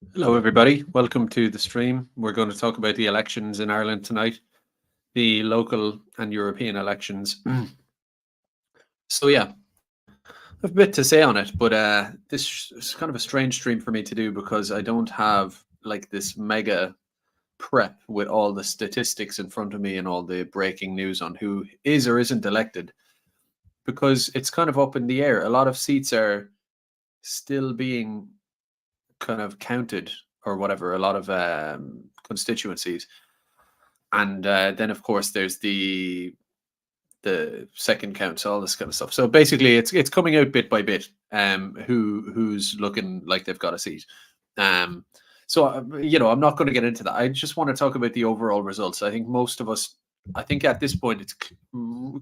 Hello, everybody. Welcome to the stream. We're going to talk about the elections in Ireland tonight, the local and European elections. So, yeah, I have a bit to say on it, but this is kind of a strange stream for me to do because I don't have like this mega prep with all the statistics in front of me and all the breaking news on who is or isn't elected, because it's kind of up in the air. A lot of seats are still being kind of counted or whatever, a lot of constituencies. And then, of course, there's the second counts, all this kind of stuff. So basically, it's coming out bit by bit. Who's looking like they've got a seat. So I'm not going to get into that. I just want to talk about the overall results. I think most of us, I think at this point, it's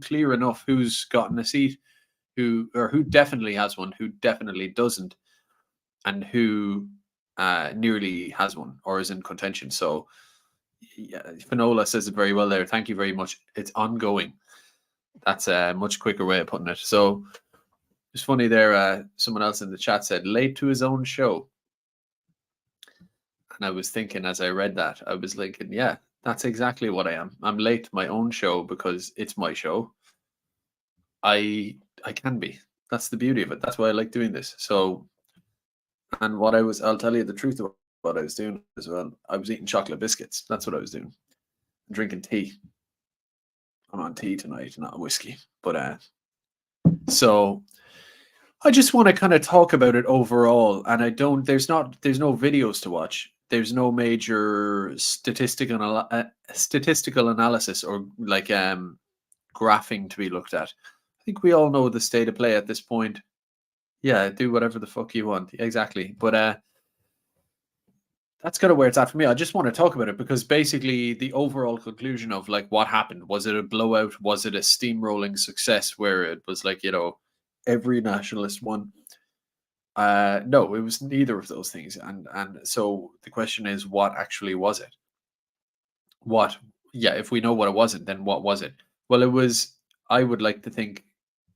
clear enough who's gotten a seat, who definitely has one, who definitely doesn't, and who nearly has one or is in contention. So yeah, Finola says it very well there. Thank you very much. It's ongoing. That's a much quicker way of putting it. So it's funny there. Someone else in the chat said late to his own show. And I was thinking as I read that, I was thinking, yeah, that's exactly what I am. I'm late to my own show because it's my show. I can be. That's the beauty of it. That's why I like doing this. So, and I'll tell you the truth about what I was doing as well. I was eating chocolate biscuits. That's what I was doing. Drinking tea. I'm on tea tonight, not whiskey. But so I just want to kind of talk about it overall. And there's no videos to watch. There's no major statistical analysis or like graphing to be looked at. I think we all know the state of play at this point. Yeah, do whatever the fuck you want. Exactly. But that's kind of where it's at for me. I just want to talk about it because basically the overall conclusion of like what happened, was it a blowout? Was it a steamrolling success where it was like, every nationalist won? No, it was neither of those things. And so the question is, what actually was it? If we know what it wasn't, then what was it? Well, it was, I would like to think,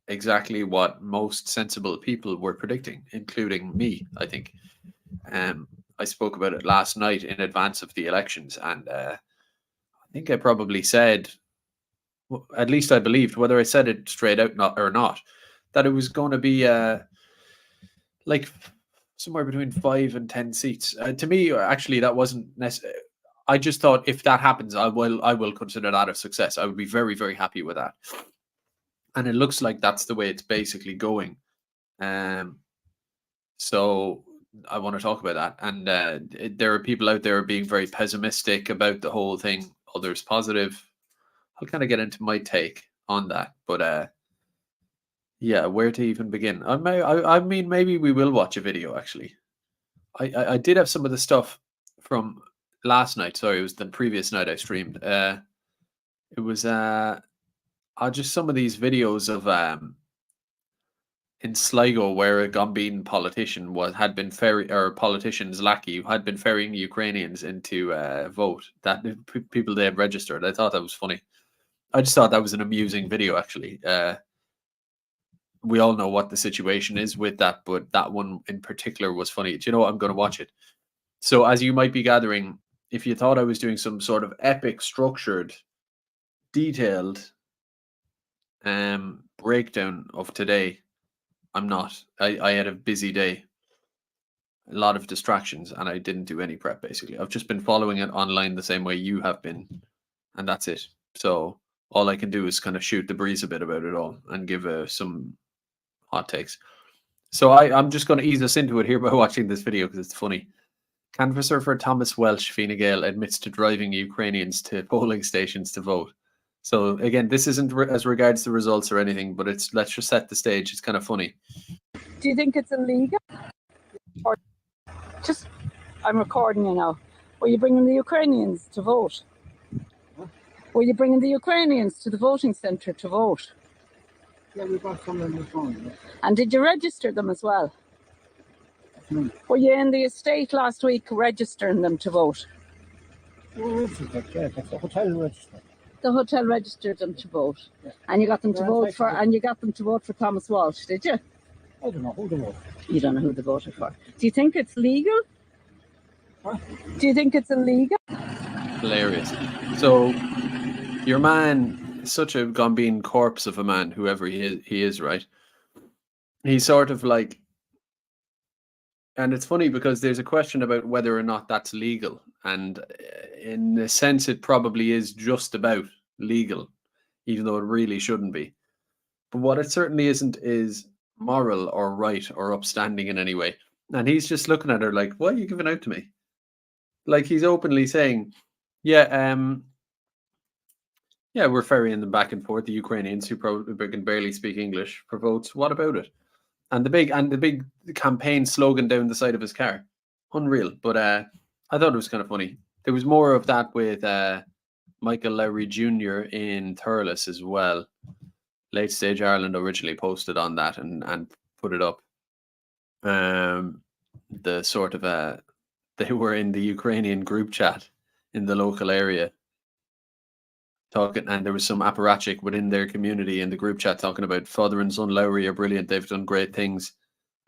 exactly what most sensible people were predicting, including me, I think. I spoke about it last night in advance of the elections, and I think I probably said, at least I believed, whether I said it straight out or not, that it was going to be like somewhere between 5 and 10 seats. To me, actually, that wasn't necessary. I just thought if that happens, I will consider that a success. I would be very, very happy with that. And it looks like that's the way it's basically going. So I want to talk about that. And there are people out there being very pessimistic about the whole thing. Others positive. I'll kind of get into my take on that. But yeah, where to even begin? I mean, maybe we will watch a video, actually. I did have some of the stuff from last night. Sorry, it was the previous night I streamed. It was just some of these videos of in Sligo where a Gombean politician had been politician's lackey had been ferrying Ukrainians into vote that people they had registered. I thought that was funny. I just thought that was an amusing video, actually. We all know what the situation is with that, but that one in particular was funny. Do you know what? I'm going to watch it. So as you might be gathering, if you thought I was doing some sort of epic, structured, detailed breakdown of today, I'm not. I had a busy day, a lot of distractions, and I didn't do any prep, basically. I've just been following it online the same way you have been, and that's it. So all I can do is kind of shoot the breeze a bit about it all and give some hot takes. So I'm just going to ease us into it here by watching this video because it's funny. Canvasser for Thomas Welsh, Fine Gael, admits to driving Ukrainians to polling stations to vote. So again, this isn't as regards the results or anything, but let's just set the stage. It's kind of funny. Do you think it's illegal? Or just, I'm recording you now. Were you bringing the Ukrainians to vote? Were you bringing the Ukrainians to the voting centre to vote? Yeah, we got some on the phone. Yeah. And did you register them as well? Were you in the estate last week registering them to vote? Yeah, that's the hotel register. The hotel registered them to vote, yeah. And you got them to vote for. And you got them to vote for Thomas Walsh, did you? I don't know who they voted. You don't know who they voted for. Do you think it's legal? Do you think it's illegal? Hilarious. So your man is such a gone corpse of a man, whoever he is, right? He's sort of like, and it's funny because there's a question about whether or not that's legal, and in a sense, it probably is just about legal, even though it really shouldn't be. But what it certainly isn't is moral or right or upstanding in any way. And he's just looking at her like, "What are you giving out to me?" Like he's openly saying, "Yeah, yeah, we're ferrying them back and forth. The Ukrainians who probably can barely speak English for votes. What about it?" And the big campaign slogan down the side of his car, unreal. But I thought it was kind of funny. There was more of that with Michael Lowry Jr. in Thurles as well. Late Stage Ireland originally posted on that and put it up. The sort of they were in the Ukrainian group chat in the local area talking, and there was some apparatchik within their community in the group chat talking about father and son Lowry are brilliant, they've done great things,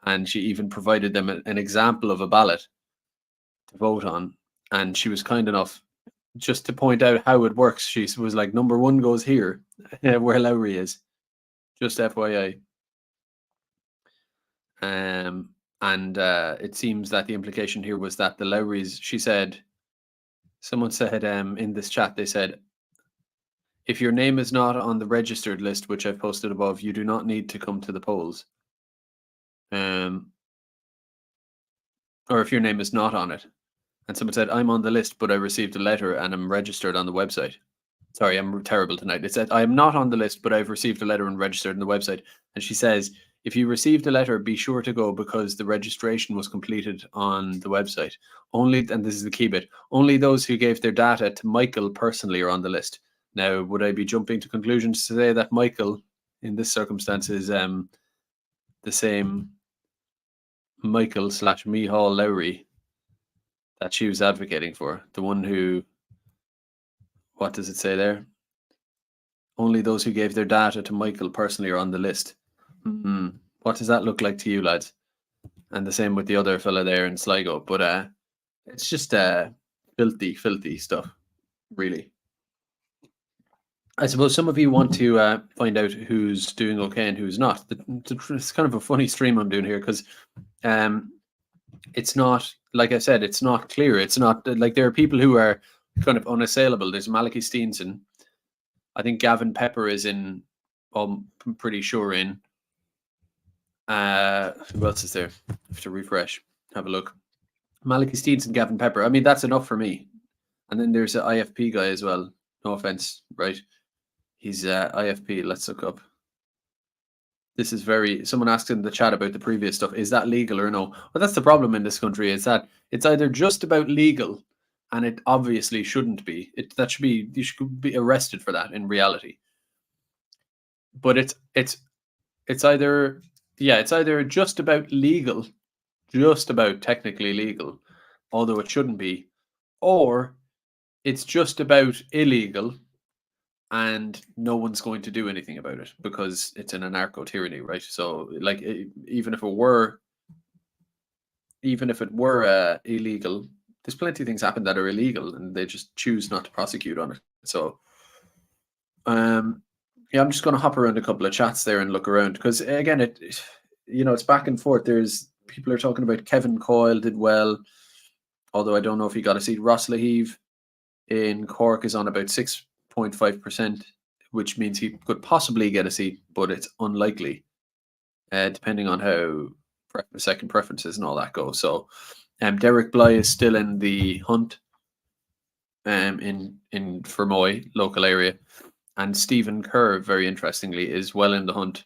and she even provided them an example of a ballot to vote on, and she was kind enough just to point out how it works. She was like, number one goes here, where Lowry is, just FYI. And it seems that the implication here was that the Lowrys, she said, someone said in this chat, they said, if your name is not on the registered list, which I've posted above, you do not need to come to the polls. Or if your name is not on it. And someone said, I'm on the list, but I received a letter and I'm registered on the website. Sorry, I'm terrible tonight. It said, I am not on the list, but I've received a letter and registered on the website. And she says, if you received a letter, be sure to go because the registration was completed on the website. Only, and this is the key bit, only those who gave their data to Michael personally are on the list. Now, would I be jumping to conclusions to say that Michael, in this circumstance, is the same Michael / Micheál Lowry that she was advocating for? The one who, what does it say there? Only those who gave their data to Michael personally are on the list. What does that look like to you, lads? And the same with the other fella there in Sligo. But it's just filthy stuff, really. I suppose some of you want to find out who's doing okay and who's not. It's kind of a funny stream I'm doing here because it's not, like I said, it's not clear. It's not like there are people who are kind of unassailable. There's Malachy Steenson. I think Gavin Pepper is in, I'm pretty sure in. Who else is there? I have to refresh, have a look. Malachy Steenson, Gavin Pepper. I mean, that's enough for me. And then there's an IFP guy as well. No offense, right? He's IFP. Let's look up. This is someone asked in the chat about the previous stuff. Is that legal or no? Well, that's the problem in this country, is that it's either just about legal, and it obviously shouldn't be. You should be arrested for that in reality. But it's either just about legal, just about technically legal, although it shouldn't be, or it's just about illegal and no one's going to do anything about it because it's an anarcho tyranny, right? So like even if it were illegal, there's plenty of things happen that are illegal and they just choose not to prosecute on it. So yeah, I'm just going to hop around a couple of chats there and look around because again, it's back and forth. There's people are talking about Kevin Coyle did well, although I don't know if he got a seat. Ross Lahive in Cork is on about 6.5%, which means he could possibly get a seat, but it's unlikely, depending on how second preferences and all that go. So, Derek Bly is still in the hunt, in Fermoy local area, and Stephen Kerr, very interestingly, is well in the hunt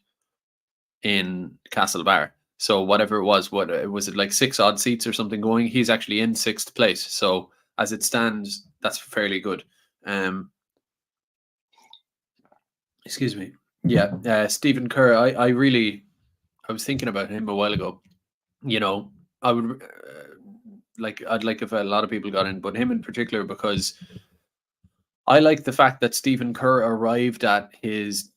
in Castlebar. So whatever it was, was it like 6 odd seats or something going? He's actually in 6th place. So as it stands, that's fairly good. Excuse me. Yeah, Stephen Kerr. I was thinking about him a while ago. I would I'd like if a lot of people got in, but him in particular because I like the fact that Stephen Kerr arrived at his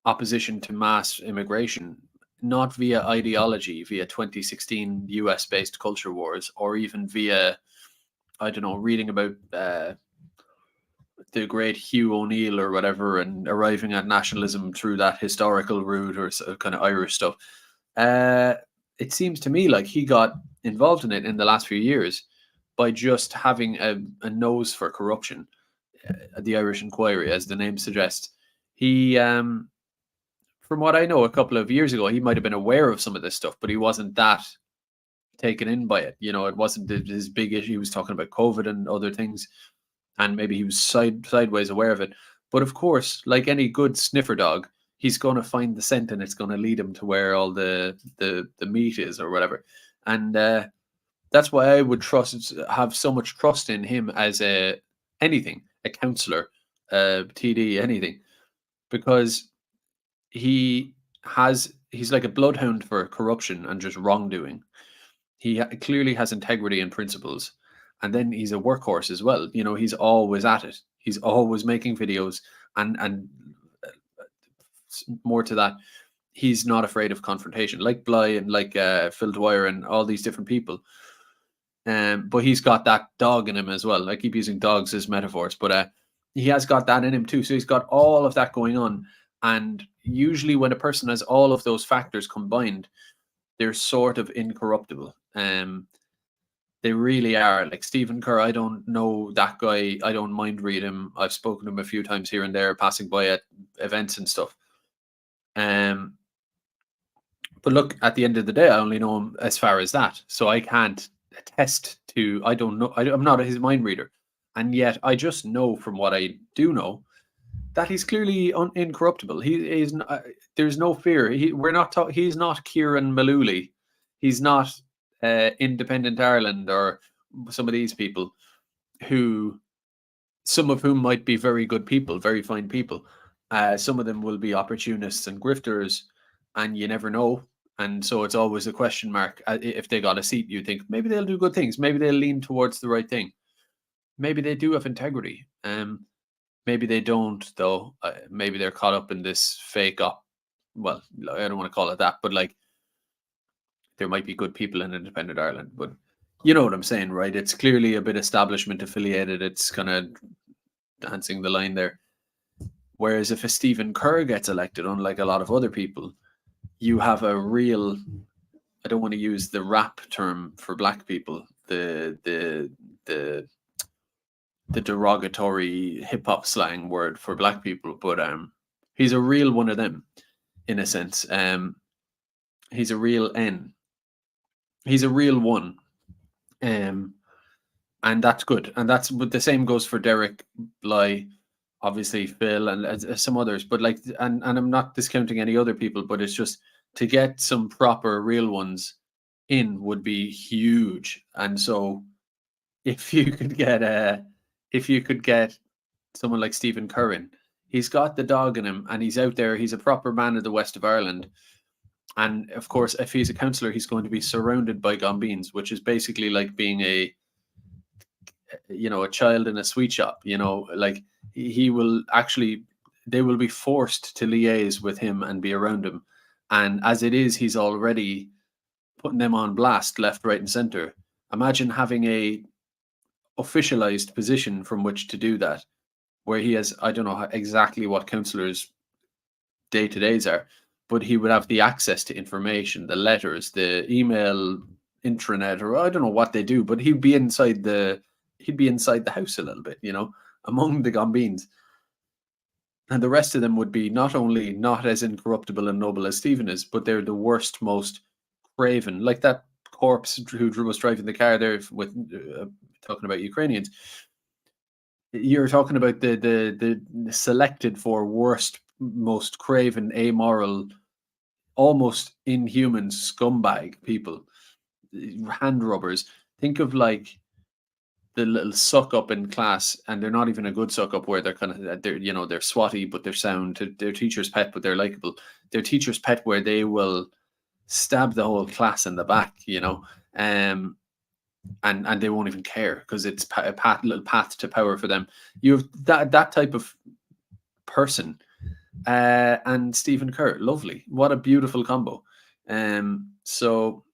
opposition to mass immigration not via ideology, via 2016 US-based culture wars, or even via I don't know, reading about the great Hugh O'Neill or whatever, and arriving at nationalism through that historical route or kind of Irish stuff. It seems to me like he got involved in it in the last few years by just having a nose for corruption. The Irish Inquiry, as the name suggests. He, from what I know, a couple of years ago, he might have been aware of some of this stuff, but he wasn't that taken in by it. You know, it wasn't his big issue. He was talking about COVID and other things, and maybe he was sideways aware of it. But of course, like any good sniffer dog, he's going to find the scent, and it's going to lead him to where all the meat is or whatever. And that's why I would have so much trust in him as a councillor, TD, anything, because he's like a bloodhound for corruption and just wrongdoing. He clearly has integrity and principles, and then he's a workhorse as well. You know, he's always at it. He's always making videos, and more to that, he's not afraid of confrontation, like Bly and like Phil Dwyer and all these different people. But he's got that dog in him as well. I keep using dogs as metaphors, but he has got that in him too. So he's got all of that going on. And usually when a person has all of those factors combined, they're sort of incorruptible. They really are. Like Stephen Kerr, I don't know that guy. I don't mind reading him. I've spoken to him a few times here and there, passing by at events and stuff. But look, at the end of the day, I only know him as far as that. So I can't attest to, I don't know, I'm not his mind reader. And yet I just know from what I do know that he's clearly incorruptible. He is. There's no fear. He's not Kieran Malooly. He's not Independent Ireland or some of these people, some of whom might be very good people, very fine people. Some of them will be opportunists and grifters, and you never know. And so it's always a question mark. If they got a seat, you think maybe they'll do good things. Maybe they'll lean towards the right thing. Maybe they do have integrity. Maybe they don't, though. Maybe they're caught up in this fake up. Well, I don't want to call it that, but like there might be good people in Independent Ireland. But you know what I'm saying, right? It's clearly a bit establishment affiliated. It's kind of dancing the line there. Whereas if a Stephen Kerr gets elected, unlike a lot of other people, you have a real, I don't want to use the rap term for black people, the derogatory hip hop slang word for black people, but he's a real one of them, in a sense. He's a real N. He's a real one, and that's good. And that's what the same goes for Derek, Bly, obviously Phil, and some others. But like, and I'm not discounting any other people, but it's just to get some proper real ones in would be huge. And so, if you could get someone like Stephen Curran, he's got the dog in him and he's out there. He's a proper man of the west of Ireland. And of course, if he's a councillor, he's going to be surrounded by gombines, which is basically like being a child in a sweet shop. Like he will actually, they will be forced to liaise with him and be around him. And as it is, he's already putting them on blast left, right, and center. Imagine having a officialized position from which to do that, where he has, I don't know exactly what councillors' day-to-days are, but he would have the access to information, the letters, the email intranet, or I don't know what they do, but he'd be inside the house a little bit, among the gombines. And the rest of them would be not only not as incorruptible and noble as Stephen is, but they're the worst, most craven, like that corpse who was driving the car there with talking about Ukrainians. You're talking about the selected for worst, most craven, amoral, almost inhuman scumbag people, hand rubbers. Think of like the little suck up in class, and they're not even a good suck up where they're kind of they're swatty but they're sound. They're teacher's pet but they're likable. They're teacher's pet where they will stab the whole class in the back, and they won't even care because it's a little path to power for them. You have that type of person, and Stephen Kerr, lovely. What a beautiful combo. So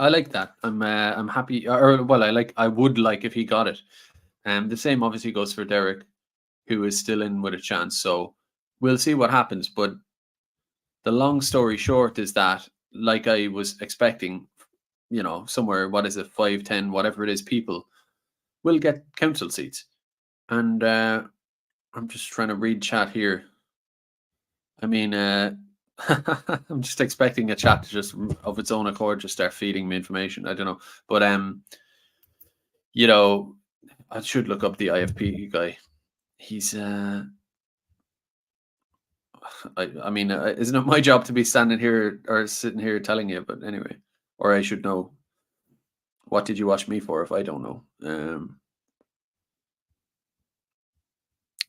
I like that. I'm happy, or well, I would like if he got it. The same obviously goes for Derek, who is still in with a chance. So we'll see what happens. But the long story short is that, like I was expecting, somewhere, what is it, 5, 10, whatever it is, people will get council seats. And I'm just trying to read chat here. I mean, I'm just expecting a chat to just of its own accord just start feeding me information. I don't know, but I should look up the IFP guy. He's I mean, isn't it my job to be standing here or sitting here telling you? But anyway, or I should know. What did you watch me for if I don't know?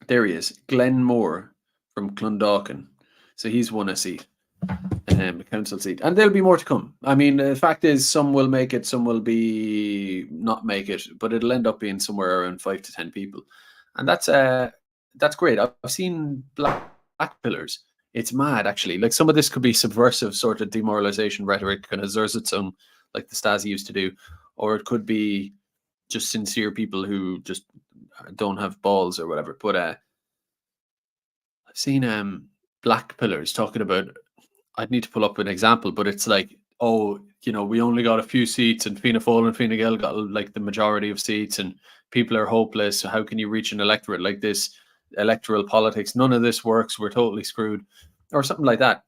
There he is, Glenn Moore from Clondalkin. So he's won a seat, a council seat, and there'll be more to come. I mean, the fact is, some will make it, some will be not make it, but it'll end up being somewhere around 5 to 10 people, and that's great. I've seen black pillars. It's mad, actually. Like, some of this could be subversive sort of demoralization rhetoric, kind of Zerzitzung, like the Stasi used to do, or it could be just sincere people who just don't have balls or whatever. But I've seen black pillars talking about. I'd need to pull up an example, but it's like, oh, we only got a few seats, and Fianna Fáil and Fine Gael got like the majority of seats, and people are hopeless. So how can you reach an electorate like this? Electoral politics, none of this works. We're totally screwed, or something like that.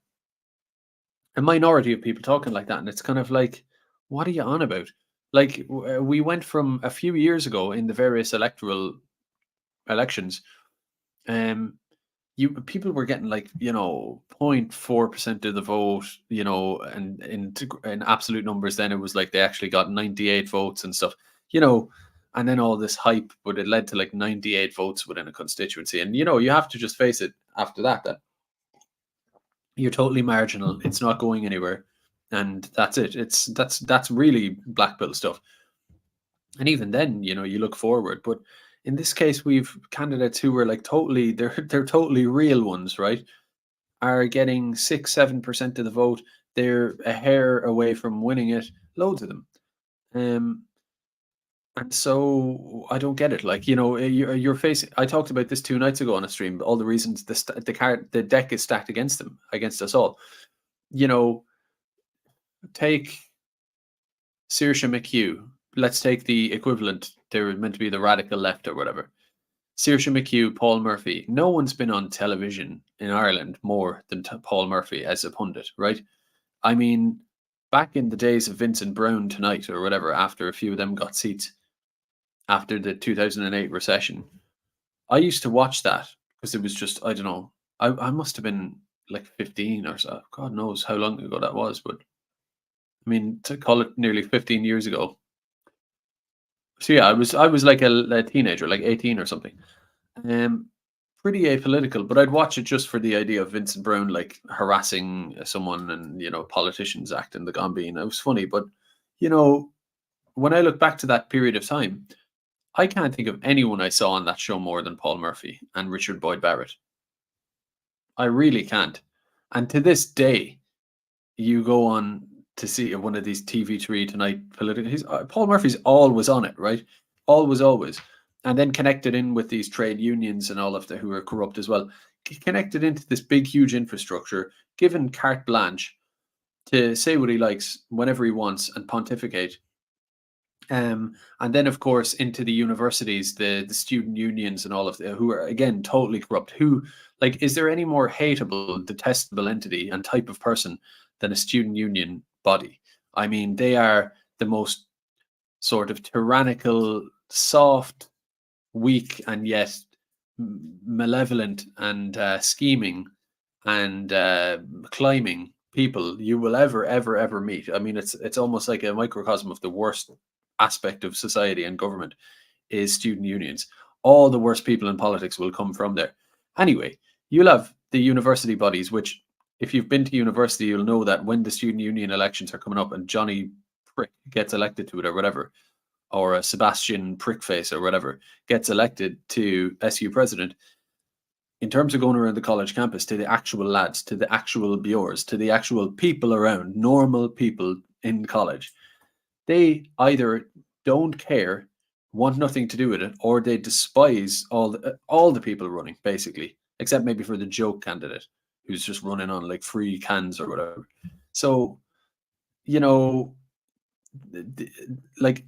A minority of people talking like that, and it's kind of like, what are you on about? Like, we went from a few years ago in the various electoral elections, people were getting like 0.4% of the vote, and in absolute numbers, then it was like they actually got 98 votes and stuff, and then all this hype, but it led to like 98 votes within a constituency, and you have to just face it after that you're totally marginal. It's not going anywhere, and that's it. That's really black pill stuff. And even then, you look forward. But in this case, we've candidates who were like totally, they're totally real ones, right? Are getting 6-7% of the vote. They're a hair away from winning it. Loads of them. And so I don't get it. Like, you're facing. I talked about this 2 nights ago on a stream. All the reasons the deck is stacked against them, against us all. Take Saoirse McHugh. Let's take the equivalent. They're meant to be the radical left or whatever. Saoirse McHugh, Paul Murphy. No one's been on television in Ireland more than Paul Murphy as a pundit, right? I mean, back in the days of Vincent Browne Tonight or whatever, after a few of them got seats, after the 2008 recession, I used to watch that because it was just, I don't know, I must have been like 15 or so. God knows how long ago that was, but I mean, to call it nearly 15 years ago. So yeah, I was like a teenager, like 18 or something. Pretty apolitical, but I'd watch it just for the idea of Vincent Browne like harassing someone, and politicians acting the Gambine. It was funny, but when I look back to that period of time, I can't think of anyone I saw on that show more than Paul Murphy and Richard Boyd Barrett. I really can't. And to this day, you go on to see one of these TV3 Tonight political. Paul Murphy's always on it, right? Always, and then connected in with these trade unions and all of who are corrupt as well. Connected into this big, huge infrastructure, given carte blanche to say what he likes whenever he wants and pontificate. And then, of course, into the universities, the student unions and all of who are, again, totally corrupt. Who, like, is there any more hateable, detestable entity and type of person than a student union body? I mean, they are the most sort of tyrannical, soft, weak, and yet malevolent and scheming and climbing people you will ever meet. I mean, it's almost like a microcosm of the worst aspect of society and government is student unions. All the worst people in politics will come from there. Anyway, you'll have the university bodies, which, if you've been to university, you'll know that when the student union elections are coming up and Johnny Prick gets elected to it or whatever, or a Sebastian Prickface or whatever gets elected to SU president, in terms of going around the college campus to the actual lads, to the actual Bjors, to the actual people around, normal people in college, they either don't care, want nothing to do with it, or they despise all the people running, basically, except maybe for the joke candidate who's just running on like free cans or whatever. So, you know, like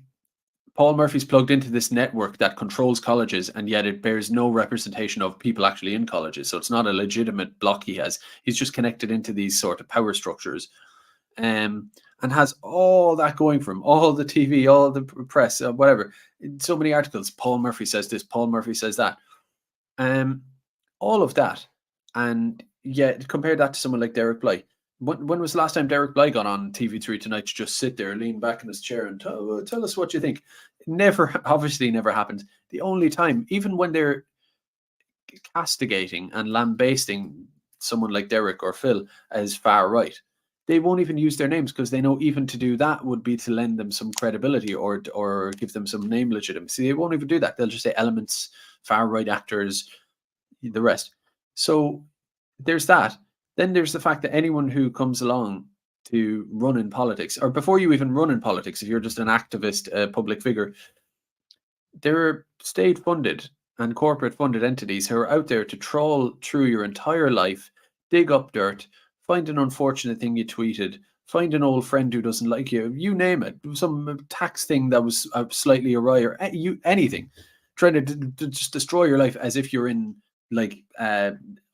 Paul Murphy's plugged into this network that controls colleges, and yet it bears no representation of people actually in colleges. So it's not a legitimate block he has. He's just connected into these sort of power structures, and has all that going for him, all the TV, all the press, whatever. So many articles. Paul Murphy says this. Paul Murphy says that. All of that, and yet compare that to someone like Derek Bly. When was the last time Derek Bly got on TV3 Tonight to just sit there, lean back in his chair, and tell us what you think? Never, obviously, never happens. The only time, even when they're castigating and lambasting someone like Derek or Phil as far right, they won't even use their names, because they know even to do that would be to lend them some credibility or give them some name legitimacy. They won't even do that. They'll just say elements, far right actors, the rest. So there's that. Then there's the fact that anyone who comes along to run in politics, or before you even run in politics, if you're just an activist, public figure, there are state funded and corporate funded entities who are out there to trawl through your entire life, dig up dirt, find an unfortunate thing you tweeted, find an old friend who doesn't like you, you name it, some tax thing that was slightly awry, or anything, trying to just destroy your life as if you're in like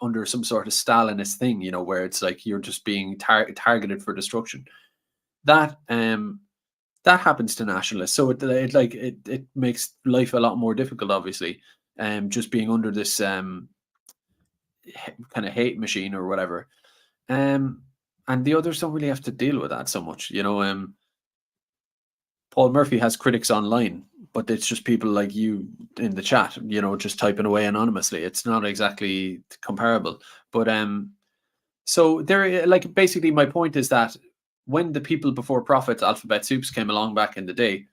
under some sort of Stalinist thing, you know, where it's like you're just being targeted for destruction. That that happens to nationalists, so it makes life a lot more difficult, obviously. Just being under this kind of hate machine or whatever. And the others don't really have to deal with that so much, you know. Paul Murphy has critics online, but it's just people like you in the chat, you know, just typing away anonymously. It's not exactly comparable. But so there, like, basically my point is that when the people before profits, alphabet soups, came along back in the day,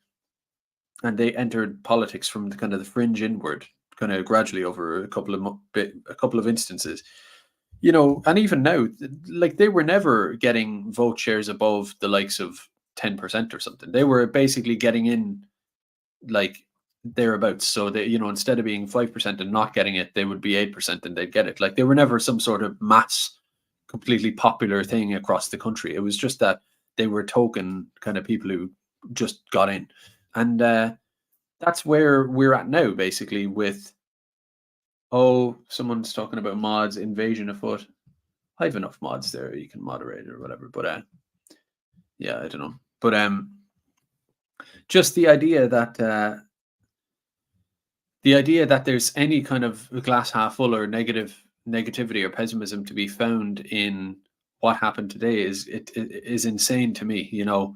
and they entered politics from the kind of the fringe inward, kind of gradually over a couple of instances, you know, and even now, like, they were never getting vote shares above the likes of 10% or something. They were basically getting in like thereabouts. So they, you know, instead of being 5% and not getting it, they would be 8% and they'd get it. Like, they were never some sort of mass, completely popular thing across the country. It was just that they were token kind of people who just got in. And that's where we're at now, basically, with, oh, someone's talking about mods, invasion afoot. I have enough mods there. You can moderate it or whatever. But yeah, I don't know. But just the idea that there's any kind of glass half full or negativity or pessimism to be found in what happened today is insane to me. You know,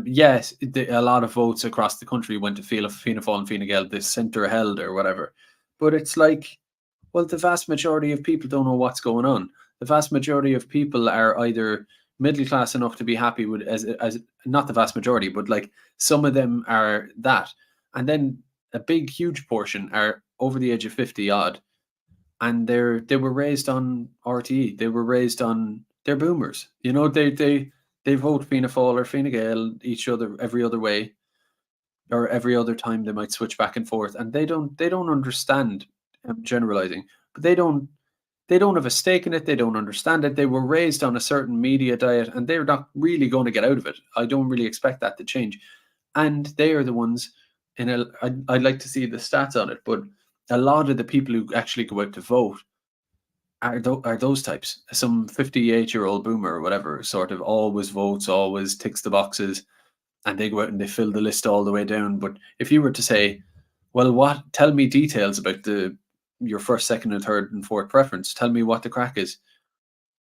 yes, a lot of votes across the country went to Fianna Fáil and Fine Gael, the centre held or whatever. But it's like, well, the vast majority of people don't know what's going on. The vast majority of people are either middle class enough to be happy with, as not the vast majority, but like some of them are that, and then a big huge portion are over the age of 50 odd, and they were raised on RTE. They were raised on, they're boomers. You know, they vote Fianna Fáil or Fine Gael every other way, or every other time they might switch back and forth, and they don't understand. I'm generalizing, but they don't have a stake in it. They don't understand it. They were raised on a certain media diet, and they're not really going to get out of it. I don't really expect that to change. And they are the ones I'd like to see the stats on it, but a lot of the people who actually go out to vote are those types. Some 58-year-old boomer or whatever, sort of always votes, always ticks the boxes, and they go out and they fill the list all the way down. But if you were to say, well, tell me details about your first, second, and third and fourth preference. Tell me what the crack is.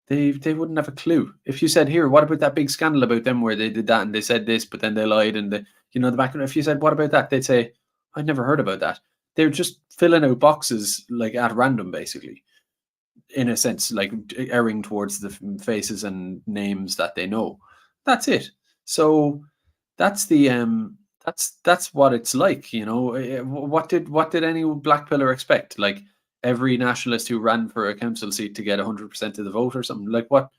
They wouldn't have a clue. If you said, here, what about that big scandal about them where they did that and they said this, but then they lied, and the background. If you said, what about that? They'd say, I'd never heard about that. They're just filling out boxes like at random, basically, in a sense, like erring towards the faces and names that they know. That's it. So that's the that's what it's like, you know. What did any black pillar expect? Like, every nationalist who ran for a council seat to get 100% of the vote or something? Like, what?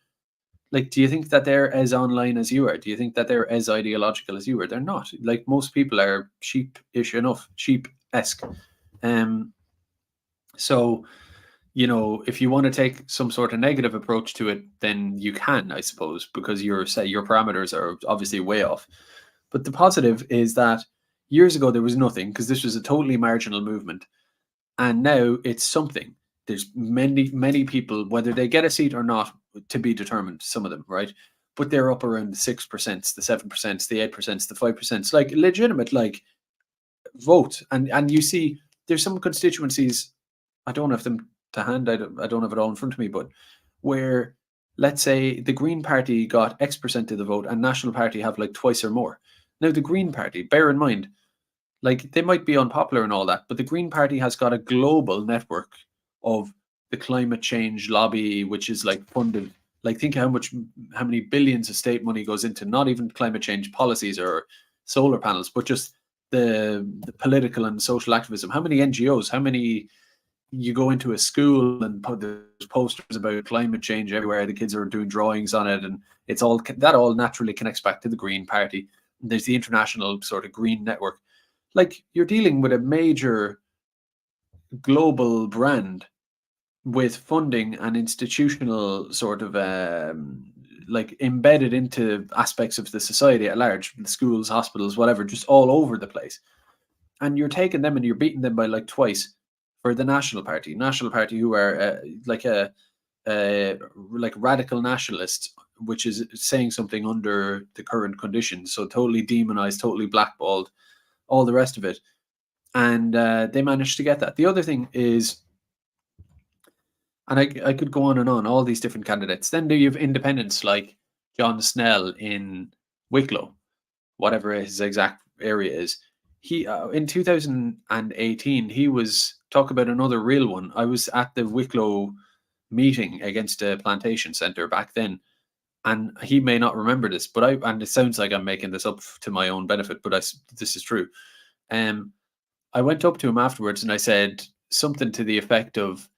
Like, do you think that they're as online as you are? Do you think that they're as ideological as you are? They're not. Like, most people are sheep-ish enough, sheep-esque. So, you know, if you want to take some sort of negative approach to it, then you can, I suppose, because your parameters are obviously way off. But the positive is that years ago there was nothing, because this was a totally marginal movement, and now it's something. There's many people, whether they get a seat or not, to be determined. Some of them, right? But they're up around the 6%, the 7%, the 8%, the 5%, like legitimate, like vote. And you see, there's some constituencies. I don't have them to hand. I don't have it all in front of me, but where, let's say, the Green Party got X% of the vote and National Party have like twice or more. Now, the Green Party, bear in mind, like, they might be unpopular and all that, but the Green Party has got a global network of the climate change lobby, which is like funded. Like, think how many billions of state money goes into not even climate change policies or solar panels, but just the political and social activism. How many NGOs? How many? You go into a school and put there's posters about climate change everywhere. The kids are doing drawings on it, and it's all that all naturally connects back to the Green Party. There's the international sort of green network. Like, you're dealing with a major global brand with funding and institutional sort of like embedded into aspects of the society at large, the schools, hospitals, whatever, just all over the place. And you're taking them and you're beating them by like twice for the National Party, who are like radical nationalists, which is saying something under the current conditions. So totally demonized, totally blackballed, all the rest of it. And they managed to get that. The other thing is, and I could go on and on, all these different candidates. Then you have independents like John Snell in Wicklow, whatever his exact area is. He in 2018, he was talk about another real one. I was at the Wicklow meeting against a plantation centre back then, and he may not remember this, but and it sounds like I'm making this up to my own benefit, but this is true. I went up to him afterwards and I said something to the effect of,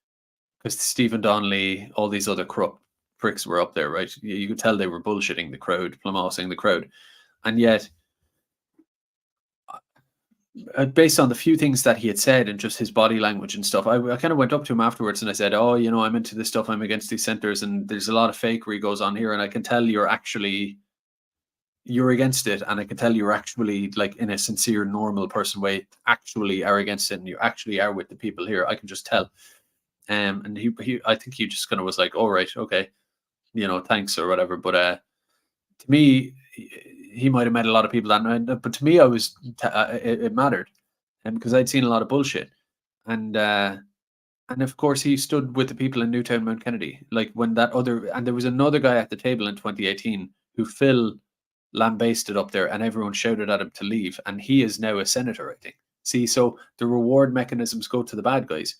because Stephen Donnelly, all these other corrupt pricks were up there, right? You could tell they were bullshitting the crowd, plumosing the crowd. And yet, based on the few things that he had said and just his body language and stuff, I kind of went up to him afterwards and I said, oh, you know, I'm into this stuff. I'm against these centres and there's a lot of fakery goes on here. And I can tell you're against it. And I can tell you're actually, like, in a sincere, normal person way, actually are against it. And you actually are with the people here. I can just tell. And I think he just kind of was like, all right, okay, you know, thanks or whatever. But to me, he might have met a lot of people that night, but to me, it mattered, and because I'd seen a lot of bullshit, and of course he stood with the people in Newtown Mount Kennedy, like when and there was another guy at the table in 2018 who Phil lambasted up there, and everyone shouted at him to leave, and he is now a senator, I think. See, so the reward mechanisms go to the bad guys,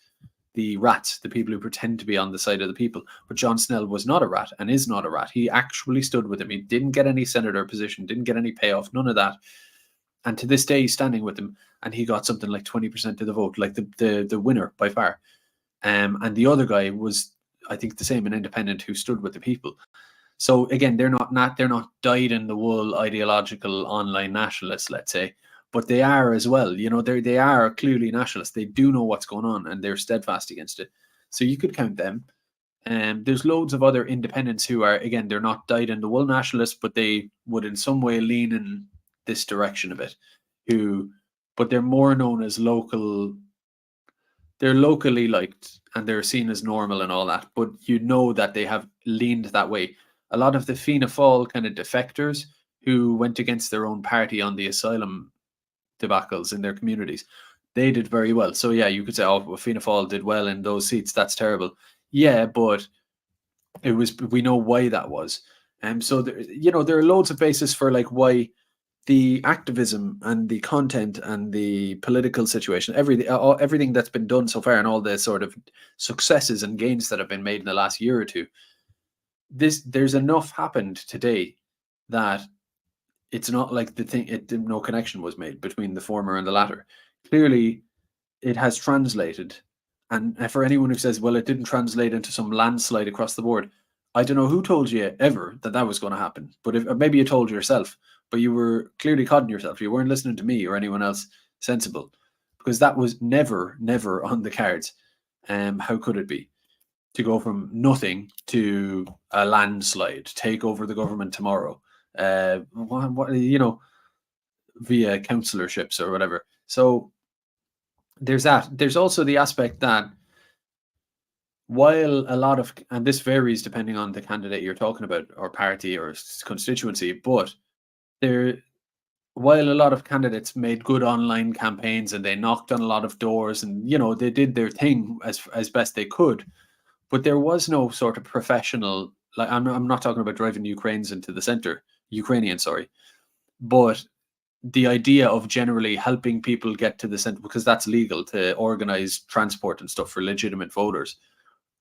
the rats, the people who pretend to be on the side of the people. But John Snell was not a rat and is not a rat. He actually stood with him. He didn't get any senator position, didn't get any payoff, none of that. And to this day, he's standing with him, and he got something like 20% of the vote, like the winner by far. And the other guy was, I think, the same, an independent who stood with the people. So again, they're not dyed in the wool ideological online nationalists, let's say, but they are as well. You know, they are clearly nationalists. They do know what's going on and they're steadfast against it. So you could count them. There's loads of other independents who are, again, they're not dyed in the wool nationalists, but they would in some way lean in this direction of it. But they're more known as local. They're locally liked and they're seen as normal and all that. But you know that they have leaned that way. A lot of the Fianna Fáil kind of defectors who went against their own party on the asylum debacles in their communities, they did very well. So yeah, you could say, oh, well, Fianna Fáil did well in those seats. That's terrible. Yeah, but we know why that was. So there are loads of bases for like why the activism and the content and the political situation, everything that's been done so far, and all the sort of successes and gains that have been made in the last year or two. There's enough happened today that it's not like no connection was made between the former and the latter. Clearly, it has translated. And for anyone who says, well, it didn't translate into some landslide across the board, I don't know who told you ever that that was going to happen, but if, or maybe you told yourself, but you were clearly codding yourself. You weren't listening to me or anyone else sensible, because that was never, never on the cards. How could it be? To go from nothing to a landslide, take over the government tomorrow, you know, via councilorships or whatever. So there's that. There's also the aspect that while a lot of, and this varies depending on the candidate you're talking about, or party or constituency, but there, while a lot of candidates made good online campaigns and they knocked on a lot of doors and, you know, they did their thing as best they could, but there was no sort of professional, like I'm not talking about driving Ukrainians into the center, Ukrainians, sorry, but the idea of generally helping people get to the center, because that's legal to organize transport and stuff for legitimate voters,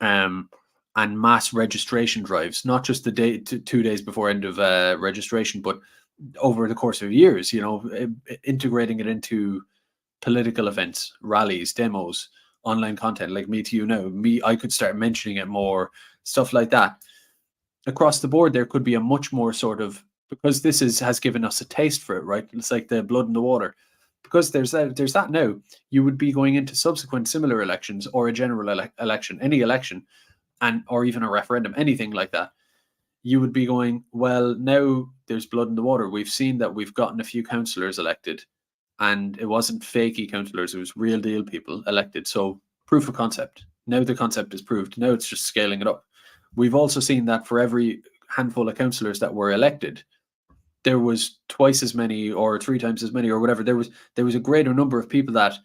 and mass registration drives, not just the day, 2 days before end of registration, but over the course of years, you know, integrating it into political events, rallies, demos, online content like Me To You Now. I could start mentioning it more, stuff like that. Across the board, there could be a much more sort of, because this has given us a taste for it, right? It's like the blood in the water. Because there's that now, you would be going into subsequent similar elections or a general election, any election, and or even a referendum, anything like that. You would be going, well, now there's blood in the water. We've seen that we've gotten a few councillors elected, and it wasn't fakey councillors, it was real deal people elected. So proof of concept. Now the concept is proved. Now it's just scaling it up. We've also seen that for every handful of councillors that were elected, there was twice as many or 3 times as many or whatever. There was a greater number of people that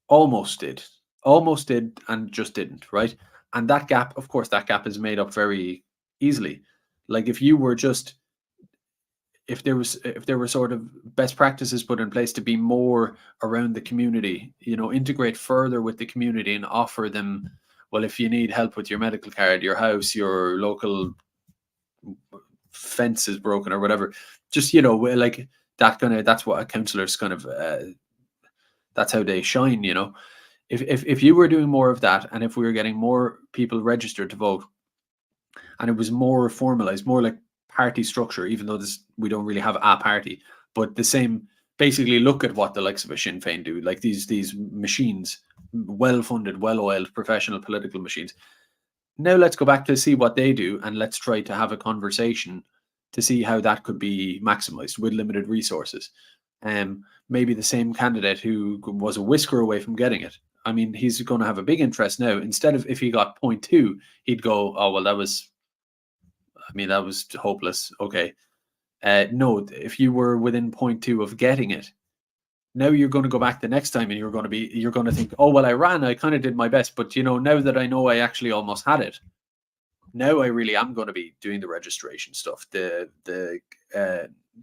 almost did and just didn't, right? And that gap, of course, that gap is made up very easily. Like if there were sort of best practices put in place to be more around the community, you know, integrate further with the community and offer them, well, if you need help with your medical card, your house, your local fence is broken or whatever, just, you know, like that's what a councillor's kind of that's how they shine, you know. If you were doing more of that, and if we were getting more people registered to vote, and it was more formalized, more like party structure, even though we don't really have a party, but the same, basically look at what the likes of a Sinn Féin do, like these machines, well-funded, well-oiled, professional political machines. Now let's go back to see what they do, and let's try to have a conversation to see how that could be maximized with limited resources. Maybe the same candidate who was a whisker away from getting it, I mean, he's going to have a big interest now. Instead of, if he got 0.2, he'd go, oh, well, that was hopeless. Okay. No, if you were within 0.2 of getting it, now you're going to go back the next time and you're going to think, oh, well, I kind of did my best. But, you know, now that I know I actually almost had it, now I really am going to be doing the registration stuff, the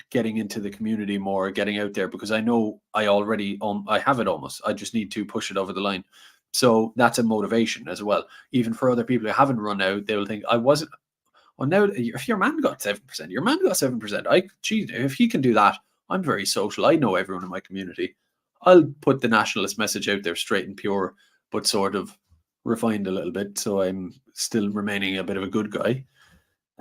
getting into the community more, getting out there, because I know I already I have it almost. I just need to push it over the line. So that's a motivation as well. Even for other people who haven't run out, they will think I wasn't. Well, now if your man got 7%, your man got 7%. If he can do that, I'm very social. I know everyone in my community. I'll put the nationalist message out there straight and pure, but sort of refined a little bit, so I'm still remaining a bit of a good guy.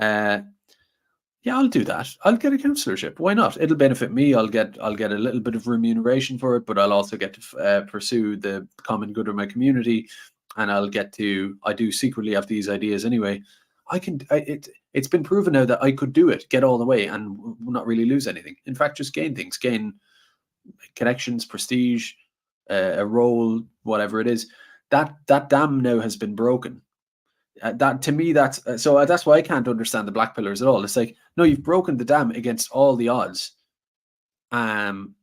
Yeah, I'll do that. I'll get a councillorship. Why not? It'll benefit me. I'll get a little bit of remuneration for it, but I'll also get to pursue the common good of my community, and I'll get to. I do secretly have these ideas anyway. It's been proven now that I could do it, get all the way, and not really lose anything. In fact, just gain things, gain connections, prestige, a role, whatever it is. That dam now has been broken. That to me, that's why I can't understand the black pillars at all. It's like, no, you've broken the dam against all the odds, and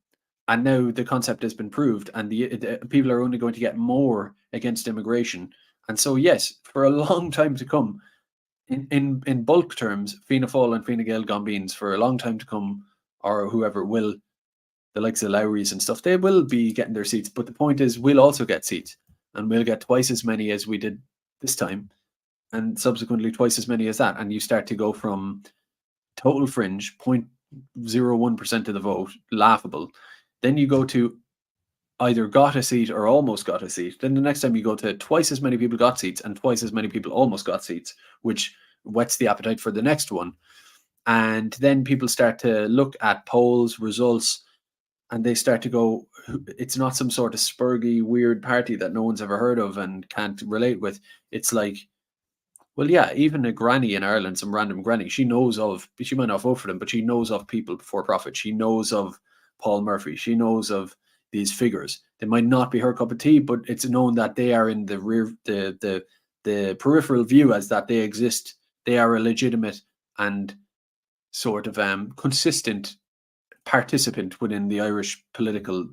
now the concept has been proved, and the people are only going to get more against immigration. And so, yes, for a long time to come, in bulk terms, Fianna Fáil and Fine Gael Gambins, for a long time to come, or whoever will, the likes of Lowry's and stuff, they will be getting their seats. But the point is, we'll also get seats, and we'll get twice as many as we did this time, and subsequently twice as many as that. And you start to go from total fringe, 0.01% of the vote, laughable. Then you go to either got a seat or almost got a seat. Then the next time you go to twice as many people got seats and twice as many people almost got seats, which whets the appetite for the next one. And then people start to look at polls, results, and they start to go, it's not some sort of spurgy, weird party that no one's ever heard of and can't relate with. It's like, well, yeah, even a granny in Ireland, some random granny, she knows of, she might not vote for them, but she knows of People Before Profit. She knows of Paul Murphy. She knows of these figures. They might not be her cup of tea, but it's known that they are in the rear, the peripheral view, as that they exist. They are a legitimate and sort of consistent participant within the Irish political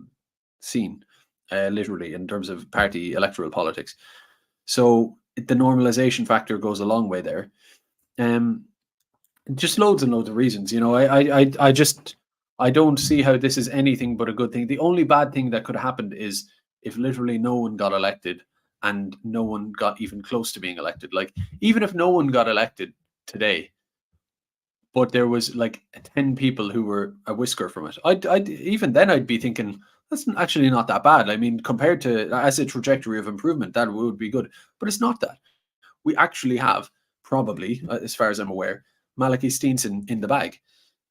scene, literally, in terms of party electoral politics. So the normalization factor goes a long way there. Just loads and loads of reasons. I don't see how this is anything but a good thing. The only bad thing that could have happened is if literally no one got elected and no one got even close to being elected. Like, even if no one got elected today, but there was like 10 people who were a whisker from it, I'd even then I'd be thinking, that's actually not that bad. I mean, compared to as a trajectory of improvement, that would be good. But it's not that. We actually have, probably, as far as I'm aware, Malachi Steenson in the bag,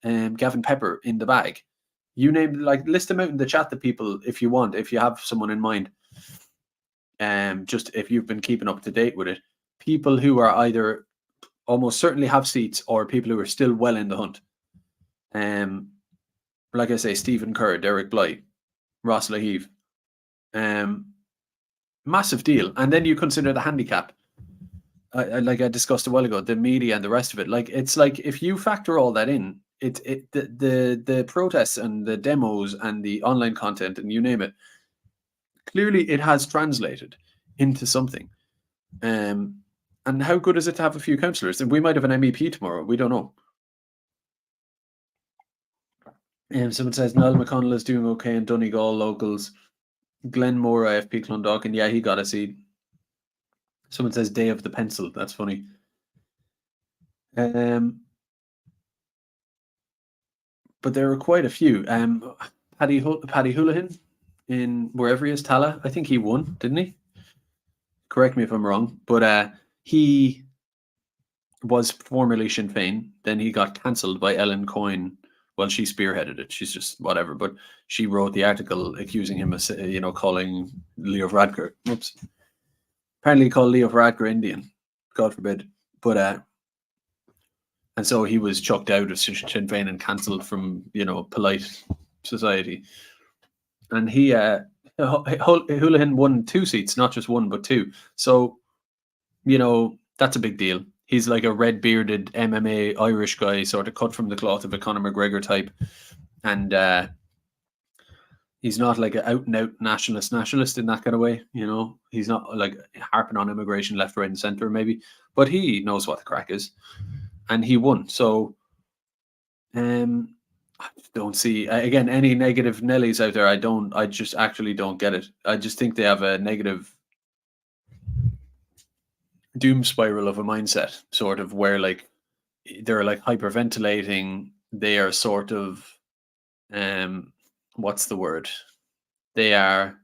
Gavin Pepper in the bag. You name, like, list them out in the chat, the people, if you want, if you have someone in mind. Just if you've been keeping up to date with it, people who are either almost certainly have seats or people who are still well in the hunt. Like I say, Stephen Kerr, Derek Bly, Ross Lahive. Massive deal. And then you consider the handicap. Like I discussed a while ago, the media and the rest of it. Like, it's like, if you factor all that in, the protests and the demos and the online content and you name it, clearly it has translated into something. And how good is it to have a few councillors? And we might have an MEP tomorrow. We don't know. Someone says Niall McConnell is doing okay in Donegal locals. Glenn Moore, IFP Clondalkin, yeah, he got a seat. Someone says Day of the Pencil. That's funny. But there are quite a few. Paddy Houlihan in wherever he is, Tala. I think he won, didn't he? Correct me if I'm wrong. But he was formerly Sinn Féin. Then he got cancelled by Ellen Coyne. Well, she spearheaded it. She's just whatever. But she wrote the article accusing him of, calling Leo Varadkar. Oops. Apparently called Leo Varadkar Indian. God forbid. But and so he was chucked out of Sinn Féin and cancelled from, polite society. And he Houlihan won 2 seats, not just 1 but 2. So, that's a big deal. He's like a red-bearded MMA Irish guy, sort of cut from the cloth of a Conor McGregor type. And he's not like an out-and-out nationalist in that kind of way, He's not like harping on immigration left, right and centre maybe. But he knows what the crack is. And he won. So I don't see, again, any negative Nellies out there. I just actually don't get it. I just think they have a negative doom spiral of a mindset, sort of, where like they're like hyperventilating. They are sort of what's the word? They are,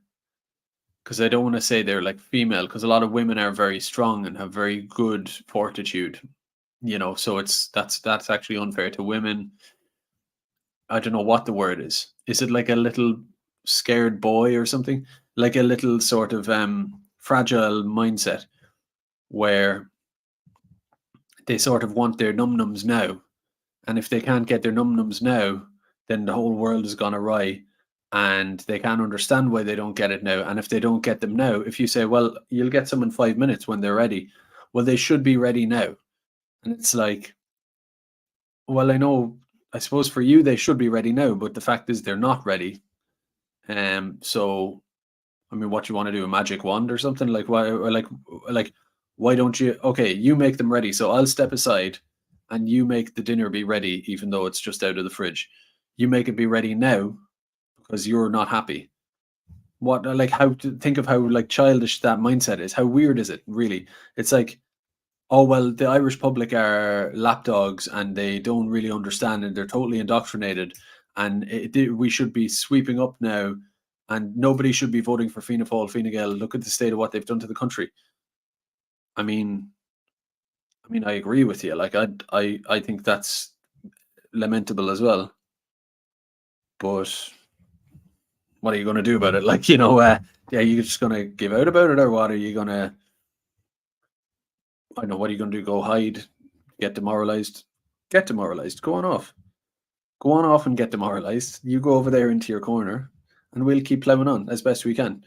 because I don't want to say they're like female, because a lot of women are very strong and have very good fortitude, so that's actually unfair to women. I don't know what the word is. Is it like a little scared boy or something? Like a little sort of fragile mindset where they sort of want their num-nums now. And if they can't get their num-nums now, then the whole world has gone awry and they can't understand why they don't get it now. And if they don't get them now, if you say, well, you'll get some in 5 minutes when they're ready, well, they should be ready now. And it's like, well, I suppose for you, they should be ready now, but the fact is they're not ready. So, I mean, what you want to do, a magic wand or something? Like, why, why don't you, okay, you make them ready. So I'll step aside and you make the dinner be ready, even though it's just out of the fridge. You make it be ready now because you're not happy. What, like, how to think of how like childish that mindset is. How weird is it, really? It's like, oh, well, the Irish public are lapdogs and they don't really understand and they're totally indoctrinated. And we should be sweeping up now and nobody should be voting for Fianna Fáil, Fine Gael. Look at the state of what they've done to the country. I mean, I mean, I agree with you. Like, I think that's lamentable as well. But what are you going to do about it? Like, yeah, you're just going to give out about it, or what are you going to? I don't know. What are you going to do? Go hide? Get demoralized? Get demoralized. Go on off. Go on off and get demoralized. You go over there into your corner, and we'll keep plowing on as best we can.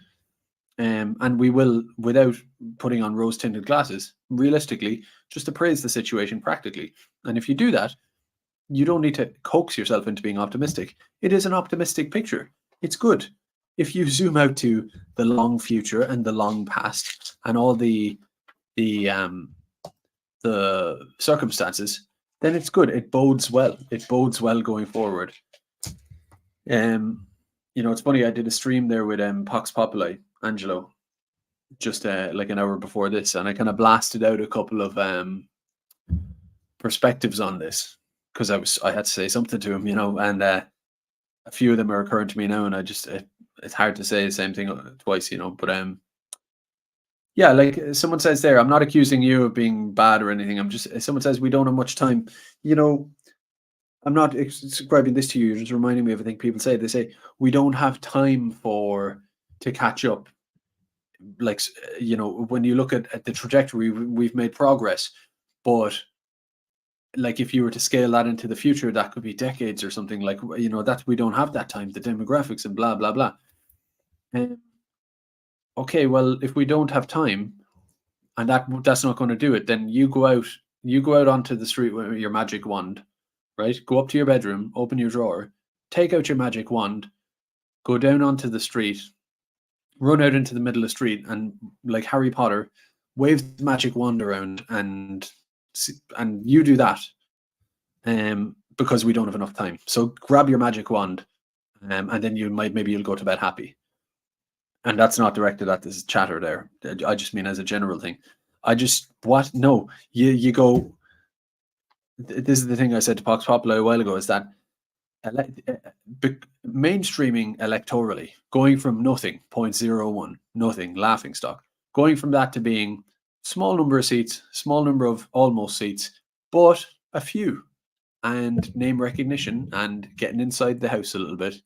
And we will, without putting on rose-tinted glasses, realistically, just appraise the situation practically. And if you do that, you don't need to coax yourself into being optimistic. It is an optimistic picture. It's good. If you zoom out to the long future and the long past and all the circumstances, then it's good. It bodes well. It bodes well going forward. It's funny. I did a stream there with Pox Populi, Angelo, just like an hour before this, and I kind of blasted out a couple of perspectives on this because I had to say something to him, and a few of them are occurring to me now, and it's hard to say the same thing twice, but yeah, like someone says there, I'm not accusing you of being bad or anything. I'm just, someone says we don't have much time, I'm not describing this to you. You're just reminding me of, I think people say, they say we don't have time to catch up. Like, when you look at the trajectory, we've made progress, but like if you were to scale that into the future, that could be decades or something. Like, that we don't have that time, the demographics and blah blah blah. Okay, well, if we don't have time, and that's not going to do it, then you go out onto the street with your magic wand, right? Go up to your bedroom, open your drawer, take out your magic wand, go down onto the street, run out into the middle of the street, and like Harry Potter, wave the magic wand around, and you do that, because we don't have enough time. So grab your magic wand, and then maybe you'll go to bed happy. And that's not directed at this chatter there. I just mean as a general thing. No, you go. This is the thing I said to Pox Populi a while ago, is that mainstreaming electorally, going from nothing, 0.01, nothing, laughing stock, going from that to being small number of seats, small number of almost seats, but a few, and name recognition and getting inside the house a little bit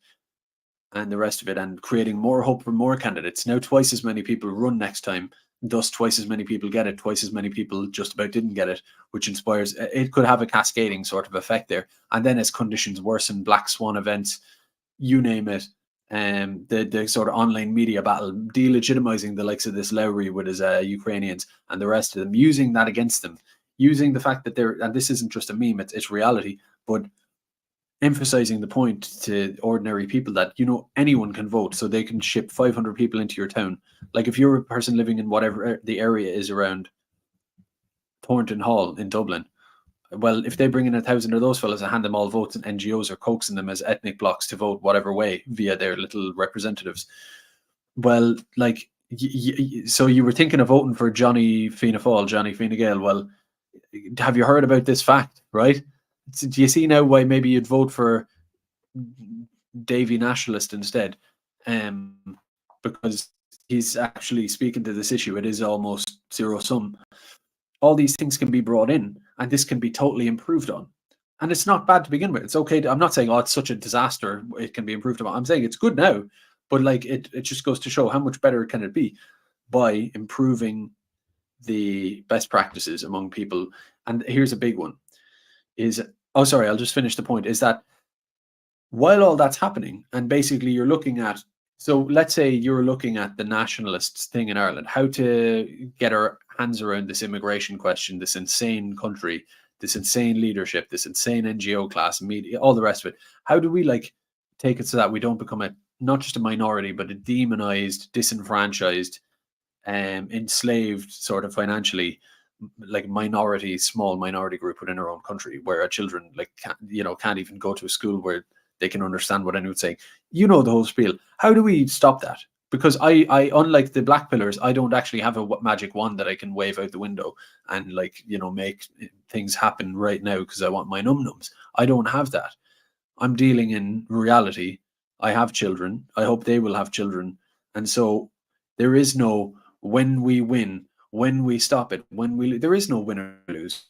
and the rest of it, and creating more hope for more candidates. Now twice as many people run next time, thus twice as many people get it, twice as many people just about didn't get it, which inspires, it could have a cascading sort of effect there. And then as conditions worsen, black swan events, you name it, the sort of online media battle, delegitimizing the likes of this Lowry with his Ukrainians and the rest of them, using that against them, using the fact that and this isn't just a meme, it's reality, but emphasizing the point to ordinary people that anyone can vote, so they can ship 500 people into your town. Like if you're a person living in whatever the area is around Thornton Hall in Dublin, well, if they bring in 1,000 of those fellas and hand them all votes, and NGOs are coaxing them as ethnic blocks to vote whatever way via their little representatives, well, like so you were thinking of voting for Johnny Fianna Gael. Well, have you heard about this fact, right? Do you see now why maybe you'd vote for Davy Nationalist instead? Because he's actually speaking to this issue. It is almost zero sum. All these things can be brought in, and this can be totally improved on. And it's not bad to begin with. It's okay. I'm not saying, it's such a disaster, it can be improved on. I'm saying it's good now, but like it just goes to show how much better can it be by improving the best practices among people. And here's a big one. I'll just finish the point, is that while all that's happening, and basically you're looking at, so let's say you're looking at the Nationalists thing in Ireland, how to get our hands around this immigration question, this insane country, this insane leadership, this insane NGO class, media, all the rest of it. How do we take it so that we don't become not just a minority, but a demonized, disenfranchised, enslaved sort of financially, like small minority group within our own country, where our children can't even go to a school where they can understand what anyone's saying. The whole spiel. How do we stop that? Because I unlike the black pillars, I don't actually have a magic wand that I can wave out the window and make things happen right now because I want my num-nums. I don't have that. I'm dealing in reality. I have children. I hope they will have children. And so there is no, when we win, when we stop it, there is no win or lose.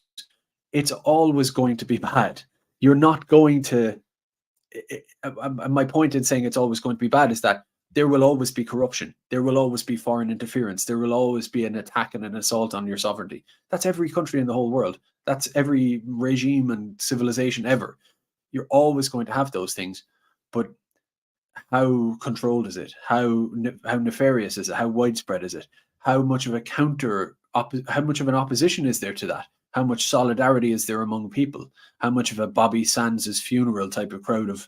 It's always going to be bad. You're not going to. My point in saying it's always going to be bad is that there will always be corruption. There will always be foreign interference. There will always be an attack and an assault on your sovereignty. That's every country in the whole world. That's every regime and civilization ever. You're always going to have those things. But how controlled is it? How nefarious is it? How widespread is it? How much of how much of an opposition is there to that? How much solidarity is there among people? How much of a Bobby Sands's funeral type of crowd of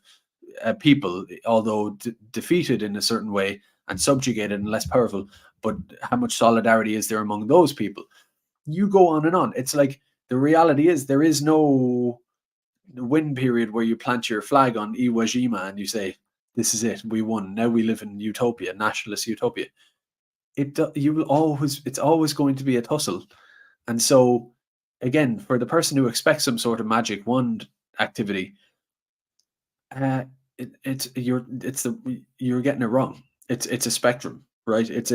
people, although defeated in a certain way and subjugated and less powerful, but how much solidarity is there among those people? You go on and on. It's like the reality is there is no win period where you plant your flag on Iwo Jima and you say, this is it, we won. Now we live in utopia, nationalist utopia. It's always going to be a tussle. And so, again, for the person who expects some sort of magic wand activity, you're getting it wrong. It's a spectrum, right? It's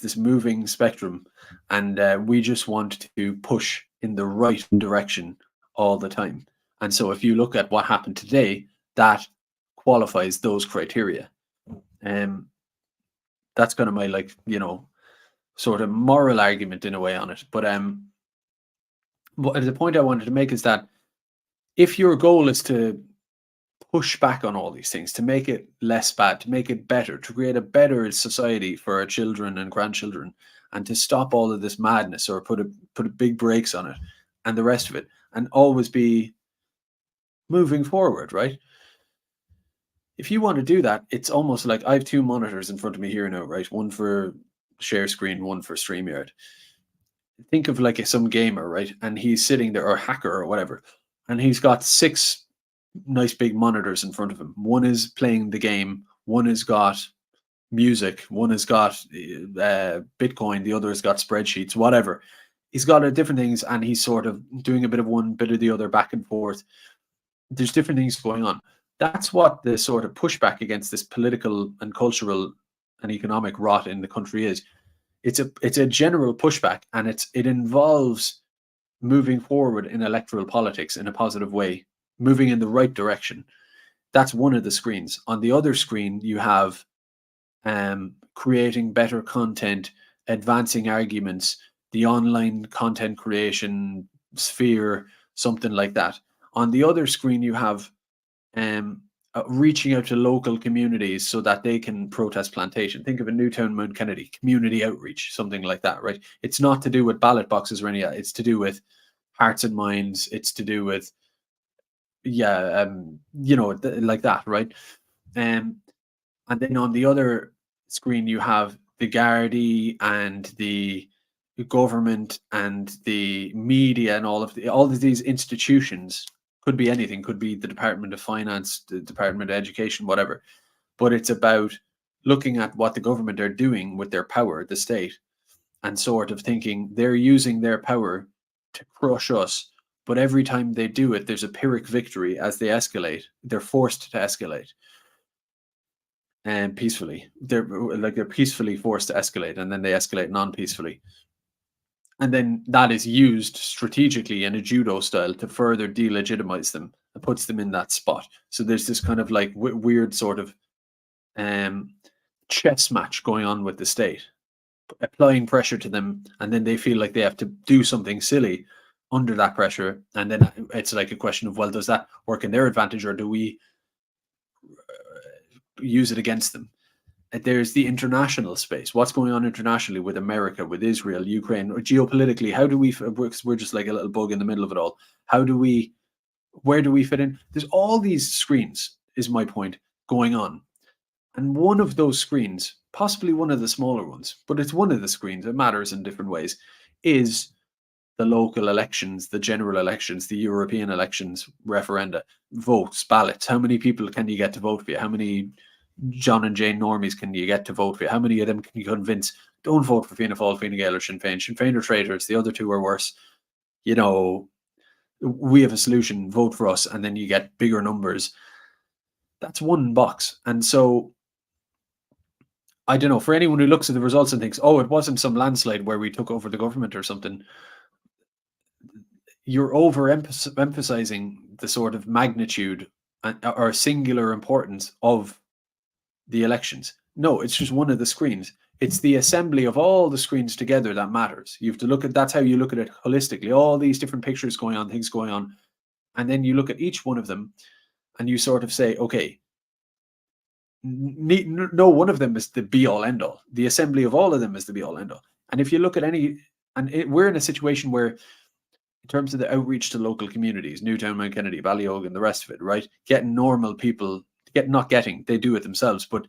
this moving spectrum, and we just want to push in the right direction all the time. And so, if you look at what happened today, that qualifies those criteria. That's kind of my sort of moral argument in a way on it. But the point I wanted to make is that if your goal is to push back on all these things, to make it less bad, to make it better, to create a better society for our children and grandchildren, and to stop all of this madness or put a big brakes on it and the rest of it, and always be moving forward, right? If you want to do that, it's almost like I have two monitors in front of me here now, right? One for share screen, one for StreamYard. Think of like some gamer, right? And he's sitting there, or hacker or whatever, and he's got 6 nice big monitors in front of him. One is playing the game, one has got music, one has got Bitcoin, the other has got spreadsheets, whatever. He's got different things, and he's sort of doing a bit of one, bit of the other, back and forth. There's different things going on. That's what the sort of pushback against this political and cultural and economic rot in the country is. It's a general pushback, and it involves moving forward in electoral politics in a positive way, moving in the right direction. That's one of the screens. On the other screen, you have creating better content, advancing arguments, the online content creation sphere, something like that. On the other screen, you have reaching out to local communities so that they can protest plantation. Think of a Newtown Mount Kennedy, community outreach, something like that, right? It's not to do with ballot boxes or any of that. It's to do with hearts and minds. It's to do with, like that, right? And then on the other screen, you have the Gardaí and the government and the media and all of these institutions. Could be anything, could be the Department of Finance, the Department of Education, whatever. But it's about looking at what the government are doing with their power, the state, and sort of thinking they're using their power to crush us. But every time they do it, there's a Pyrrhic victory as they escalate. They're forced to escalate. And peacefully. They're peacefully forced to escalate, and then they escalate non-peacefully. And then that is used strategically in a judo style to further delegitimize them. It puts them in that spot. So there's this kind of like weird sort of chess match going on with the state, applying pressure to them, and then they feel like they have to do something silly under that pressure. And then it's like a question of, well, does that work in their advantage, or do we use it against them? There's the international space. What's going on internationally with America, with Israel, Ukraine, or geopolitically? How do we? We're just like a little bug in the middle of it all. Where do we fit in? There's all these screens, is my point, going on. And one of those screens, possibly one of the smaller ones, but it's one of the screens, it matters in different ways, is the local elections, the general elections, the European elections, referenda, votes, ballots. How many people can you get to vote for you? How many John and Jane normies can you get to vote for you? How many of them can you convince, don't vote for Fianna Fáil, Fine Gael or Sinn Féin? Sinn Féin are traitors, the other two are worse. We have a solution, vote for us, and then you get bigger numbers. That's one box. And so I don't know, for anyone who looks at the results and thinks, oh, it wasn't some landslide where we took over the government or something, you're overemphasizing the sort of magnitude or singular importance of the elections. No, it's just one of the screens. It's the assembly of all the screens together that matters. You have to look at, that's how you look at it holistically, all these different pictures going on, things going on. And then you look at each one of them and you sort of say, okay, no one of them is the be all end all. The assembly of all of them is the be all end all. And if you look at any, we're in a situation where, in terms of the outreach to local communities, Newtown, Mount Kennedy, Ballyogue, and the rest of it, right? Getting normal people, they do it themselves, but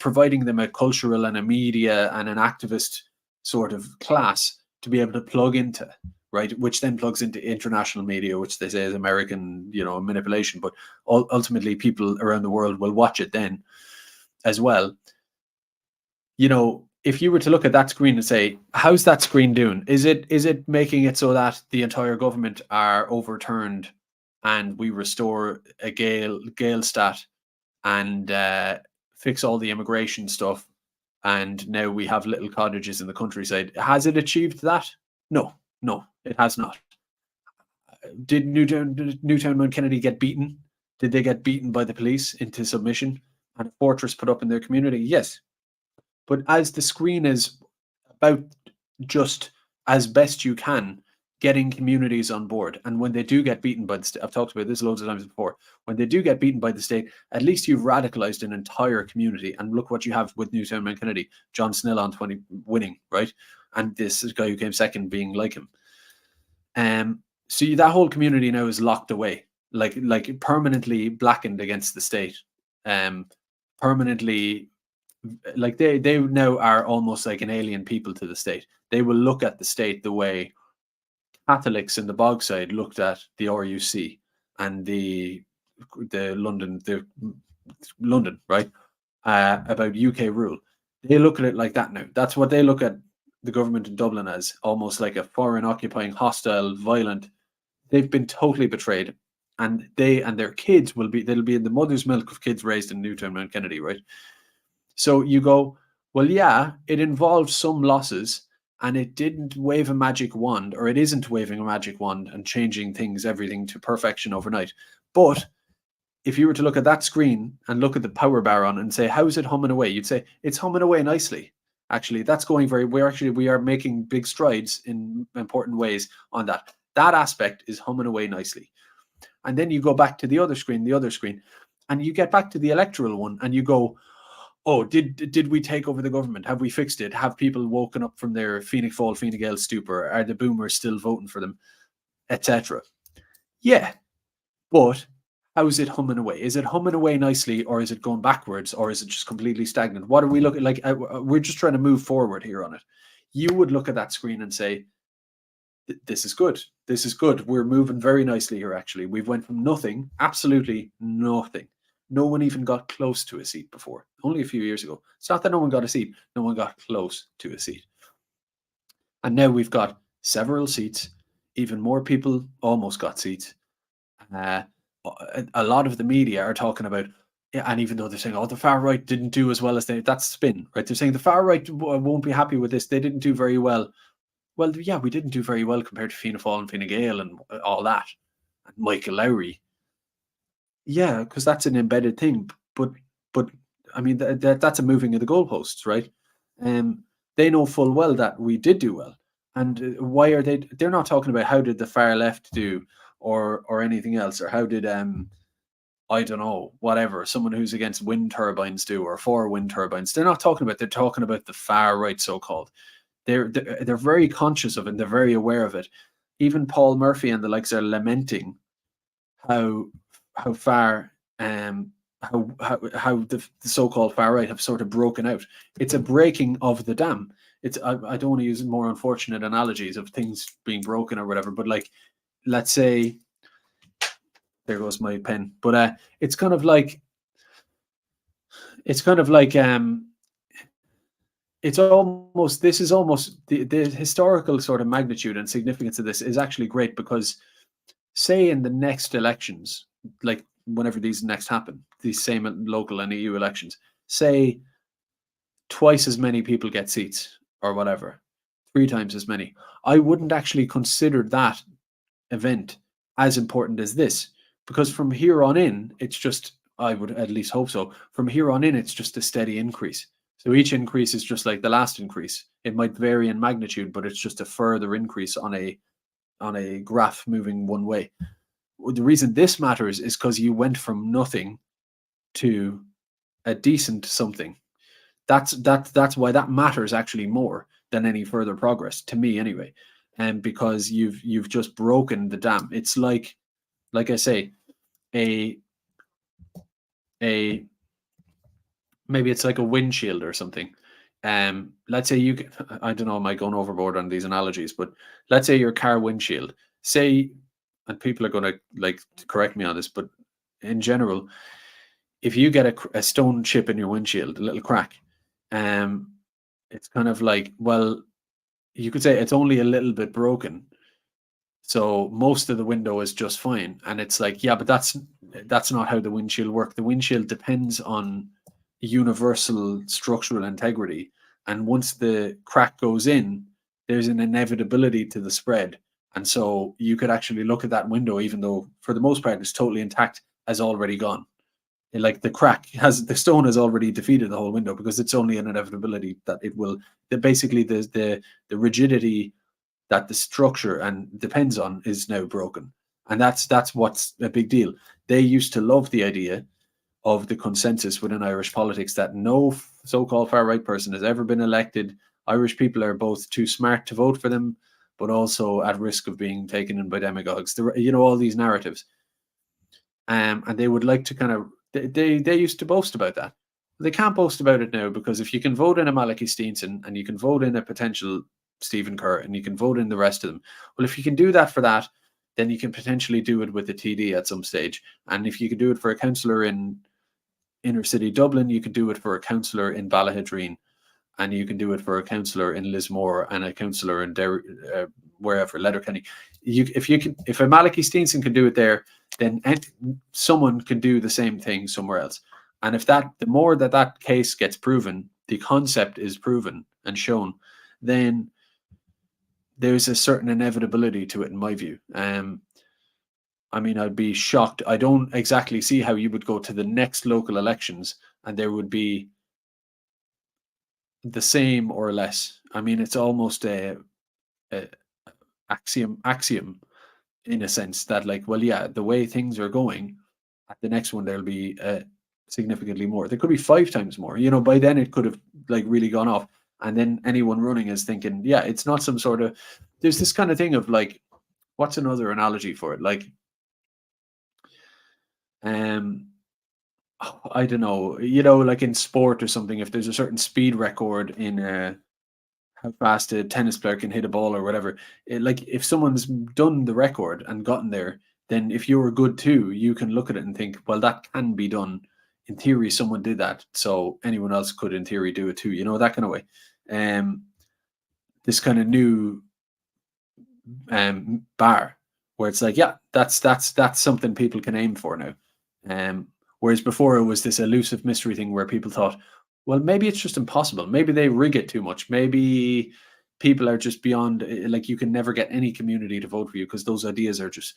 providing them a cultural and a media and an activist sort of class to be able to plug into, right? Which then plugs into international media, which they say is American, manipulation, but ultimately people around the world will watch it then as well. If you were to look at that screen and say, how's that screen doing? Is it making it so that the entire government are overturned and we restore a Gael stat and fix all the immigration stuff, and now we have little cottages in the countryside? Has it achieved that? No, it has not. Did Newtown Mount Kennedy get beaten? Did they get beaten by the police into submission and a fortress put up in their community? Yes. But as the screen is about just as best you can getting communities on board, and when they do get beaten by the state, I've talked about this loads of times before, when they do get beaten by the state, at least you've radicalized an entire community. And look what you have with Newtown Mount Kennedy, John Snill on 20 winning, right? And this guy who came second being like him. So that whole community now is locked away, like permanently blackened against the state, permanently, like they now are almost like an alien people to the state. They will look at the state the way Catholics in the Bogside looked at the RUC and the London, right? About UK rule. They look at it like that now. That's what they look at the government in Dublin as, almost like a foreign occupying, hostile, violent. They've been totally betrayed, and they and their kids they'll be in the mother's milk of kids raised in Newtown Mount Kennedy, right? So you go, well, yeah, it involved some losses, and it didn't wave a magic wand, or it isn't waving a magic wand and changing everything to perfection overnight. But if you were to look at that screen and look at the power bar on and say, how's it humming away? You'd say, it's humming away nicely. Actually, that's going we are making big strides in important ways on that. That aspect is humming away nicely. And then you go back to the other screen, and you get back to the electoral one, and you go, oh, did we take over the government? Have we fixed it? Have people woken up from their Fianna Fáil, Fine Gael stupor? Are the boomers still voting for them? Etc. Yeah, but how's it humming away? Is it humming away nicely, or is it going backwards, or is it just completely stagnant? What are we looking like? We're just trying to move forward here on it. You would look at that screen and say, this is good. This is good. We're moving very nicely here, actually. We've went from nothing, absolutely nothing. No one even got close to a seat before, only a few years ago. It's not that no one got a seat. No one got close to a seat. And now we've got several seats. Even more people almost got seats. A lot of the media are talking about, and even though they're saying, oh, the far right didn't do as well as that's spin, right? They're saying the far right won't be happy with this. They didn't do very well. Well, yeah, we didn't do very well compared to Fianna Fáil and Fine Gael and all that. And Michael Lowry. Yeah, because that's an embedded thing. But I mean, that's a moving of the goalposts, right? They know full well that we did do well. And why are they're not talking about how did the far left do or anything else, or how did I don't know, whatever, someone who's against wind turbines do or for wind turbines. They're talking about the far right, so-called. They're very conscious of it and they're very aware of it. Even Paul Murphy and the likes are lamenting how far how the so-called far right have sort of broken out. It's a breaking of the dam. It's I don't want to use more unfortunate analogies of things being broken or whatever, but like, let's say, there goes my pen, but it's kind of like this is almost the historical sort of magnitude and significance of this is actually great, because say in the next elections, like whenever these next happen, these same local and EU elections, say twice as many people get seats or whatever, 3 times as many, I wouldn't actually consider that event as important as this, because from here on in, it's just, I would at least hope so, from here on in, it's just a steady increase. So each increase is just like the last increase. It might vary in magnitude, but it's just a further increase on a graph moving one way. The reason this matters is because you went from nothing to a decent something. That's why that matters actually more than any further progress, to me anyway. And because you've just broken the dam. It's like I say, a maybe it's like a windshield or something. Let's say you can, I don't know, am I going overboard on these analogies, but let's say your car windshield, say, and people are going to like correct me on this, but in general, if you get a stone chip in your windshield, a little crack, it's kind of like, well, you could say it's only a little bit broken, so most of the window is just fine. And it's like, yeah, but that's not how the windshield works. The windshield depends on universal structural integrity, and once the crack goes in, there's an inevitability to the spread. And so you could actually look at that window, even though for the most part it's totally intact, as already gone. Like the stone has already defeated the whole window, because it's only an inevitability that it will, that basically the rigidity that the structure and depends on is now broken. And that's what's a big deal. They used to love the idea of the consensus within Irish politics that no so-called far-right person has ever been elected. Irish people are both too smart to vote for them, but also at risk of being taken in by demagogues. All these narratives. And they would like to kind of, they used to boast about that. They can't boast about it now, because if you can vote in a Malachy Steenson and you can vote in a potential Stephen Kerr and you can vote in the rest of them, well, if you can do that for that, then you can potentially do it with a TD at some stage. And if you can do it for a councillor in inner city Dublin, you can do it for a councillor in Ballahidreen, and you can do it for a councillor in Lismore and a councillor in wherever, Letterkenny. If a Malachy Steenson can do it there, then someone can do the same thing somewhere else. And if the more that case gets proven, the concept is proven and shown, then there's a certain inevitability to it, in my view. I mean, I'd be shocked. I don't exactly see how you would go to the next local elections and there would be the same or less. I mean, it's almost a axiom in a sense that, like, well, yeah, the way things are going, at the next one there'll be significantly more. There could be 5 times more. By then it could have like really gone off, and then anyone running is thinking, yeah, it's not some sort of. There's this kind of thing of like, what's another analogy for it? Like, I don't know, like in sport or something, if there's a certain speed record in how fast a tennis player can hit a ball or whatever, like if someone's done the record and gotten there, then if you're good too, you can look at it and think, well, that can be done. In theory, someone did that, so anyone else could in theory do it too, that kind of way. This kind of new bar where it's like, yeah, that's something people can aim for now. Whereas before it was this elusive mystery thing where people thought, well, maybe it's just impossible. Maybe they rig it too much. Maybe people are just beyond, like, you can never get any community to vote for you because those ideas are just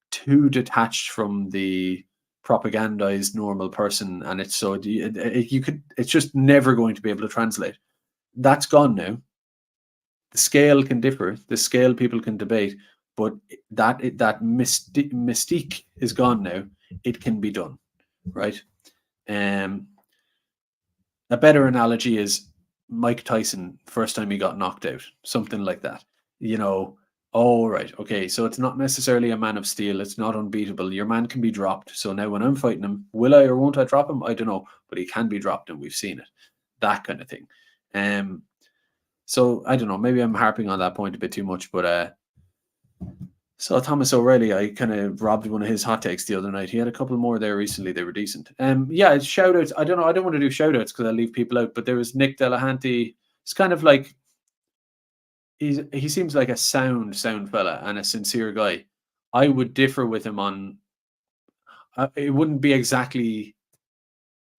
too detached from the propagandized normal person, and it's so it's just never going to be able to translate. That's gone now. The scale can differ. The scale people can debate, but that mystique is gone now. It can be done, right? A better analogy is Mike Tyson, first time he got knocked out, something like that. Oh, right, okay, so it's not necessarily a man of steel. It's not unbeatable. Your man can be dropped. So now when I'm fighting him, will I or won't I drop him? I don't know, but he can be dropped, and we've seen it. That kind of thing. So I don't know, maybe I'm harping on that point a bit too much, but so Thomas O'Reilly, I kind of robbed one of his hot takes the other night. He had a couple more there recently. They were decent. Yeah, shout outs. I don't know. I don't want to do shout outs because I leave people out, but there was Nick Delahanty. It's kind of like, he seems like a sound fella and a sincere guy. I would differ with him on, it wouldn't be exactly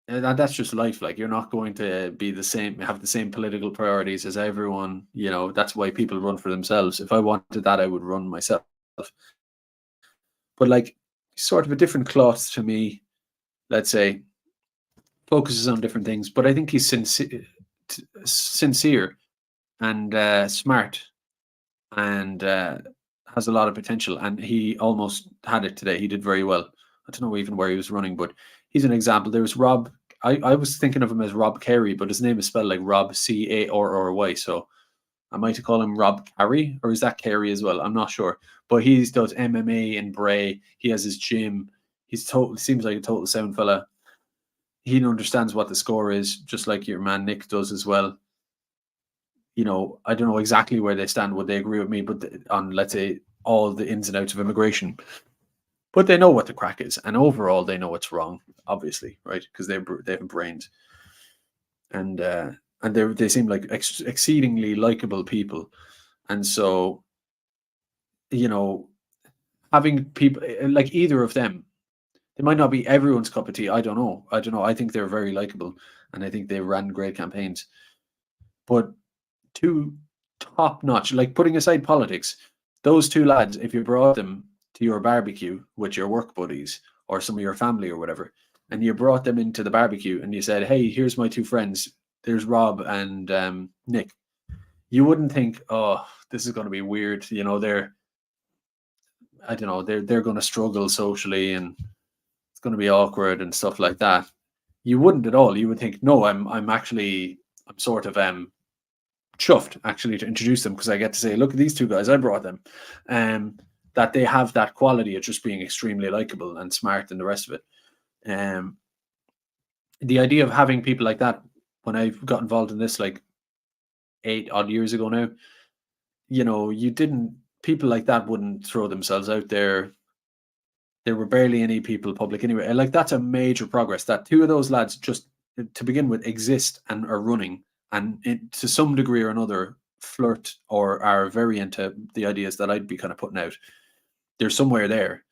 that's just life. Like, you're not going to be the same, have the same political priorities as everyone. You know, that's why people run for themselves. If I wanted that, I would run myself. But like, sort of a different cloth to me, let's say, focuses on different things. But I think he's sincere and smart, and has a lot of potential. And he almost had it today. He did very well. I don't know even where he was running, but he's an example. There was Rob. I was thinking of him as Rob Carey, but his name is spelled like Rob, Carry. So I might call him Rob Carey, or is that Carey as well? I'm not sure. But he does MMA in Bray. He has his gym. Seems like a total sound fella. He understands what the score is, just like your man Nick does as well. You know, I don't know exactly where they stand. Would they agree with me? But on, let's say, all the ins and outs of immigration, but they know what the crack is, and overall they know it's wrong, obviously, right? Because they have brains, and they seem like exceedingly likable people, and so, you know, having people like either of them, they might not be everyone's cup of tea. I don't know. I think they're very likable, and I think they ran great campaigns, but two top notch, like putting aside politics, those two lads, if you brought them to your barbecue with your work buddies or some of your family or whatever, and you brought them into the barbecue and you said, hey, here's my two friends, there's Rob and Nick, you wouldn't think, oh, this is going to be weird. You know, I don't know, they're going to struggle socially and it's going to be awkward and stuff like that. You wouldn't at all. You would think, no, I'm sort of chuffed actually to introduce them, because I get to say, look at these two guys, I brought them. That they have that quality of just being extremely likable and smart and the rest of it. The idea of having people like that, when I got involved in this like 8 odd years ago now, you know, people like that wouldn't throw themselves out there. There were barely any people public anyway. And like, that's a major progress that two of those lads, just to begin with, exist and are running, and to some degree or another flirt or are very into the ideas that I'd be kind of putting out. They're somewhere there,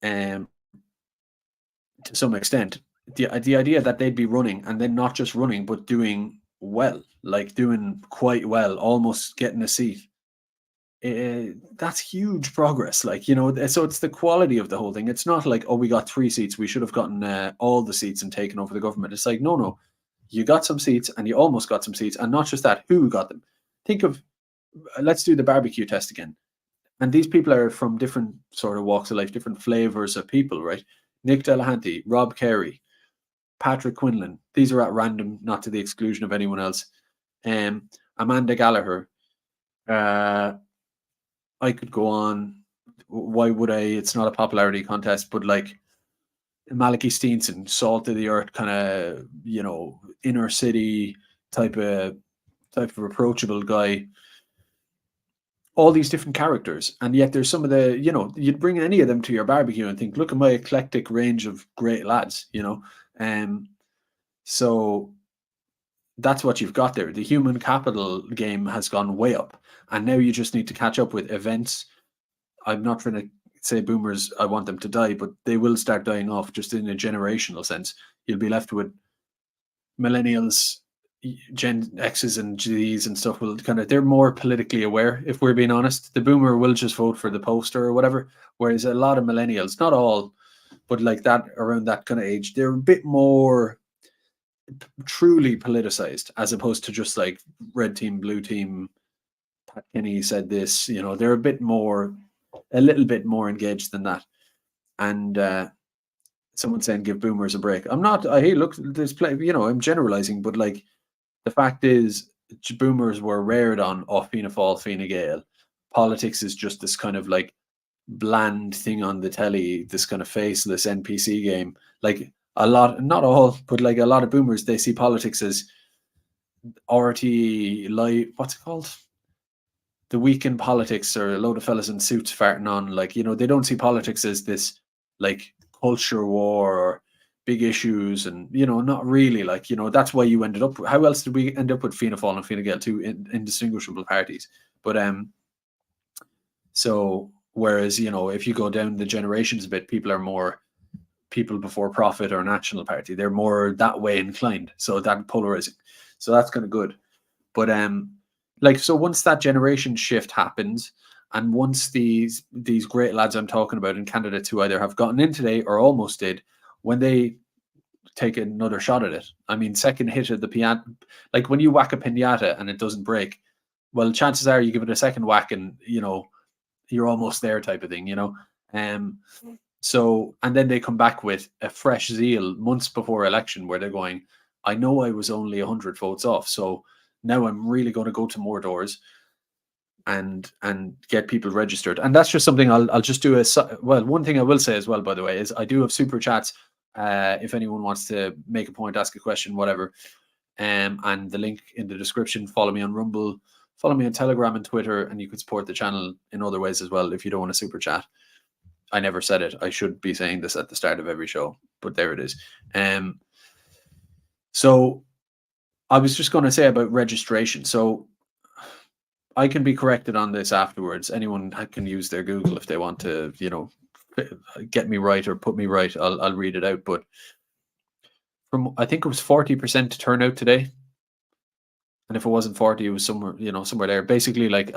to some extent. The idea that they'd be running, and then not just running but doing well, like doing quite well, almost getting a seat. That's huge progress. Like, you know, so it's the quality of the whole thing. It's not like, oh, we got 3 seats, we should have gotten all the seats and taken over the government. It's like, no, you got some seats and you almost got some seats, and not just that, who got them. Think of, let's do the barbecue test again. And these people are from different sort of walks of life, different flavors of people, right? Nick Delahanty, Rob Carey, Patrick Quinlan. These are at random, not to the exclusion of anyone else. Amanda Gallagher. I could go on. Why would I? It's not a popularity contest, but like Malachi Steenson, salt of the earth, kind of, you know, inner city type of approachable guy. All these different characters, and yet there's some of the, you know, you'd bring any of them to your barbecue and think, look at my eclectic range of great lads, you know. So that's what you've got there. The human capital game has gone way up, and now you just need to catch up with events. I'm not trying to say boomers, I want them to die, but they will start dying off just in a generational sense. You'll be left with millennials, Gen X's and G's and stuff will kind of, they're more politically aware, if we're being honest. The boomer will just vote for the poster or whatever, whereas a lot of millennials, not all, but like that, around that kind of age, they're a bit more truly politicized, as opposed to just like red team, blue team, Pat Kenny said this, you know, they're a little bit more engaged than that. And someone saying give boomers a break. I'm not, hey, look, there's plenty, you know, I'm generalizing, but like, the fact is, boomers were reared on Fianna Fáil, Fine Gael. Politics is just this kind of like bland thing on the telly, this kind of faceless NPC game. Like a lot, not all, but like a lot of boomers, they see politics as RT, like, what's it called? The weekend politics, or a load of fellas in suits farting on. Like, you know, they don't see politics as this like culture war or big issues, and, you know, not really. Like, you know, that's why you ended up, how else did we end up with Fianna Fáil and Fine Gael, two indistinguishable parties? But so whereas, you know, if you go down the generations a bit, people are more People Before Profit or National Party. They're more that way inclined. So that polarizing. So that's kind of good. But so once that generation shift happens, and once these great lads I'm talking about and candidates who either have gotten in today or almost did, when they take another shot at it, I mean, second hit of the piano, like when you whack a pinata and it doesn't break, well, chances are you give it a second whack and you're almost there, type of thing, So, and then they come back with a fresh zeal months before election where they're going, I know I was only 100 votes off, so now I'm really going to go to more doors and get people registered. And that's just something I'll just do. One thing I will say as well, by the way, is I do have super chats. If anyone wants to make a point, ask a question, whatever. And the link in the description. Follow me on Rumble, follow me on Telegram and Twitter, and you could support the channel in other ways as well if you don't want to super chat. I never said it. I should be saying this at the start of every show, but there it is. So I was just going to say about registration. So I can be corrected on this afterwards. Anyone can use their Google if they want to, get me right or put me right. I'll read it out. But I think it was 40% turnout today. And if it wasn't 40, it was somewhere there. Basically, like,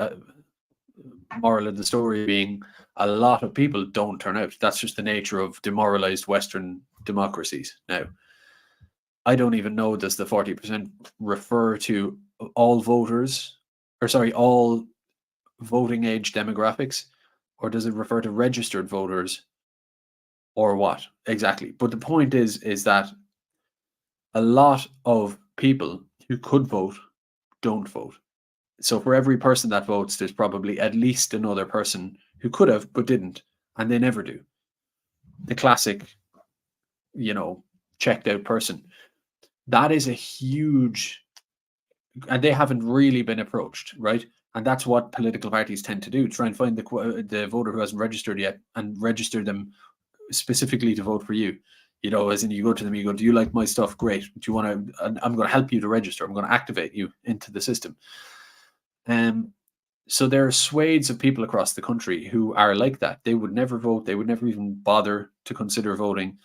moral of the story being, a lot of people don't turn out. That's just the nature of demoralized Western democracies. Now, I don't even know, does the 40% refer to all voters, all voting age demographics, or does it refer to registered voters, or what exactly? But the point is that a lot of people who could vote don't vote. So for every person that votes, there's probably at least another person who could have but didn't, and they never do. The classic, checked out person. That is a huge, and they haven't really been approached, right? And that's what political parties tend to do: try and find the voter who hasn't registered yet and register them specifically to vote for you. As in, you go to them, you go, do you like my stuff? Great. Do you want to? I'm going to help you to register. I'm going to activate you into the system. So there are swathes of people across the country who are like that. They would never vote. They would never even bother to consider voting.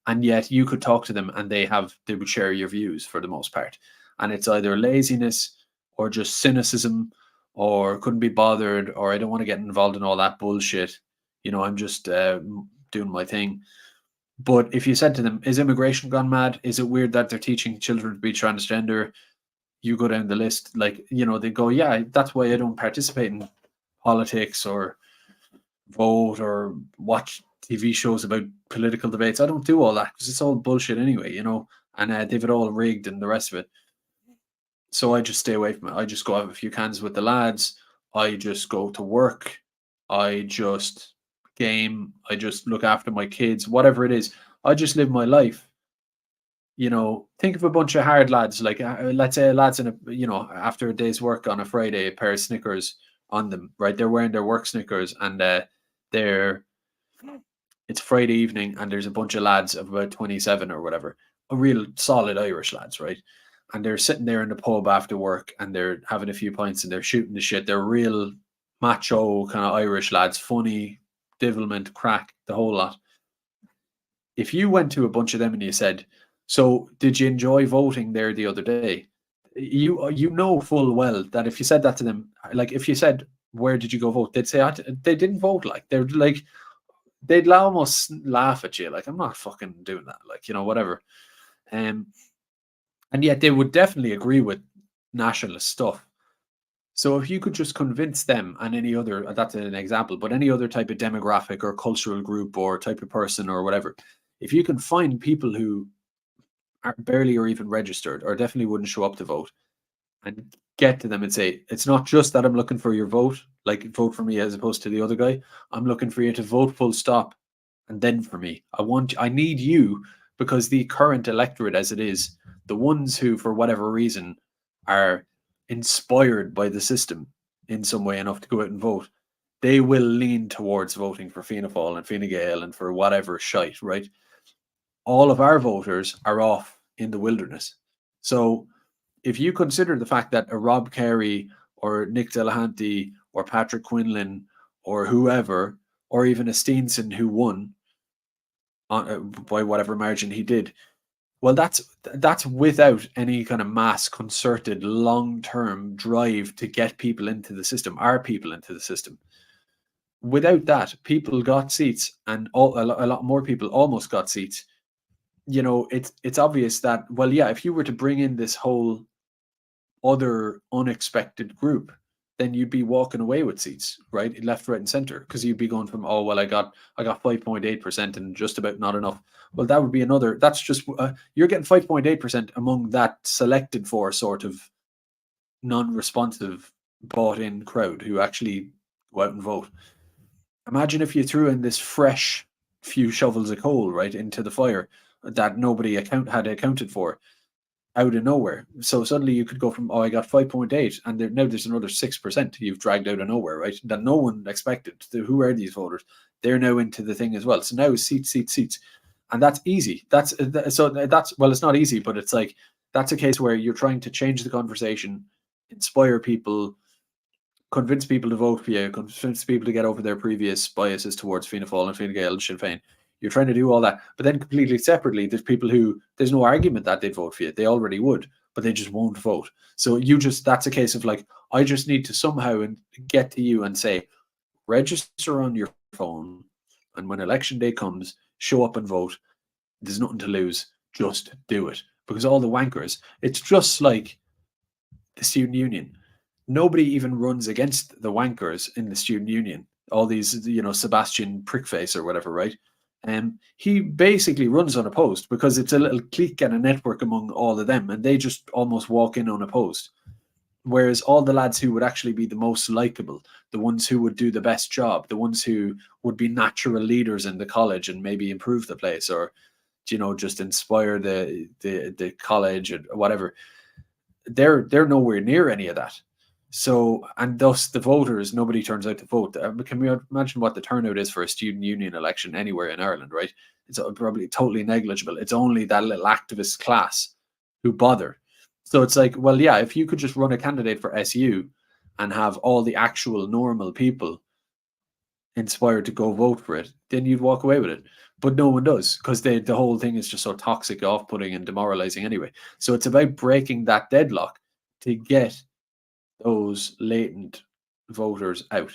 And yet you could talk to them and they would share your views for the most part. And it's either laziness or just cynicism or couldn't be bothered, or I don't want to get involved in all that bullshit. I'm just doing my thing. But if you said to them, is immigration gone mad? Is it weird that they're teaching children to be transgender? You go down the list, they go, yeah, that's why I don't participate in politics or vote or watch TV shows about political debates. I don't do all that because it's all bullshit anyway, and they've it all rigged and the rest of it. So I just stay away from it. I just go have a few cans with the lads. I just go to work. I just game. I just look after my kids, whatever it is. I just live my life. Think of a bunch of hard lads, like let's say lads in after a day's work on a Friday, a pair of Snickers on them, right? They're wearing their work Snickers and it's Friday evening and there's a bunch of lads of about 27 or whatever, a real solid Irish lads, right? And they're sitting there in the pub after work and they're having a few pints and they're shooting the shit. They're real macho kind of Irish lads, funny, divilment, crack, the whole lot. If you went to a bunch of them and you said, so did you enjoy voting there the other day? You know full well that if you said that to them, like if you said, where did you go vote? They'd say, they didn't vote. Like they're like, they'd almost laugh at you. Like, I'm not fucking doing that. Like, whatever. And yet they would definitely agree with nationalist stuff. So if you could just convince them and any other, that's an example, but any other type of demographic or cultural group or type of person or whatever, if you can find people who are barely or even registered or definitely wouldn't show up to vote and get to them and say, it's not just that I'm looking for your vote, like vote for me as opposed to the other guy. I'm looking for you to vote full stop and then for me. I need you, because the current electorate as it is, the ones who for whatever reason are inspired by the system in some way enough to go out and vote, they will lean towards voting for Fianna Fáil and Fine Gael and for whatever shite, right? All of our voters are off in the wilderness. So if you consider the fact that a Rob Carey or Nick Delahanty or Patrick Quinlan or whoever, or even a Steenson who won, by whatever margin he did. Well, that's without any kind of mass concerted long-term drive to get people into the system, our people into the system. Without that, people got seats, and a lot more people almost got seats. It's obvious that, well, yeah, if you were to bring in this whole other unexpected group, then you'd be walking away with seats, right, left, right, and center, because you'd be going from, oh well, I got 5.8% and just about not enough. Well, that would be another. That's just you're getting 5.8% among that selected for sort of non-responsive, bought-in crowd who actually go out and vote. Imagine if you threw in this fresh few shovels of coal right into the fire that nobody had accounted for out of nowhere. So suddenly you could go from, oh, I got 5.8, and now there's another 6% you've dragged out of nowhere, right? That no one expected. Who are these voters? They're now into the thing as well. So now seats, and that's easy. Well, it's not easy, but it's like that's a case where you're trying to change the conversation, inspire people, convince people to vote for you, convince people to get over their previous biases towards Fianna Fáil and Fine Gael and Sinn Féin. You're trying to do all that, but then completely separately, there's people who there's no argument that they'd vote for you. They already would, but they just won't vote. So that's a case of like, I just need to somehow get to you and say, register on your phone, and when election day comes, show up and vote. There's nothing to lose. Just do it. Because all the wankers, it's just like the student union. Nobody even runs against the wankers in the student union. All these, Sebastian Prickface or whatever, right? He basically runs unopposed because it's a little clique and a network among all of them, and they just almost walk in unopposed. Whereas all the lads who would actually be the most likable, the ones who would do the best job, the ones who would be natural leaders in the college and maybe improve the place, or just inspire the college or whatever, they're nowhere near any of that. So, and thus the voters, nobody turns out to vote. Can we imagine what the turnout is for a student union election anywhere in Ireland, right? It's probably totally negligible. It's only that little activist class who bother. So it's like, well, yeah, if you could just run a candidate for SU and have all the actual normal people inspired to go vote for it, then you'd walk away with it. But no one does, because the whole thing is just so toxic, off-putting, and demoralizing anyway. So it's about breaking that deadlock to get those latent voters out.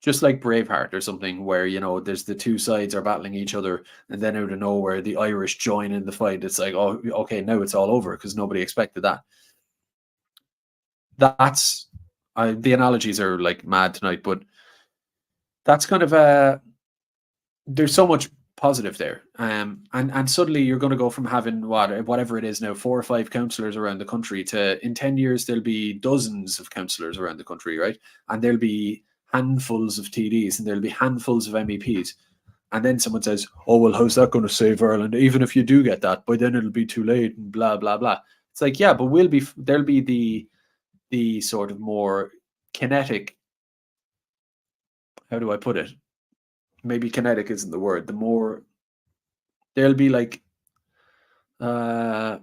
Just like Braveheart or something, where there's the two sides are battling each other, and then out of nowhere the Irish join in the fight. It's like, oh, okay, now it's all over because nobody expected that. That's the analogies are like mad tonight, but that's kind of there's so much positive there, and suddenly you're going to go from having whatever it is now, 4 or 5 councillors around the country, to in 10 years there'll be dozens of councillors around the country, right? And there'll be handfuls of TDs and there'll be handfuls of MEPs. And then someone says, oh, well, how's that going to save Ireland? Even if you do get that, by then it'll be too late and blah, blah, blah. It's like, yeah, but there'll be the sort of more kinetic, how do I put it? Maybe kinetic isn't the word. The more there'll be like, there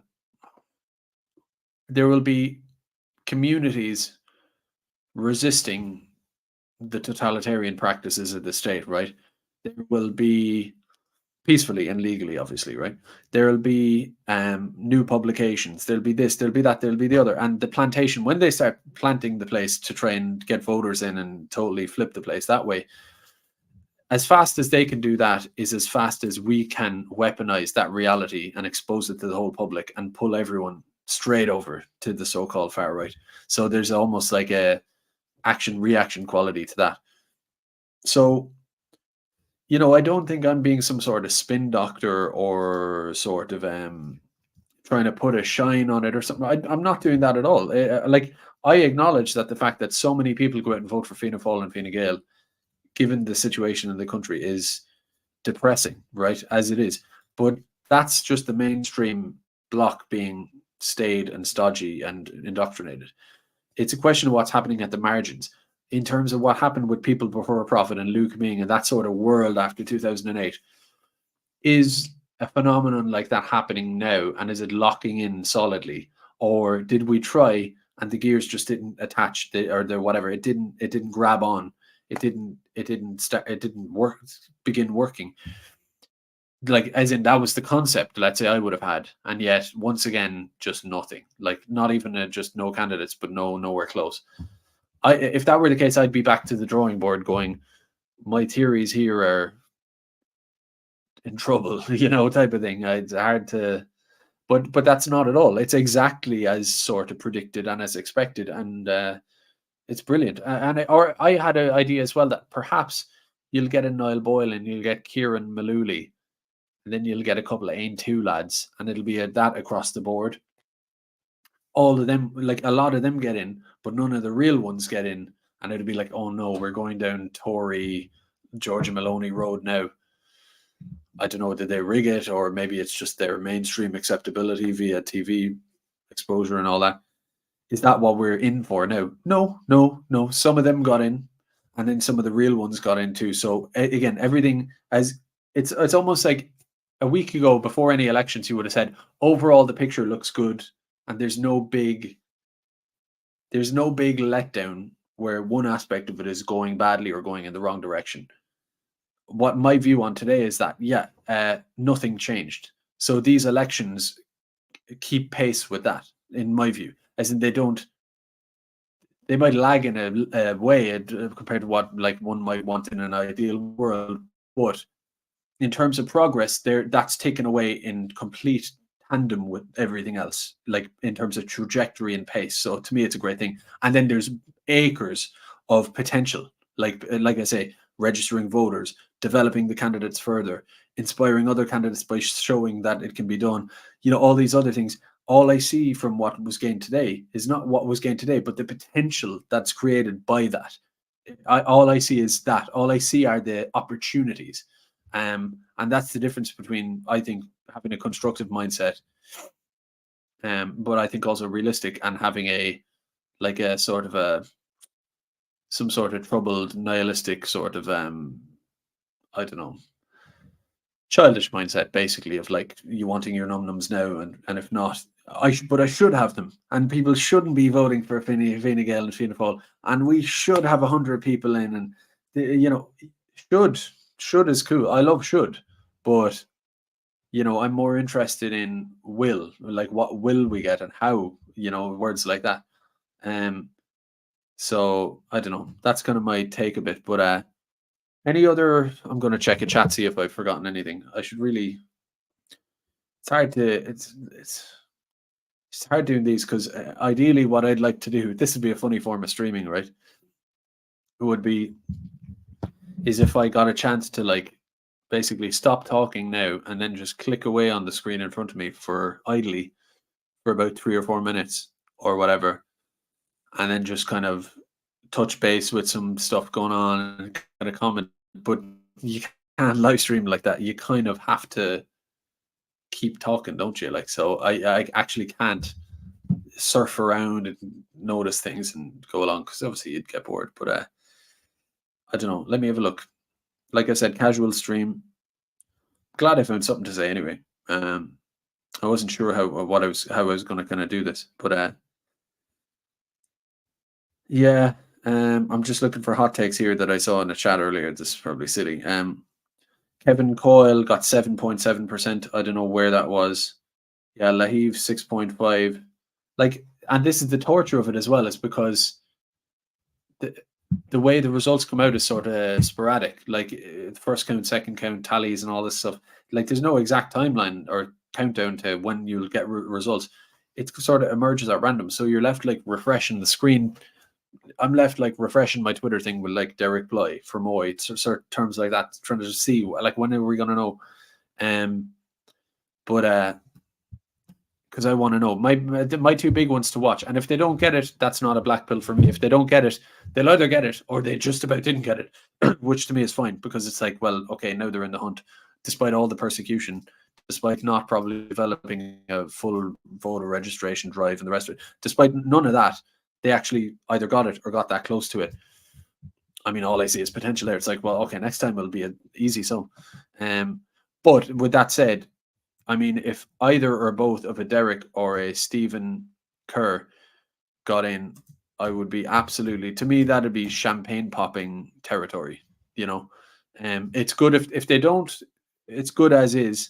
will be communities resisting the totalitarian practices of the state, right? There will be peacefully and legally, obviously, right? There will be new publications. There'll be this, there'll be that, there'll be the other. And the plantation, when they start planting the place to try and get voters in and totally flip the place that way, as fast as they can do that is as fast as we can weaponize that reality and expose it to the whole public and pull everyone straight over to the so-called far right. So there's almost like a action-reaction quality to that. So, I don't think I'm being some sort of spin doctor or sort of trying to put a shine on it or something. I'm not doing that at all. I acknowledge that the fact that so many people go out and vote for Fianna Fáil and Fine Gael, given the situation in the country, is depressing, right, as it is. But that's just the mainstream bloc being staid and stodgy and indoctrinated. It's a question of what's happening at the margins. In terms of what happened with People Before Profit and Luke Ming and that sort of world after 2008, is a phenomenon like that happening now, and is it locking in solidly, or did we try and the gears just didn't attach, or whatever, it didn't grab on, it didn't begin working. like, as in that was the concept, let's say, I would have had, and yet once again, just nothing. Like, not even just no candidates, but nowhere close. If that were the case, I'd be back to the drawing board, going, my theories here are in trouble, type of thing. It's hard to, but that's not at all. It's exactly as sort of predicted and as expected, and it's brilliant. Or I had an idea as well that perhaps you'll get a Niall Boyle and you'll get Kieran Malooly, and then you'll get a couple of Ain 2 lads, and it'll be that across the board. All of them, like a lot of them get in, but none of the real ones get in, and it'll be like, oh no, we're going down Tory Georgia Maloney road now. I don't know, did they rig it, or maybe it's just their mainstream acceptability via TV exposure and all that. Is that what we're in for now? No. Some of them got in, and then some of the real ones got in too. So again, everything as it's almost like a week ago, before any elections, you would have said overall the picture looks good, and there's no big letdown where one aspect of it is going badly or going in the wrong direction. What my view on today is that nothing changed. So these elections keep pace with that, in my view, as in they might lag in a way compared to what like one might want in an ideal world, but in terms of progress, that's taken away in complete tandem with everything else, like in terms of trajectory and pace. So to me, it's a great thing. And then there's acres of potential, like I say, registering voters, developing the candidates further, inspiring other candidates by showing that it can be done. All these other things. All I see from what was gained today is not what was gained today, but the potential that's created by that. All I see is that. All I see are the opportunities. And that's the difference between, I think, having a constructive mindset, but I think also realistic, and having some sort of troubled, nihilistic sort of, I don't know, childish mindset, basically, of like you wanting your num-nums now, and if not, I should have them, and people shouldn't be voting for Fine Gael and Fianna Fáil, and we should have 100 people in, and should is cool. I love should, but I'm more interested in will, like what will we get and how, words like that. So I don't know. That's kind of my take a bit, but any other? I'm going to check a chat, see if I've forgotten anything. I should really. It's hard to. It's hard doing these because ideally, what I'd like to do. This would be a funny form of streaming, right? It would be. Is if I got a chance to basically stop talking now and then just click away on the screen in front of me for idly for about 3 or 4 minutes or whatever, and then just kind of touch base with some stuff going on and kind of comment. But you can't live stream like that. You kind of have to keep talking, don't you? So I actually can't surf around and notice things and go along, because obviously you'd get bored. But I don't know. Let me have a look. Like I said, casual stream. Glad I found something to say anyway. I wasn't sure how I was going to kind of do this, but yeah. I'm just looking for hot takes here that I saw in the chat earlier. This is probably silly. Kevin Coyle got 7.7%. I don't know where that was. Yeah, Lahiv 6.5. And this is the torture of it as well, is because the way the results come out is sort of sporadic. First count, second count, tallies, and all this stuff. There's no exact timeline or countdown to when you'll get results. It sort of emerges at random. So you're left refreshing the screen. I'm left refreshing my Twitter thing with Derek Bly from Moy, certain terms like that, trying to just see when are we gonna know. But because I want to know my two big ones to watch, and if they don't get it, that's not a black pill for me. If they don't get it, they'll either get it or they just about didn't get it, which to me is fine, because it's well, okay, now they're in the hunt, despite all the persecution, despite not probably developing a full voter registration drive and the rest of it, despite none of that, they actually either got it or got that close to it. I mean, all I see is potential there. It's well, okay, next time it'll be an easy sum. But with that said, I mean, if either or both of a Derek or a Stephen Kerr got in, I would be absolutely, to me, that'd be champagne popping territory, It's good if they don't, it's good as is.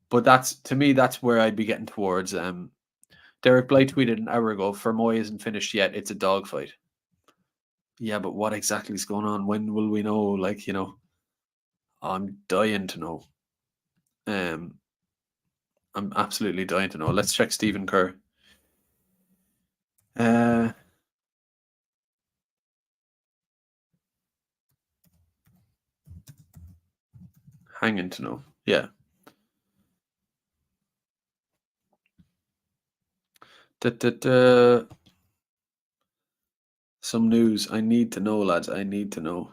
But to me, that's where I'd be getting towards. Derek Blight tweeted an hour ago, Fermoy isn't finished yet, it's a dogfight. Yeah, but what exactly is going on? When will we know? Like, I'm dying to know. I'm absolutely dying to know. Let's check Stephen Kerr. Hanging to know. Yeah. Some news. I need to know, lads. I need to know.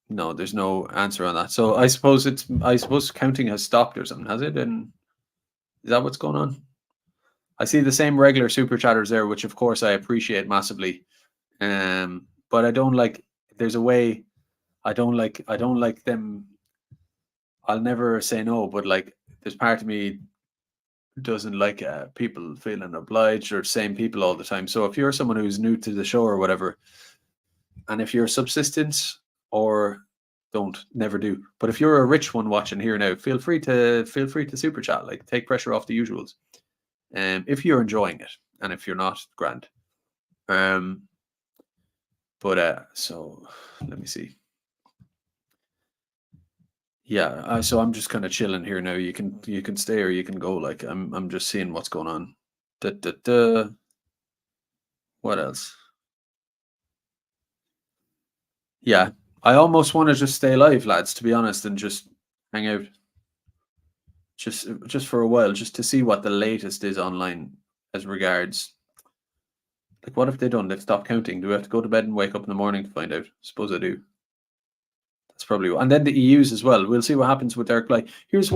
No, there's no answer on that. So I suppose counting has stopped or something, has it? And is that what's going on? I see the same regular super chatters there, which of course I appreciate massively. But I don't like. There's a way. I don't like them. I'll never say no, but like, there's part of me doesn't like people feeling obliged or same people all the time. So if you're someone who's new to the show or whatever, and if you're subsistence or never do. But if you're a rich one watching here now, feel free to super chat. Like, take pressure off the usuals. If you're enjoying it, and if you're not, grand. So let me see. Yeah, so I'm just kind of chilling here now. You can stay or you can go. Like, I'm just seeing what's going on. What else? Yeah, I almost want to just stay live, lads, to be honest, and just hang out. Just for a while, just to see what the latest is online as regards. Like, what have they done? They've stopped counting. Do we have to go to bed and wake up in the morning to find out? Suppose I do. That's probably what. And then the EUs as well. We'll see what happens with Derek Bly. Here's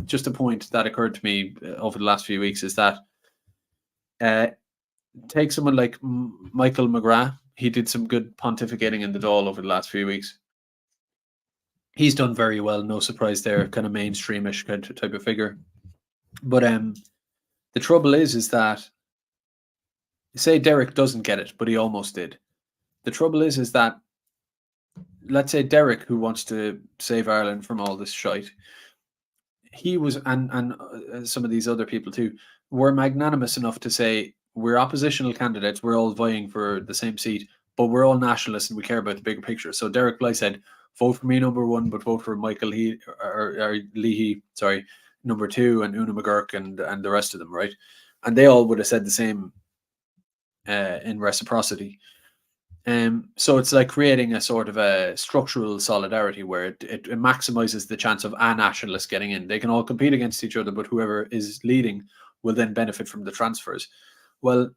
just a point that occurred to me over the last few weeks is that take someone like Michael McGrath. He did some good pontificating in the Dáil over the last few weeks. He's done very well. No surprise there. Kind of mainstreamish kind of type of figure. But the trouble is that, say Derek doesn't get it, but he almost did. The trouble is that, let's say Derek, who wants to save Ireland from all this shite, he was, and some of these other people too, were magnanimous enough to say, we're oppositional candidates, we're all vying for the same seat, but we're all nationalists and we care about the bigger picture. So Derek Bly said, vote for me number one, but vote for Michael Leahy, number two, and Una McGurk and the rest of them, right? And they all would have said the same in reciprocity. So it's like creating a sort of a structural solidarity where it maximizes the chance of a nationalist getting in. They can all compete against each other, but whoever is leading will then benefit from the transfers. Well,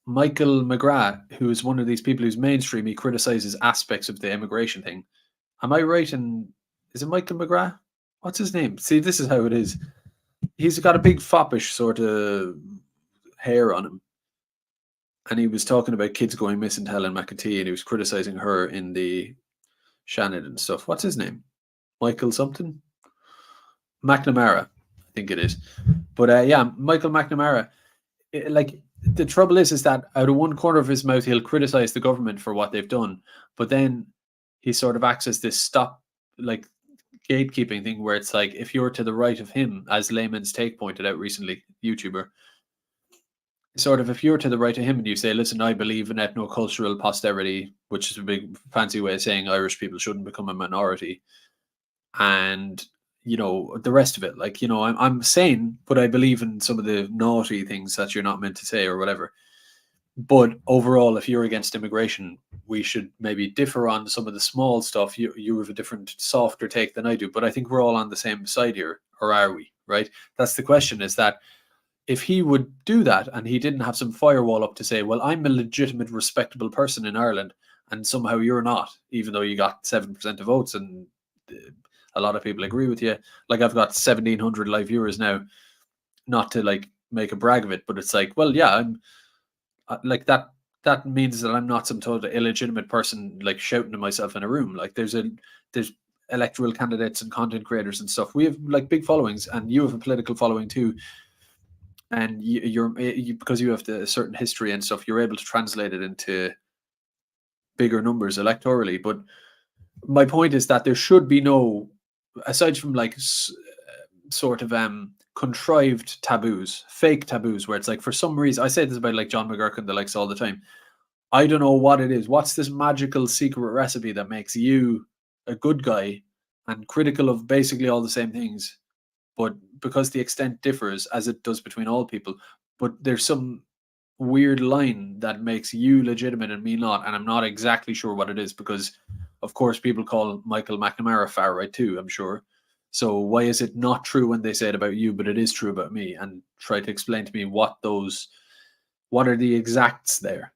Michael McGrath, who is one of these people who's mainstream, he criticizes aspects of the immigration thing. Am I right in, is it Michael McGrath? What's his name? See, this is how it is. He's got a big foppish sort of hair on him. And he was talking about kids going missing to Helen McAtee, and he was criticizing her in the Shannon and stuff. What's his name? Michael something? McNamara, I think it is. But yeah, Michael McNamara. Like, the trouble is that out of one corner of his mouth, he'll criticize the government for what they've done, but then he sort of acts as this gatekeeping thing where it's like, if you're to the right of him, as Layman's Take pointed out recently, YouTuber, sort of, if you're to the right of him and you say, listen, I believe in ethno-cultural posterity, which is a big fancy way of saying Irish people shouldn't become a minority, and the rest of it, like, I'm sane, but I believe in some of the naughty things that you're not meant to say or whatever. But overall, if you're against immigration, we should maybe differ on some of the small stuff. You have a different, softer take than I do, but I think we're all on the same side here, or are we? Right? That's the question, is that if he would do that and he didn't have some firewall up to say, well, I'm a legitimate, respectable person in Ireland, and somehow you're not, even though you got 7% of votes and a lot of people agree with you. Like, I've got 1,700 live viewers now, not to like make a brag of it, but it's like, well, yeah, I'm like that. That means that I'm not some total illegitimate person like shouting to myself in a room. Like, there's electoral candidates and content creators and stuff. We have like big followings, and you have a political following too. And you're because you have a certain history and stuff, you're able to translate it into bigger numbers electorally. But my point is that there should be no, aside from like sort of contrived taboos, fake taboos, where it's like for some reason, I say this about like John McGurk and the likes all the time. I don't know what it is. What's this magical secret recipe that makes you a good guy and critical of basically all the same things, but because the extent differs as it does between all people, but there's some weird line that makes you legitimate and me not, and I'm not exactly sure what it is, because of course people call Michael McNamara far right too, I'm sure. So why is it not true when they say it about you, but it is true about me? And try to explain to me what are the exacts there,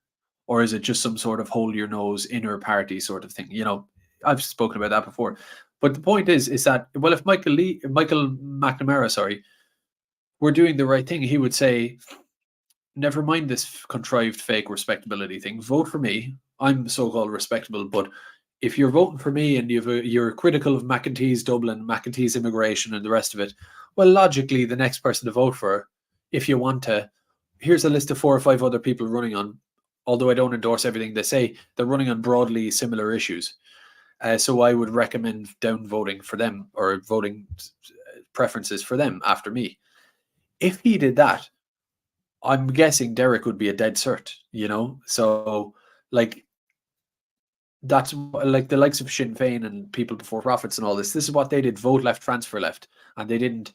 or is it just some sort of hold your nose inner party sort of thing? I've spoken about that before. But the point is that, well, if Michael McNamara, sorry, were doing the right thing, he would say, never mind this contrived fake respectability thing. Vote for me. I'm so-called respectable, but if you're voting for me and you're critical of McEntee's Dublin, McEntee's immigration, and the rest of it, well, logically, the next person to vote for, if you want to, here's a list of 4 or 5 other people running on. Although I don't endorse everything they say, they're running on broadly similar issues. So I would recommend down voting for them, or voting preferences for them after me. If he did that, I'm guessing Derek would be a dead cert, So, like, that's like the likes of Sinn Féin and People Before Profits and all this. This is what they did: vote left, transfer left, and they didn't.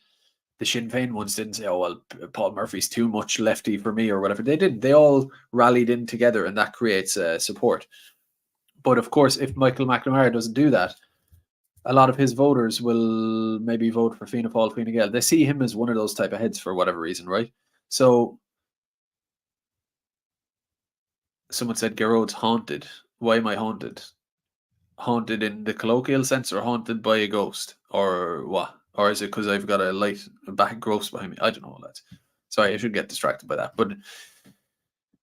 The Sinn Féin ones didn't say, "Oh well, Paul Murphy's too much lefty for me" or whatever. They didn't. They all rallied in together, and that creates support. But of course, if Michael McNamara doesn't do that, a lot of his voters will maybe vote for Fianna Fáil, Fine Gael. They see him as one of those type of heads for whatever reason, right? So someone said Gerode's haunted. Why am I haunted? Haunted in the colloquial sense, or haunted by a ghost, or what? Or is it because I've got a back ghost behind me? I don't know. Lads. Sorry, I should get distracted by that. But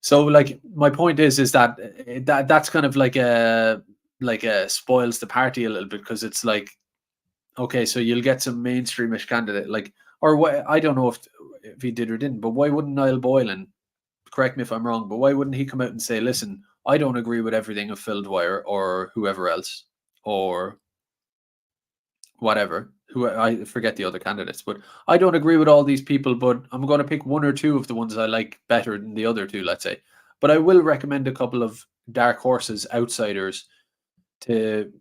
so, like, my point is that that's kind of like a spoils the party a little bit, because it's like, okay, so you'll get some mainstreamish candidate, like, or what? I don't know if he did or didn't, but why wouldn't Niall Boylan? Correct me if I'm wrong, but why wouldn't he come out and say, listen, I don't agree with everything of Phil Dwyer or whoever else, or whatever, who I forget the other candidates, but I don't agree with all these people, but I'm going to pick 1 or 2 of the ones I like better than the other 2, let's say. But I will recommend a couple of dark horses, outsiders, to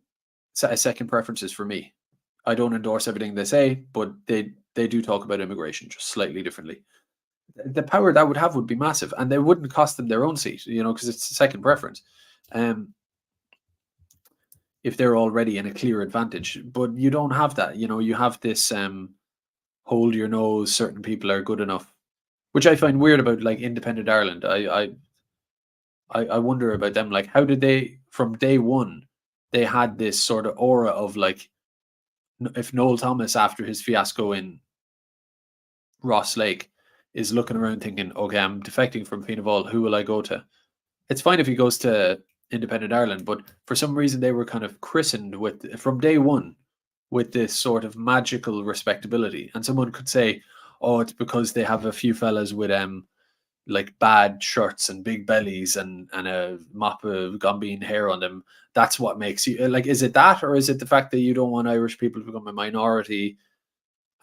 set second preferences for me. I don't endorse everything they say, but they do talk about immigration just slightly differently. The power that would have would be massive, and they wouldn't cost them their own seat, because it's a second preference. If they're already in a clear advantage, but you don't have that. You have this hold your nose. Certain people are good enough, which I find weird about like Independent Ireland. I wonder about them. Like, how did they from day one? They had this sort of aura of like, if Noel Thomas after his fiasco in Ross Lake is looking around thinking, okay, I'm defecting from Fianna Fáil, who will I go to? It's fine if he goes to Independent Ireland, but for some reason they were kind of christened from day one with this sort of magical respectability. And someone could say, oh, it's because they have a few fellas with like bad shirts and big bellies and a mop of gumbean hair on them. That's what makes you like, is it that, or is it the fact that you don't want Irish people to become a minority?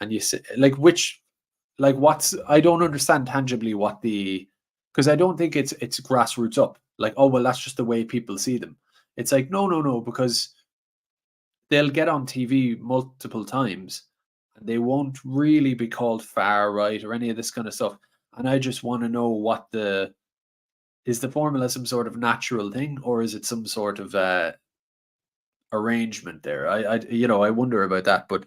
And you say, like, which, like, I don't understand tangibly because I don't think it's grassroots up. Like, oh well, that's just the way people see them. It's like, no, because they'll get on TV multiple times and they won't really be called far right or any of this kind of stuff. And I just want to know is the formula some sort of natural thing, or is it some sort of arrangement there? I wonder about that. But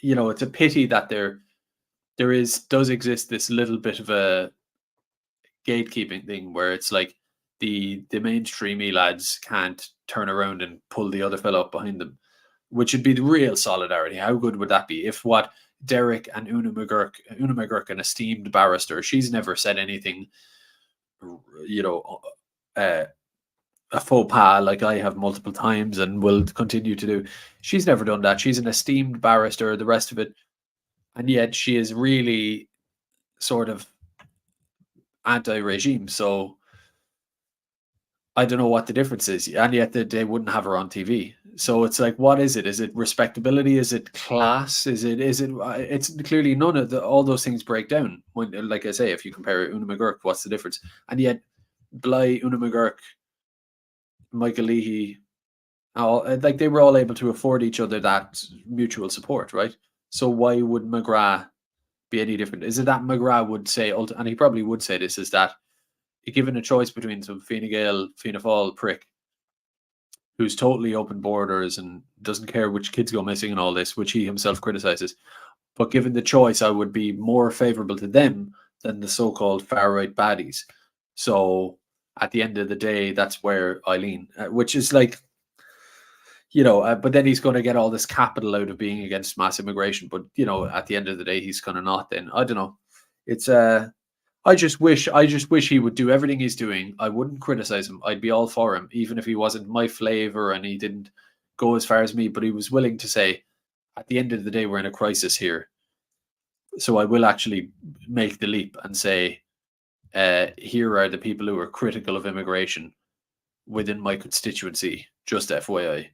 it's a pity that there does exist this little bit of a gatekeeping thing where it's like the mainstreamy lads can't turn around and pull the other fellow up behind them, which would be the real solidarity. How good would that be if what Derek and Una McGurk, an esteemed barrister, she's never said anything, a faux pas like I have multiple times and will continue to do. She's never done that. She's an esteemed barrister, the rest of it. And yet she is really sort of anti-regime. So I don't know what the difference is, and yet they wouldn't have her on TV. So it's like, what is it? Is it respectability? Is it class? Is it? It's clearly none of all those things break down when, like I say, if you compare Una McGurk, what's the difference? And yet, Bly, Una McGurk, Michael Leahy, like they were all able to afford each other that mutual support, right? So why would McGrath be any different? Is it that McGrath would say, and he probably would say this, is that given a choice between some Fine Gael, Fianna Fáil prick who's totally open borders and doesn't care which kids go missing and all this, which he himself criticizes, but given the choice, I would be more favorable to them than the so-called far-right baddies. So at the end of the day, that's where I lean, which is like, but then he's going to get all this capital out of being against mass immigration. But, at the end of the day, he's kind of not then. I don't know. It's, I just wish he would do everything he's doing. I wouldn't criticize him. I'd be all for him, even if he wasn't my flavor and he didn't go as far as me, but he was willing to say, at the end of the day, we're in a crisis here. So I will actually make the leap and say, here are the people who are critical of immigration within my constituency, just FYI.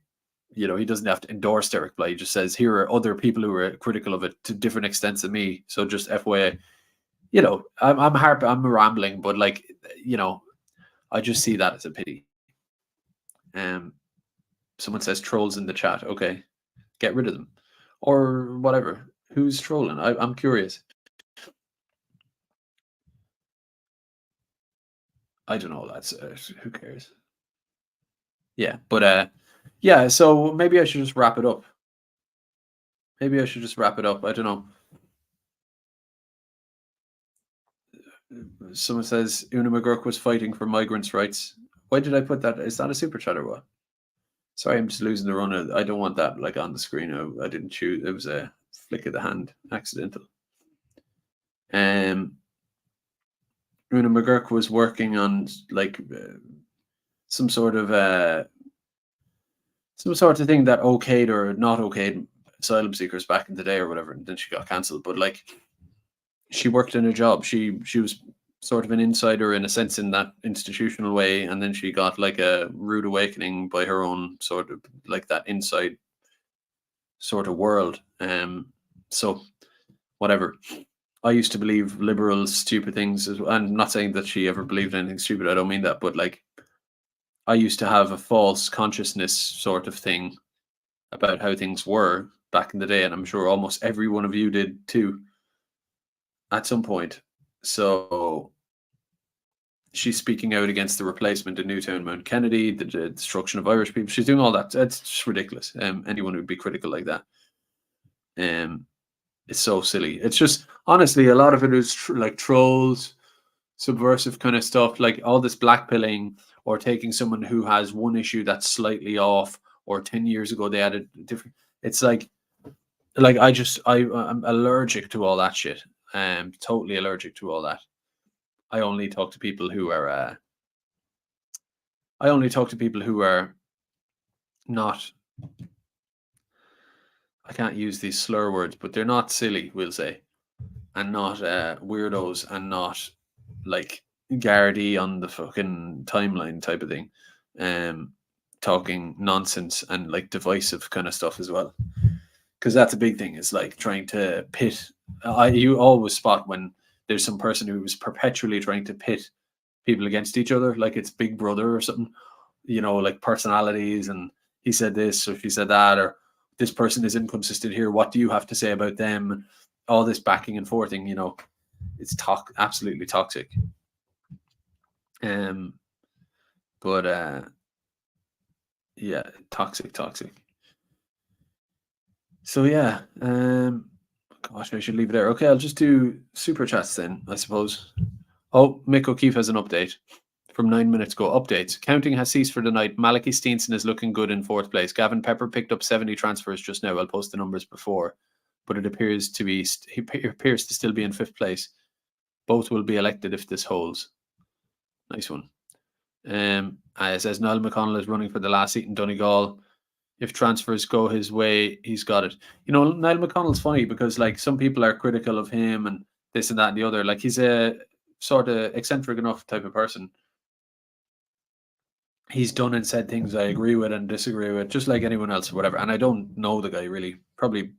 He doesn't have to endorse Derek Bly. He just says, here are other people who are critical of it to different extents than me. So just FYI. I'm rambling, but I just see that as a pity. Someone says trolls in the chat. Okay, get rid of them, or whatever. Who's trolling? I'm curious. I don't know. That's who cares? Yeah, but yeah. So maybe I should just wrap it up. I don't know. Someone says Una McGurk was fighting for migrants' rights. Why did I put that? Is that a super chat or what? Sorry, I'm just losing the run. I don't want that on the screen. I didn't choose. It was a flick of the hand, accidental. Una McGurk was working on some sort of thing that okayed or not okayed asylum seekers back in the day or whatever, and then she got cancelled. But she worked in a job. She was sort of an insider in a sense in that institutional way, and then she got a rude awakening by her own sort of that inside sort of world. So whatever. I used to believe liberal stupid things I'm not saying that she ever believed anything stupid. I don't mean that, but I used to have a false consciousness sort of thing about how things were back in the day, and I'm sure almost every one of you did too at some point. So she's speaking out against the replacement in Newtown Mount Kennedy, the destruction of Irish people. She's doing all that. It's just ridiculous. Anyone would be critical like that. It's so silly. It's just, honestly, a lot of it is trolls, subversive kind of stuff, all this blackpilling or taking someone who has one issue that's slightly off, or 10 years ago they added different. It's I'm allergic to all that shit. Totally allergic to all that. I only talk to people who are not, I can't use these slur words, but they're not silly, we'll say, and not weirdos, and not Gardaí on the fucking timeline type of thing, talking nonsense and divisive kind of stuff as well, because that's a big thing. Is trying to pit. You always spot when there's some person who is perpetually trying to pit people against each other, like it's Big Brother or something, personalities, and he said this or she said that, or this person is inconsistent here, what do you have to say about them? All this backing and forthing, it's absolutely toxic. But yeah, toxic. So yeah, gosh, I should leave it there. Okay, I'll just do super chats then, I suppose. Oh, Mick O'Keefe has an update from 9 minutes ago. Updates. Counting has ceased for the night. Malachy Steenson is looking good in 4th place. Gavin Pepper picked up 70 transfers just now. I'll post the numbers before, but he appears to still be in 5th place. Both will be elected if this holds. Nice one. It says Niall McConnell is running for the last seat in Donegal. If transfers go his way, he's got it. Niall McConnell's funny because some people are critical of him and this and that and the other. He's a sort of eccentric enough type of person he's done and said things I agree with and disagree with, just like anyone else or whatever. And I don't know the guy really. Probably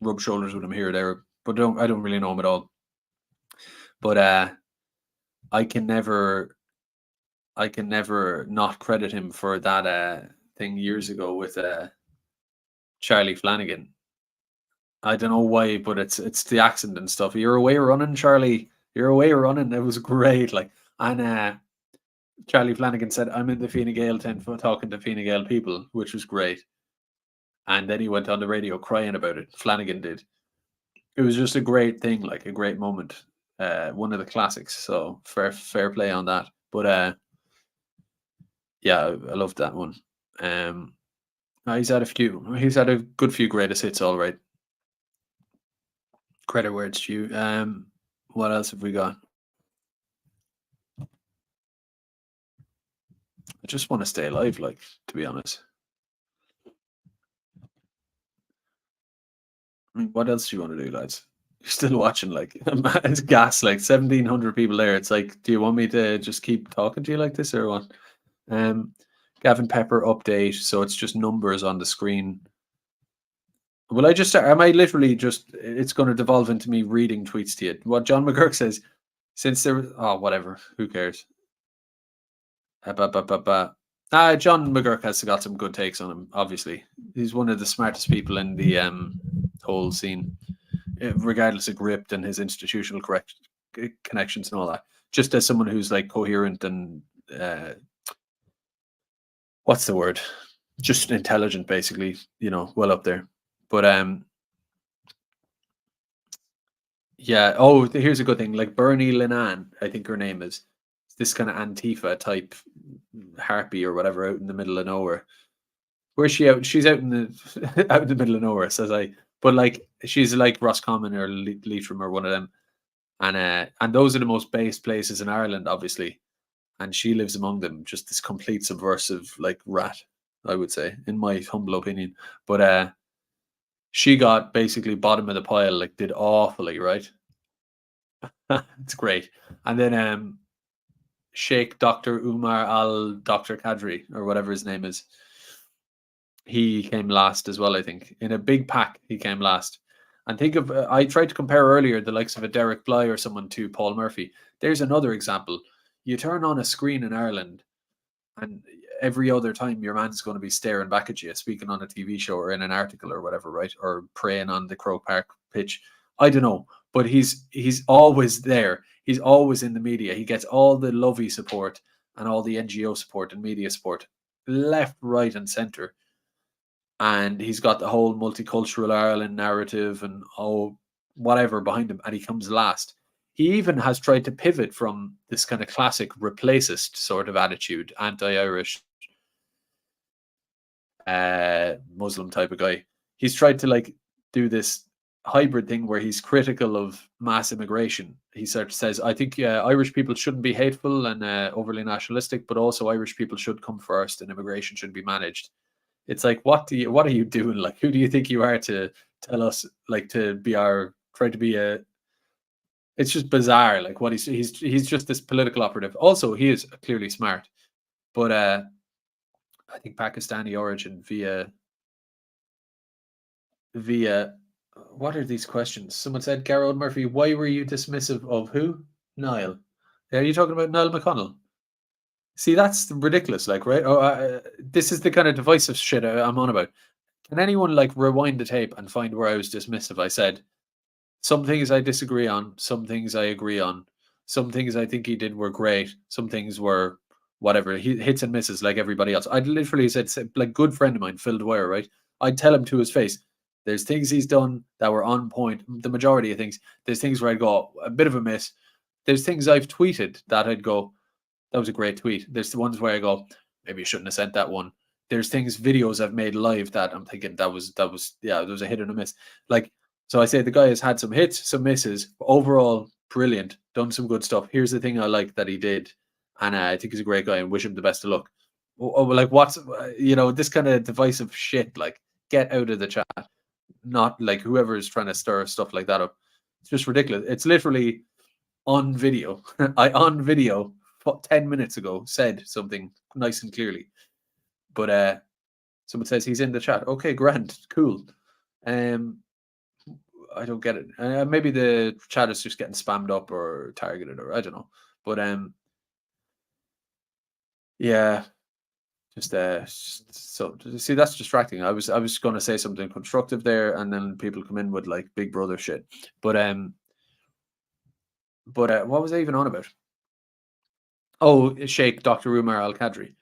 rub shoulders with him here or there, but I don't really know him at all. But I can never not credit him for that thing years ago with Charlie Flanagan. I don't know why, but it's the accent and stuff. You're away running, Charlie. You're away running. It was great. Like, and Charlie Flanagan said, "I'm in the Fine Gael tent for talking to Fine Gael people," which was great. And then he went on the radio crying about it. Flanagan did. It was just a great thing, like a great moment. One of the classics. So fair play on that. But yeah, I loved that one. He's had a good few greatest hits, all right. Credit where it's due. What else have we got? I just want to stay alive, like, to be honest. I mean, what else do you want to do, lads? You're still watching, like, it's gas, like 1,700 people there. It's like, do you want me to just keep talking to you like this or what? Gavin Pepper update. So it's just numbers on the screen. Will I just start? Am I literally just, it's going to devolve into me reading tweets to you? What John McGurk says, since there was, oh, whatever, who cares? John McGurk has got some good takes on him, obviously. He's one of the smartest people in the whole scene, regardless of Gript and his institutional connections and all that. Just as someone who's like coherent and what's the word? Just intelligent, basically, well up there. But yeah. Oh, here's a good thing. Like Bernie Linan, I think her name is. This kind of Antifa type harpy or whatever out in the middle of nowhere. Where's she out? She's out in the out in the middle of nowhere, says I. But like she's like Roscommon or Leitrim or one of them. And those are the most based places in Ireland, obviously. And she lives among them, just this complete subversive like rat, I would say, in my humble opinion. But she got basically bottom of the pile, like did awfully, right? It's great. And then Sheikh Dr. Umar Al Dr. Kadri, or whatever his name is, he came last as well, I think. In a big pack, he came last. And think of, I tried to compare earlier the likes of a Derek Bly or someone to Paul Murphy. There's another example. You turn on a screen in Ireland, and every other time your man's going to be staring back at you, speaking on a TV show or in an article or whatever, right? Or praying on the Croke Park pitch. I don't know, but he's always there. He's always in the media. He gets all the lovey support and all the NGO support and media support, left, right, and centre. And he's got the whole multicultural Ireland narrative and whatever behind him, and he comes last. He even has tried to pivot from this kind of classic replacist sort of attitude, anti-Irish, Muslim type of guy. He's tried to like do this hybrid thing where he's critical of mass immigration. He sort of says, I think Irish people shouldn't be hateful and overly nationalistic, but also Irish people should come first and immigration should be managed. It's like, what are you doing? Like, who do you think you are to tell us, like, to be try to be a, it's just bizarre. Like what he's just this political operative. Also, he is clearly smart, but I think Pakistani origin via what are these questions? Someone said, Garrod Murphy, why were you dismissive of who? Niall. Are you talking about Niall McConnell? See, that's ridiculous. Like, right? This is the kind of divisive shit I'm on about. Can anyone like rewind the tape and find where I was dismissive? I said some things I disagree on, some things I agree on, some things I think he did were great, some things were whatever. He hits and misses like everybody else. I'd literally said, like, good friend of mine, Phil Dwyer, right? I'd tell him to his face, there's things he's done that were on point. The majority of things. There's things where I'd go, a bit of a miss. There's things I've tweeted that I'd go, that was a great tweet. There's the ones where I go, maybe you shouldn't have sent that one. There's videos I've made live that I'm thinking that was yeah, there was a hit and a miss. Like, so I say the guy has had some hits, some misses. Overall, brilliant. Done some good stuff. Here's the thing I like that he did. And I think he's a great guy and wish him the best of luck. Like, what's, this kind of divisive shit, like, get out of the chat. Not like whoever is trying to stir stuff like that up. It's just ridiculous. It's literally on video. On video 10 minutes ago said something nice and clearly. But someone says he's in the chat. Okay, grand, cool. I don't get it. Maybe the chat is just getting spammed up or targeted, or I don't know. But yeah, just so see, that's distracting. I was going to say something constructive there, and then people come in with like Big Brother shit. But what was I even on about? Oh, Sheikh Dr. Umar Al Qadri.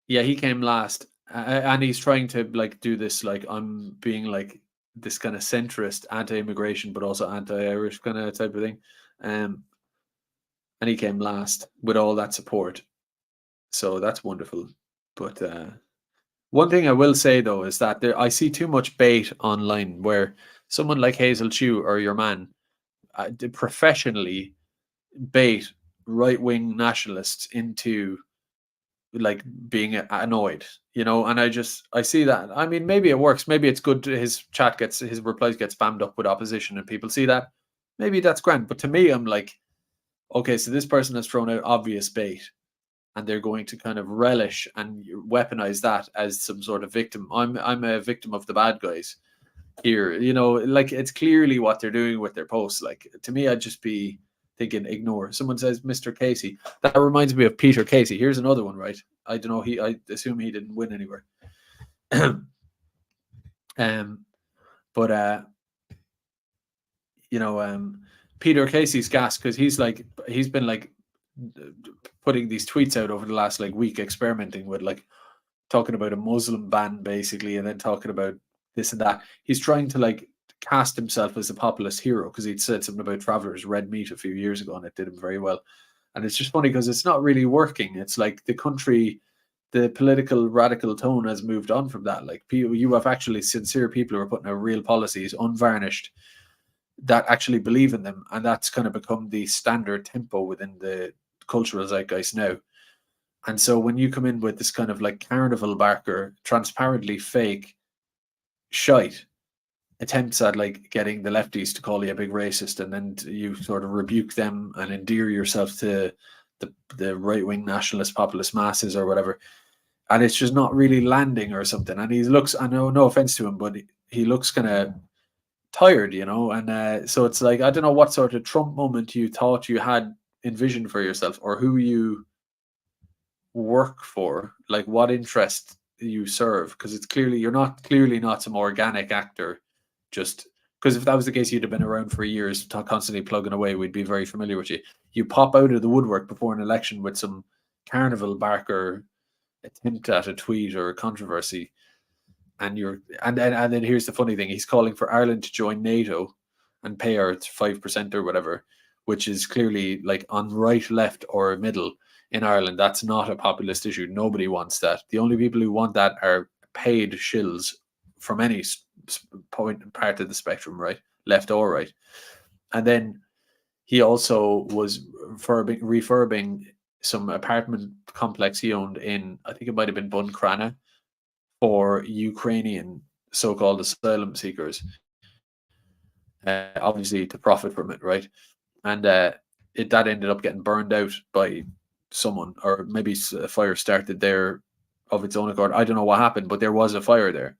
Yeah, he came last, and he's trying to like do this like I'm being like this kind of centrist, anti-immigration, but also anti-Irish kind of type of thing. And he came last with all that support, so that's wonderful. But one thing I will say though is that I see too much bait online where someone like Hazel Chew or your man professionally bait right-wing nationalists into like being annoyed, and I see that. I mean, maybe it works, maybe it's good his replies get spammed up with opposition and people see that, maybe that's grand. But to me, I'm like, okay, so this person has thrown out obvious bait and they're going to kind of relish and weaponize that as some sort of victim. I'm a victim of the bad guys here, like it's clearly what they're doing with their posts. Like, to me, I'd just be thinking ignore. Someone says Mr. Casey. That reminds me of Peter Casey. Here's another one, right? I don't know, I assume he didn't win anywhere. But Peter Casey's gas because he's been like putting these tweets out over the last like week, experimenting with like talking about a Muslim ban basically, and then talking about this and that. He's trying to like cast himself as a populist hero because he'd said something about Travelers Red Meat a few years ago and it did him very well. And it's just funny because it's not really working. It's like the political radical tone has moved on from that. Like, you have actually sincere people who are putting out real policies, unvarnished, that actually believe in them, and that's kind of become the standard tempo within the cultural zeitgeist now. And so when you come in with this kind of like carnival barker, transparently fake shite attempts at like getting the lefties to call you a big racist, and then you sort of rebuke them and endear yourself to the right-wing nationalist populist masses or whatever, and it's just not really landing or something. And he looks, I know, no offense to him, but he looks kind of tired, and so it's like, I don't know what sort of Trump moment you thought you had envisioned for yourself, or who you work for, like what interest you serve, because it's clearly clearly not some organic actor. Just because if that was the case, you'd have been around for years, constantly plugging away. We'd be very familiar with you. You pop out of the woodwork before an election with some carnival barker attempt at a tweet or a controversy, and then here's the funny thing: he's calling for Ireland to join NATO and pay our 5% or whatever, which is clearly like on right, left, or middle. In Ireland, that's not a populist issue. Nobody wants that. The only people who want that are paid shills from any part of the spectrum, right, left or right. And then he also was refurbing some apartment complex he owned in, I think it might have been Buncrana, for Ukrainian so-called asylum seekers, obviously to profit from it, right? And that ended up getting burned out by someone, or maybe a fire started there of its own accord. I don't know what happened, but there was a fire there.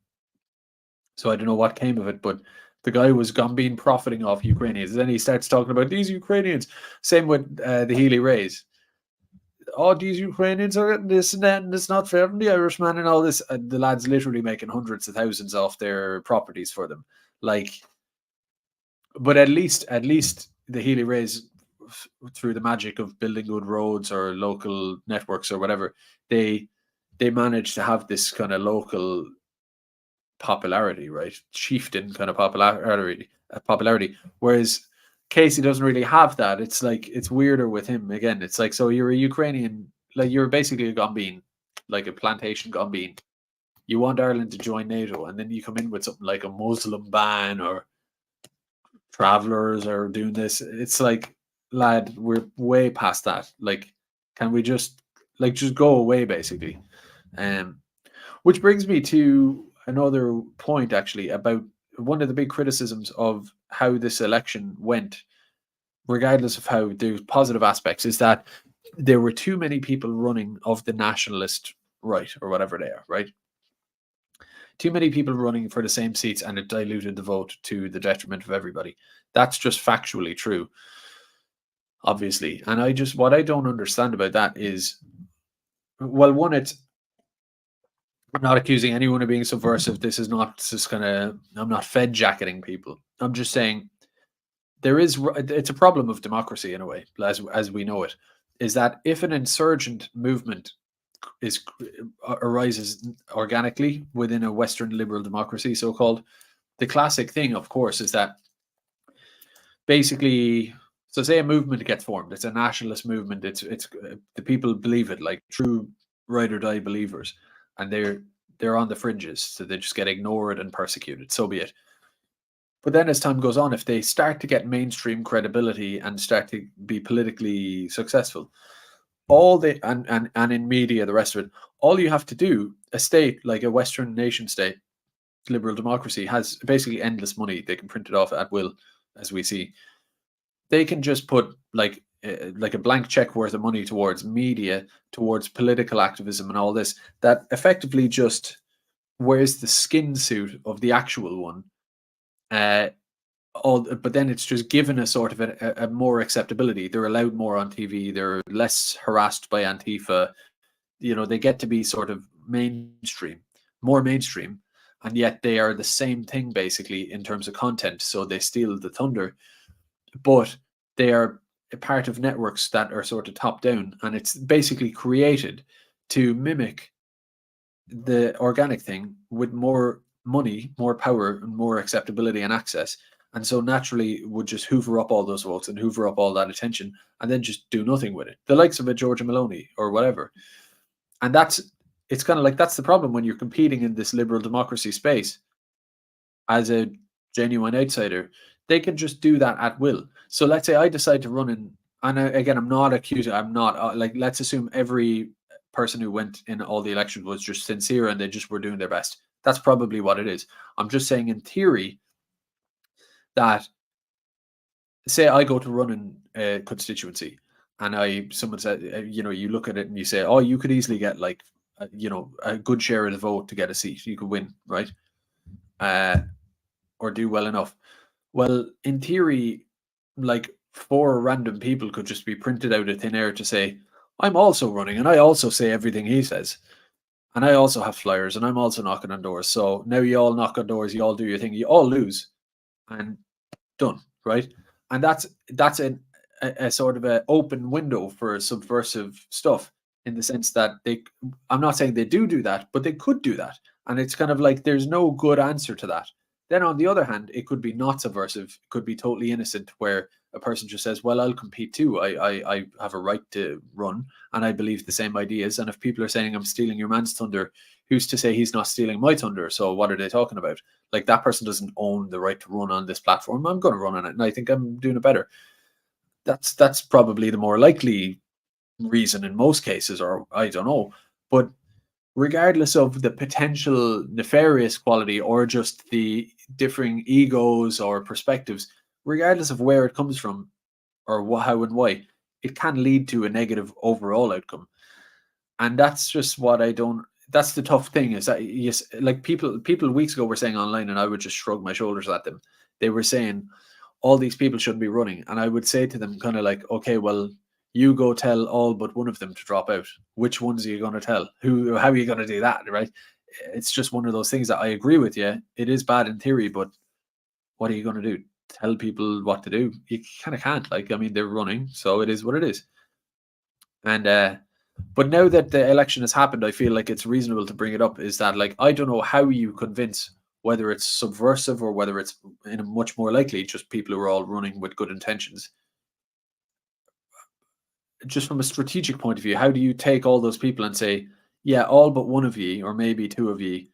So I don't know what came of it, but the guy was being profiting off Ukrainians. Then he starts talking about these Ukrainians. Same with the Healy Rays. Oh, these Ukrainians are getting this and that, and it's not fair from the Irishman and all this. And the lad's literally making hundreds of thousands off their properties for them. Like, but at least the Healy Rays, through the magic of building good roads or local networks or whatever, they managed to have this kind of local popularity, right? Chieftain kind of popularity. Whereas Casey doesn't really have that. It's like, it's weirder with him. Again, it's like, so you're a Ukrainian, like you're basically a Gombeen, like a plantation Gombeen. You want Ireland to join NATO, and then you come in with something like a Muslim ban or Travelers are doing this. It's like, lad, we're way past that. Like, can we just go away, basically? Which brings me to another point, actually, about one of the big criticisms of how this election went regardless of how there's positive aspects, is that there were too many people running of the nationalist right, or whatever they are, right? Too many people running for the same seats, and it diluted the vote to the detriment of everybody. That's just factually true, obviously. And what I don't understand about that is, well, one, I'm not accusing anyone of being subversive. This is not just I'm not fed jacketing people. I'm just saying it's a problem of democracy in a way, as we know it, is that if an insurgent movement arises organically within a Western liberal democracy, so-called, the classic thing, of course, is that basically, so say a movement gets formed, it's a nationalist movement, it's the people believe it, like true ride or die believers, and they're on the fringes, so they just get ignored and persecuted, so be it. But then as time goes on, if they start to get mainstream credibility and start to be politically successful, and in media, the rest of it, all you have to do, a state like a Western nation state, liberal democracy, has basically endless money. They can print it off at will, as we see. They can just put like a blank check worth of money towards media, towards political activism and all this, that effectively just wears the skin suit of the actual one. But then it's just given a sort of a more acceptability. They're allowed more on TV. They're less harassed by Antifa. They get to be sort of more mainstream, and yet they are the same thing basically in terms of content. So they steal the thunder, but they are a part of networks that are sort of top down, and it's basically created to mimic the organic thing with more money, more power, and more acceptability and access. And so naturally would just hoover up all those votes and hoover up all that attention and then just do nothing with it. The likes of a Georgia Maloney or whatever. And it's kind of like, that's the problem when you're competing in this liberal democracy space as a genuine outsider. They can just do that at will. So let's say I decide to run in, and again, I'm not accusing, I'm not, let's assume every person who went in all the elections was just sincere and they just were doing their best. That's probably what it is. I'm just saying in theory that, say I go to run in a constituency and someone said, you look at it and you say, oh, you could easily get like, a good share of the vote to get a seat. You could win, right? Or do well enough. Well, in theory, like 4 random people could just be printed out of thin air to say, I'm also running and I also say everything he says. And I also have flyers and I'm also knocking on doors. So now you all knock on doors, you all do your thing, you all lose and done, right? And that's a sort of an open window for subversive stuff, in the sense that I'm not saying they do that, but they could do that. And it's kind of like there's no good answer to that. Then on the other hand, it could be not subversive, it could be totally innocent, where a person just says, well, I'll compete too. I have a right to run and I believe the same ideas. And if people are saying I'm stealing your man's thunder, who's to say he's not stealing my thunder? So what are they talking about? Like, that person doesn't own the right to run on this platform. I'm going to run on it and I think I'm doing it better. That's probably the more likely reason in most cases, or I don't know. But regardless of the potential nefarious quality or just the differing egos or perspectives, regardless of where it comes from or how and why, it can lead to a negative overall outcome. And that's just what that's the tough thing, is that, yes, like people weeks ago were saying online, and I would just shrug my shoulders at them. They were saying all these people shouldn't be running. And I would say to them kind of like, okay, well, you go tell all but one of them to drop out. Which ones are you going to tell? How are you going to do that, right? It's just one of those things that I agree with you. It is bad in theory, but what are you going to do? Tell people what to do? You kind of can't. Like, I mean, they're running, so it is what it is. And but now that the election has happened, I feel like it's reasonable to bring it up, is that, like, I don't know how you convince, whether it's subversive or whether it's in a much more likely just people who are all running with good intentions. Just from a strategic point of view, how do you take all those people and say, yeah, all but one of you, or maybe 2 of you,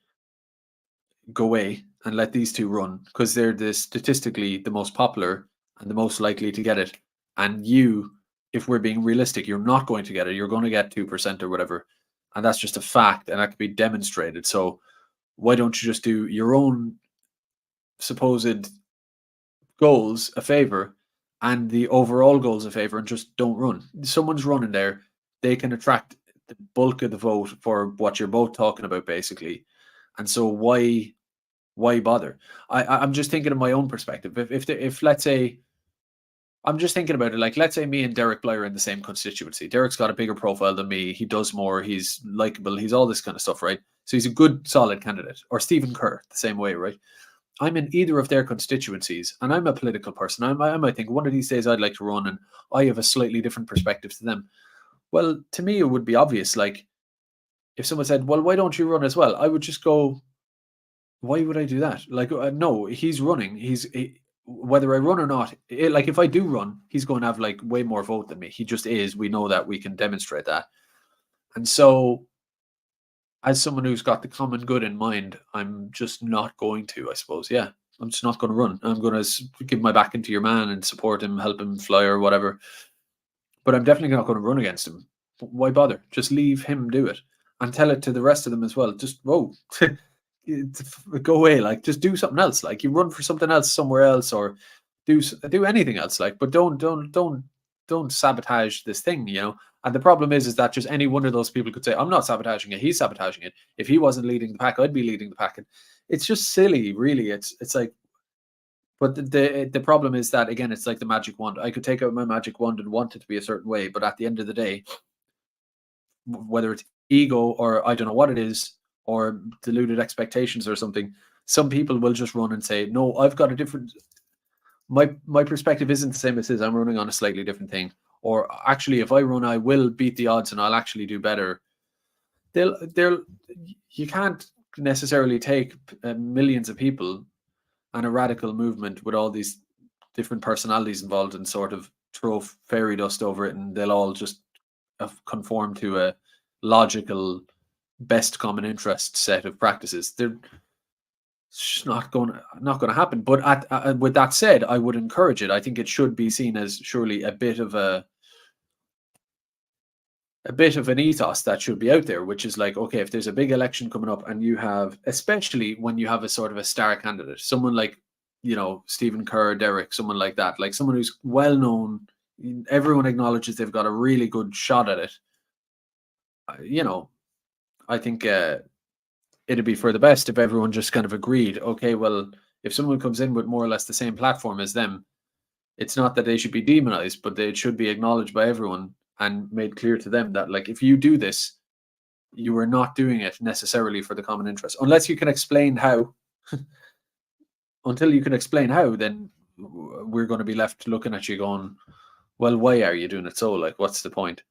go away and let these 2 run, because they're statistically the most popular and the most likely to get it. And you, if we're being realistic, you're not going to get it. You're going to get 2% or whatever. And that's just a fact, and that can be demonstrated. So why don't you just do your own supposed goals a favor and the overall goals in favour and just don't run. Someone's running there, they can attract the bulk of the vote for what you're both talking about, basically. And so why bother? I'm just thinking of my own perspective. If let's say, I'm just thinking about it, like, let's say me and Derek Bly are in the same constituency. Derek's got a bigger profile than me. He does more. He's likable. He's all this kind of stuff, right? So he's a good, solid candidate. Or Stephen Kerr, the same way, right? I'm in either of their constituencies, and I'm a political person. I might think one of these days I'd like to run, and I have a slightly different perspective to them. Well, to me, it would be obvious. Like, if someone said, well, why don't you run as well? I would just go, why would I do that? Like, no, he's running. Whether I run or not, like, if I do run, he's going to have like way more vote than me. He just is. We know that. We can demonstrate that. And so, as someone who's got the common good in mind, I'm just not going to, I suppose. Yeah, I'm just not going to run. I'm going to give my back into your man and support him, help him fly or whatever. But I'm definitely not going to run against him. Why bother? Just leave him do it and tell it to the rest of them as well. Just, whoa, go away. Like, just do something else. Like, you run for something else somewhere else, or do anything else. Like, but don't sabotage this thing, you know. And the problem is that just any one of those people could say, I'm not sabotaging it, he's sabotaging it. If he wasn't leading the pack, I'd be leading the pack. And it's just silly, really. It's like, but the problem is that, again, it's like the magic wand. I could take out my magic wand and want it to be a certain way, but at the end of the day, whether it's ego or I don't know what it is, or deluded expectations or something, some people will just run and say, no, I've got a different, my perspective isn't the same as his. I'm running on a slightly different thing. Or actually, if I run, I will beat the odds and I'll actually do better. You can't necessarily take millions of people and a radical movement with all these different personalities involved and sort of throw fairy dust over it, and they'll all just conform to a logical, best common interest set of practices. They're just not going to happen. But with that said, I would encourage it. I think it should be seen as surely a bit of an ethos that should be out there, which is like, okay, if there's a big election coming up and you have, especially when you have a sort of a star candidate, someone like, you know, Stephen Kerr, Derek, someone like that, like someone who's well known, everyone acknowledges they've got a really good shot at it. You know, I think it'd be for the best if everyone just kind of agreed, okay, well, if someone comes in with more or less the same platform as them, it's not that they should be demonized, but they should be acknowledged by everyone and made clear to them that, like, if you do this, you are not doing it necessarily for the common interest. Unless you can explain how. Until you can explain how, then we're going to be left looking at you going, well, why are you doing it so? Like, what's the point?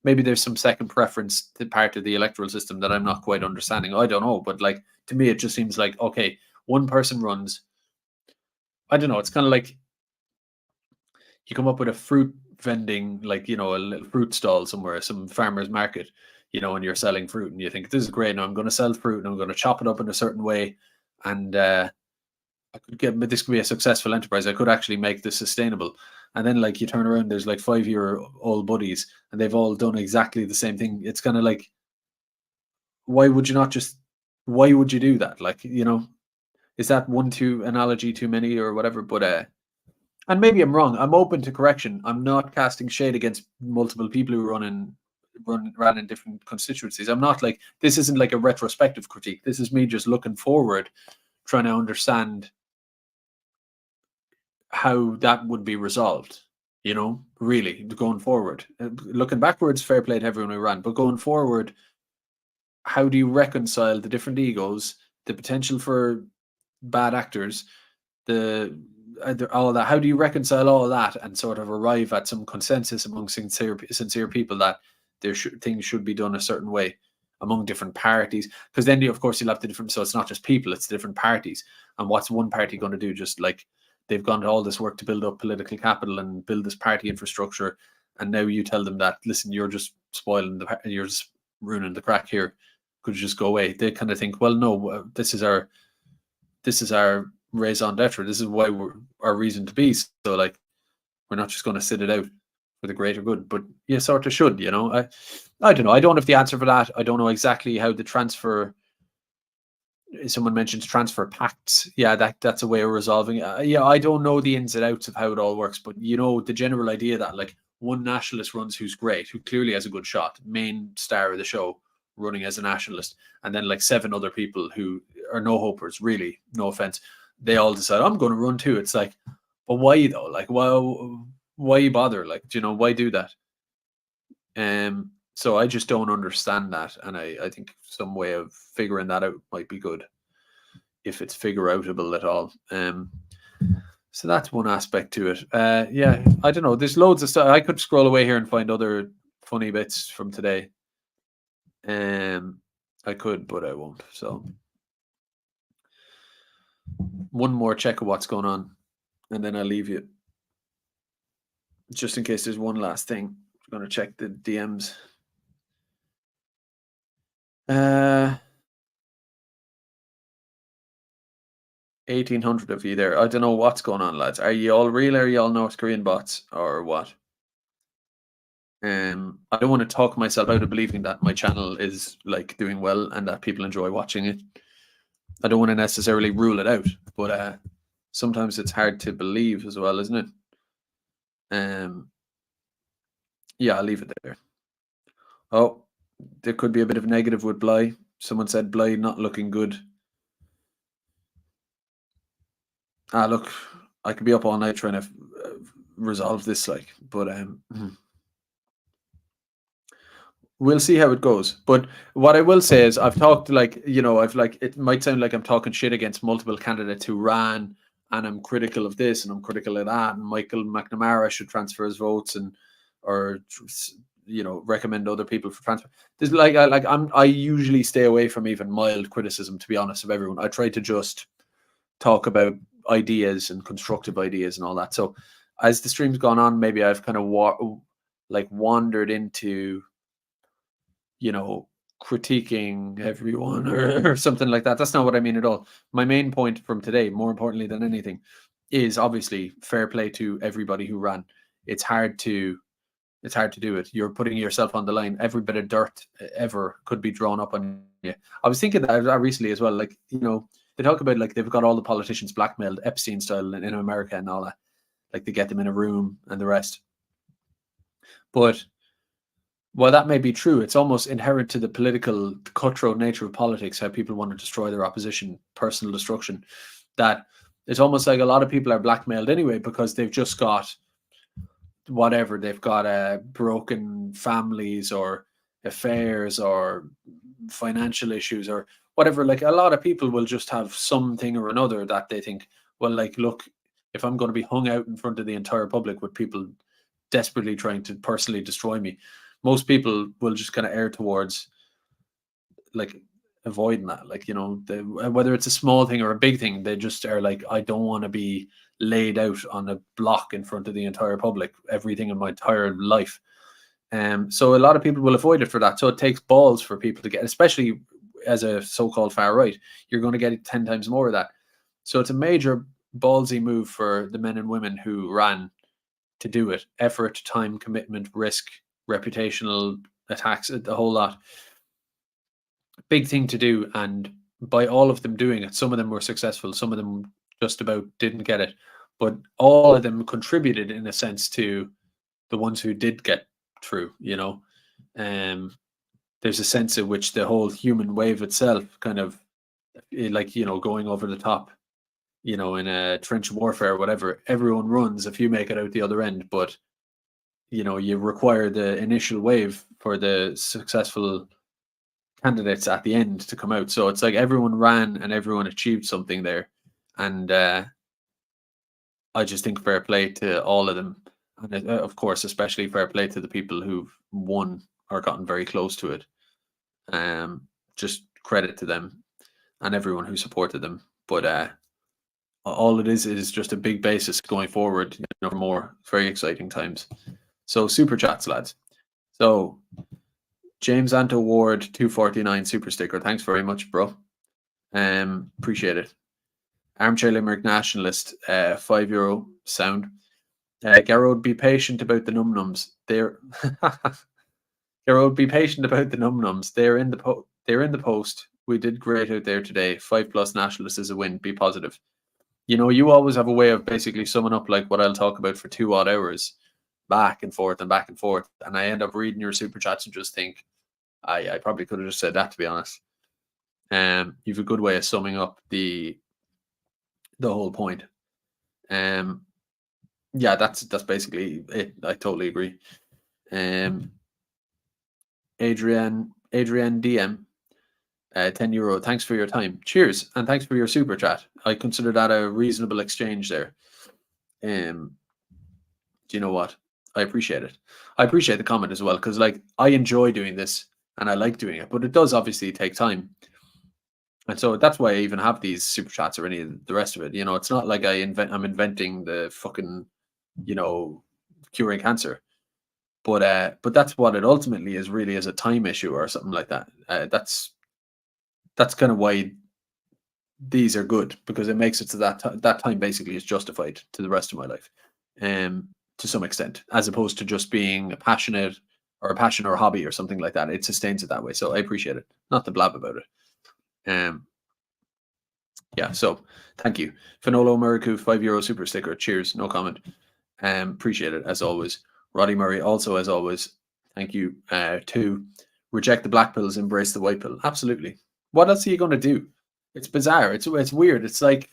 Maybe there's some second preference to part of the electoral system that I'm not quite understanding. I don't know. But, like, to me, it just seems like, okay, one person runs. I don't know. It's kind of like you come up with a fruit vending, like, you know, a little fruit stall somewhere, some farmer's market, you know, and you're selling fruit and you think, this is great. Now I'm going to sell fruit and I'm going to chop it up in a certain way. And this could be a successful enterprise. I could actually make this sustainable. And then, like, you turn around, there's like 5-year-old buddies and they've all done exactly the same thing. It's kind of like, why would you do that? Like, you know, is that 1-2 analogy too many or whatever? But and maybe I'm wrong. I'm open to correction. I'm not casting shade against multiple people who ran in different constituencies. I'm not like, this isn't like a retrospective critique. This is me just looking forward, trying to understand how that would be resolved, you know, really going forward. Looking backwards, fair play to everyone who ran, but going forward, how do you reconcile the different egos, the potential for bad actors, all that? How do you reconcile all of that and sort of arrive at some consensus among sincere people that things should be done a certain way among different parties? Because then, of course, you'll have the different. So it's not just people; it's the different parties. And what's one party going to do? Just like they've gone to all this work to build up political capital and build this party infrastructure, and now you tell them that, listen, you're just you're just ruining the crack here. Could you just go away? They kind of think, well, no, this is our raison d'etre. This is why our reason to be. So, like, we're not just going to sit it out for the greater good. But you sort of should, you know. I don't know. I don't have the answer for that. I don't know exactly how the transfer someone mentions transfer pacts. Yeah, that's a way of resolving it. Yeah, I don't know the ins and outs of how it all works, but you know the general idea that like one nationalist runs who's great, who clearly has a good shot, main star of the show, running as a nationalist, and then like 7 other people who are no hopers, really, no offense, they all decide I'm going to run too. It's like, but why though? Like, why bother? Like, do you know, why do that? So I just don't understand that, and I think some way of figuring that out might be good, if it's figure outable at all. So that's one aspect to it. Yeah, I don't know. There's loads of stuff. I could scroll away here and find other funny bits from today. I could, but I won't. So one more check of what's going on, and then I'll leave you. Just in case there's one last thing. I'm going to check the DMs. 1,800 of you there. I don't know what's going on, lads. Are you all real? Are you all North Korean bots or what? I don't want to talk myself out of believing that my channel is like doing well and that people enjoy watching it. I don't want to necessarily rule it out, but sometimes it's hard to believe as well, isn't it? Yeah, I'll leave it there. Oh, there could be a bit of negative with Bly. Someone said Bly not looking good. Look, I could be up all night trying to resolve this, like, but we'll see how it goes. But what I will say is I've talked, like, you know, I've like, it might sound like I'm talking shit against multiple candidates who ran, and I'm critical of this and I'm critical of that, and Michael McNamara should transfer his votes, and or you know, recommend other people for transfer. There's I usually stay away from even mild criticism, to be honest, of everyone. I try to just talk about ideas and constructive ideas and all that. So as the stream's gone on, maybe I've kind of wandered into, you know, critiquing everyone or something like that. That's not what I mean at all. My main point from today, more importantly than anything, is obviously fair play to everybody who ran. It's hard to do it. You're putting yourself on the line. Every bit of dirt ever could be drawn up on you. I was thinking that recently as well. Like, you know, they talk about like they've got all the politicians blackmailed Epstein style in America and all that. Like they get them in a room and the rest. But while that may be true, it's almost inherent to the political cutthroat nature of politics, how people want to destroy their opposition, personal destruction, that it's almost like a lot of people are blackmailed anyway because they've just got whatever. They've got broken families or affairs or financial issues or whatever. Like a lot of people will just have something or another that they think, well, like, look, if I'm going to be hung out in front of the entire public with people desperately trying to personally destroy me, most people will just kind of err towards like avoiding that. Like, you know, whether it's a small thing or a big thing, they just are like, I don't want to be laid out on a block in front of the entire public, everything in my entire life. So a lot of people will avoid it for that. So it takes balls for people to get, especially as a so-called far right, you're going to get 10 times more of that. So it's a major ballsy move for the men and women who ran to do it. Effort, time, commitment, risk, reputational attacks, the whole lot. Big thing to do. And by all of them doing it, some of them were successful, some of them just about didn't get it, but all of them contributed in a sense to the ones who did get through, you know. There's a sense in which the whole human wave itself kind of like, you know, going over the top, you know, in a trench warfare or whatever, everyone runs if you make it out the other end, but you know, you require the initial wave for the successful candidates at the end to come out. So it's like everyone ran and everyone achieved something there. And I just think fair play to all of them. And of course, especially fair play to the people who've won or gotten very close to it. Just credit to them and everyone who supported them. But all it is just a big basis going forward, you know, for more very exciting times. So super chats, lads. So James Anto Ward 249 super sticker. Thanks very much, bro. Appreciate it. Armchair Limerick Nationalist, €5 sound. Garrod, be patient about the num-nums. They're Garrod, be patient about the num-nums. They're in the post. We did great out there today. 5+ Nationalists is a win. Be positive. You know, you always have a way of basically summing up like what I'll talk about for 2 odd hours, back and forth and back and forth. And I end up reading your super chats and just think, I probably could have just said that, to be honest. You've a good way of summing up the whole point. Yeah, that's basically it. I totally agree. Adrian DM, €10. Thanks for your time. Cheers, and thanks for your super chat. I consider that a reasonable exchange there. Do you know what? I appreciate it. I appreciate the comment as well, because like I enjoy doing this and I like doing it, but it does obviously take time. And so that's why I even have these super chats or any of the rest of it. You know, it's not like I'm inventing the fucking, you know, curing cancer. But that's what it ultimately is, really, is a time issue or something like that. That's kind of why these are good, because it makes it so that time basically is justified to the rest of my life, to some extent, as opposed to just being a passion or a hobby or something like that. It sustains it that way. So I appreciate it. Not to blab about it. Yeah, so thank you. Finolo Muraku, €5 super sticker. Cheers. No comment. Appreciate it as always. Roddy Murray, also as always, thank you. To reject the black pills, embrace the white pill. Absolutely. What else are you going to do? It's bizarre. It's weird. It's like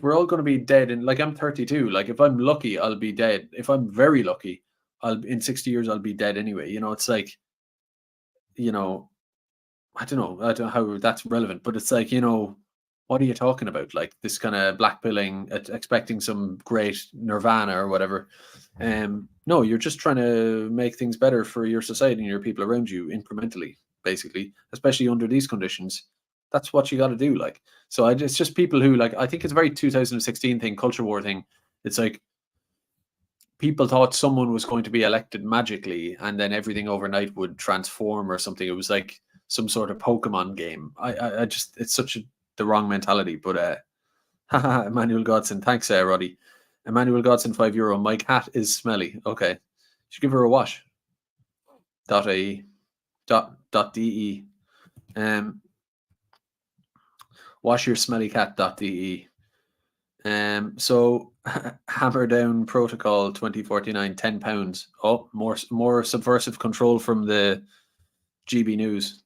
we're all going to be dead. And like, I'm 32. Like, if I'm lucky, I'll be dead. If I'm very lucky, in 60 years, I'll be dead anyway. You know, it's like, you know, I don't know how that's relevant, but it's like, you know, what are you talking about? Like this kind of black pilling, expecting some great nirvana or whatever. No, you're just trying to make things better for your society and your people around you incrementally, basically, especially under these conditions. That's what you got to do. Like, so it's just people who, like, I think it's a very 2016 thing, culture war thing. It's like people thought someone was going to be elected magically and then everything overnight would transform or something. It was like some sort of Pokemon game. I just, it's such the wrong mentality. But Emmanuel Godson, thanks, Roddy. Emmanuel Godson, €5. My cat is smelly. Okay, should give her a wash. .ie. .de. Wash your smelly cat. .de. So Hammer Down Protocol 2049, £10. Oh, more subversive control from the GB News.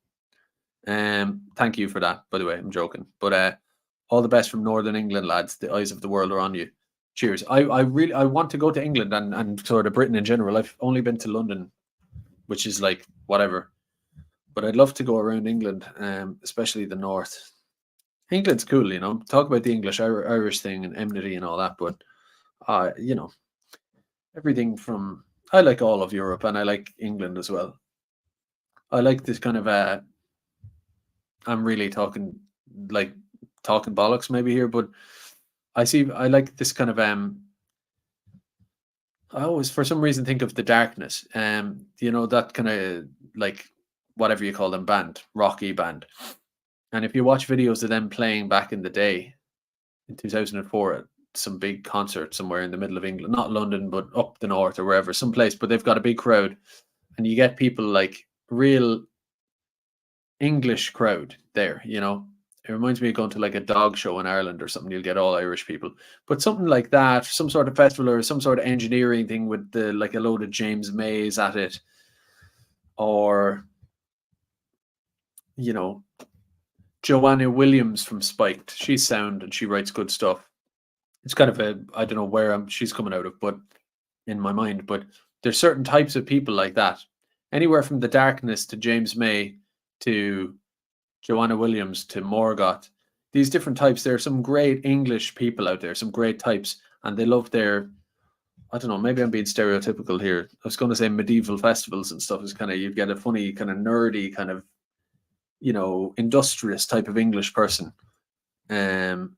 Thank you for that, by the way. I'm joking, but all the best from Northern England, lads. The eyes of the world are on you. Cheers. I want to go to England and sort of Britain in general. I've only been to London, which is like whatever, but I'd love to go around England, especially the north. England's cool, you know. Talk about the Irish thing and enmity and all that, but you know, everything from, I like all of Europe and I like England as well. I like this kind of I'm really talking bollocks maybe here, but I like this kind of I always for some reason think of the Darkness, you know, that kind of like whatever you call them band, rocky band. And if you watch videos of them playing back in the day in 2004 at some big concert somewhere in the middle of England, not London, but up the north or wherever, someplace, but they've got a big crowd and you get people like real English crowd there, you know. It reminds me of going to like a dog show in Ireland or something. You'll get all Irish people, but something like that, some sort of festival or some sort of engineering thing with the like a load of James Mays at it, or you know, Joanna Williams from Spiked. She's sound and she writes good stuff. It's kind of I don't know where she's coming out of, but in my mind, but there's certain types of people like that. Anywhere from the Darkness to James May to Joanna Williams to Morgoth, these different types. There are some great English people out there, some great types, and they love their, I don't know, maybe I'm being stereotypical here. I was going to say medieval festivals and stuff is kind of, you'd get a funny kind of nerdy kind of, you know, industrious type of English person. And,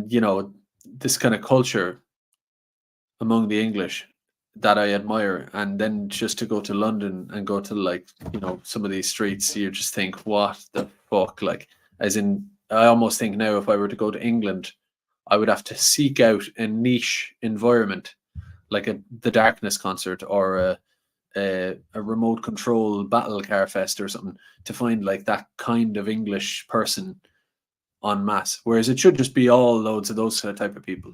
you know, this kind of culture among the English that I admire. And then just to go to London and go to like, you know, some of these streets, you just think, what the fuck? Like, as in, I almost think now if I were to go to England, I would have to seek out a niche environment, like the Darkness concert or a remote control battle car fest or something to find like that kind of English person en masse, whereas it should just be all loads of those type of people,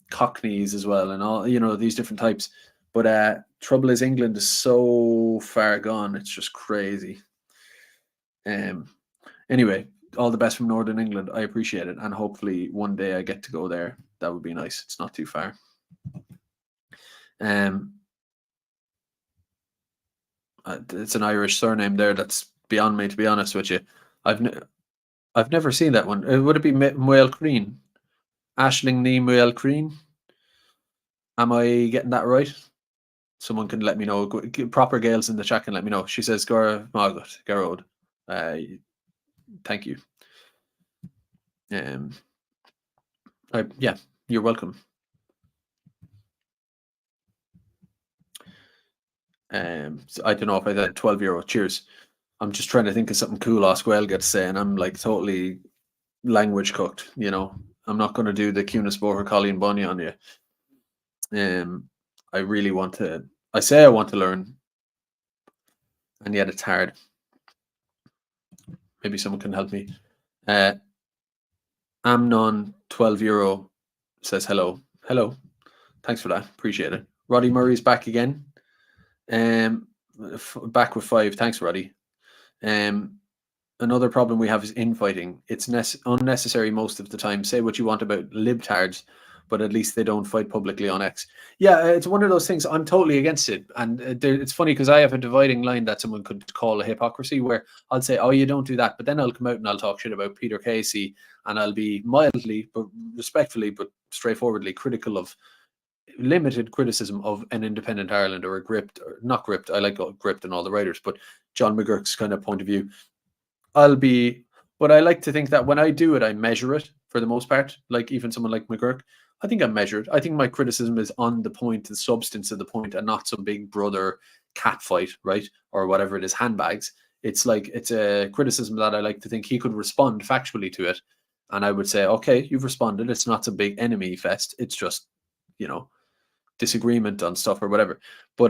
Cockneys as well, and all, you know, these different types. But trouble is, England is so far gone, it's just crazy. Anyway, all the best from Northern England. I appreciate it, and hopefully one day I get to go there. That would be nice. It's not too far. It's an Irish surname there that's beyond me, to be honest with you. I've never seen that one. Would it be Muel Crean? Ashling Ni Muel Crean? Am I getting that right? Someone can let me know. Proper Gales in the chat can let me know. She says, Gora Margaret, Garrod. Thank you. Yeah, you're welcome. So I don't know if I had €12. Cheers. I'm just trying to think of something cool Osquel gets to say, and I'm like totally language cooked, you know. I'm not going to do the Cunis Boher Colleen Bunny on you. I really want to. I say I want to learn, and yet it's hard. Maybe someone can help me. Amnon €12 says hello. Hello. Thanks for that. Appreciate it. Roddy Murray's back again. Back with 5. Thanks, Roddy. Another problem we have is infighting. It's unnecessary most of the time. Say what you want about libtards, but at least they don't fight publicly on X. Yeah, it's one of those things. I'm totally against it. And it's funny because I have a dividing line that someone could call a hypocrisy, where I'll say, oh, you don't do that. But then I'll come out and I'll talk shit about Peter Casey, and I'll be mildly, but respectfully, but straightforwardly critical of limited criticism of an independent Ireland, or a gripped, or not gripped. I like gripped and all the writers, but John McGurk's kind of point of view. But I like to think that when I do it, I measure it for the most part. Like even someone like McGurk, I think I measured. I think my criticism is on the point, the substance of the point, and not some big brother cat fight, right? Or whatever it is, handbags. It's like, it's a criticism that I like to think he could respond factually to it. And I would say, okay, you've responded. It's not some big enemy fest. It's just, you know, disagreement on stuff or whatever. But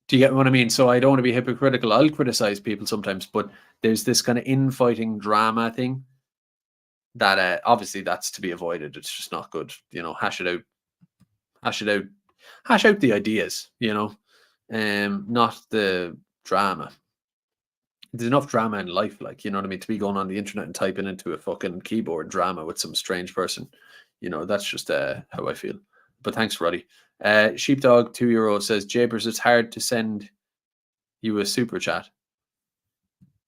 do you get what I mean? So I don't want to be hypocritical. I'll criticize people sometimes, but there's this kind of infighting drama thing that obviously that's to be avoided. It's just not good. You know, hash it out, hash out the ideas, you know, not the drama. There's enough drama in life, like, you know what I mean, to be going on the internet and typing into a fucking keyboard drama with some strange person. You know, that's just how I feel. But thanks, Roddy. Sheepdog €2 says, Jabers, it's hard to send you a super chat.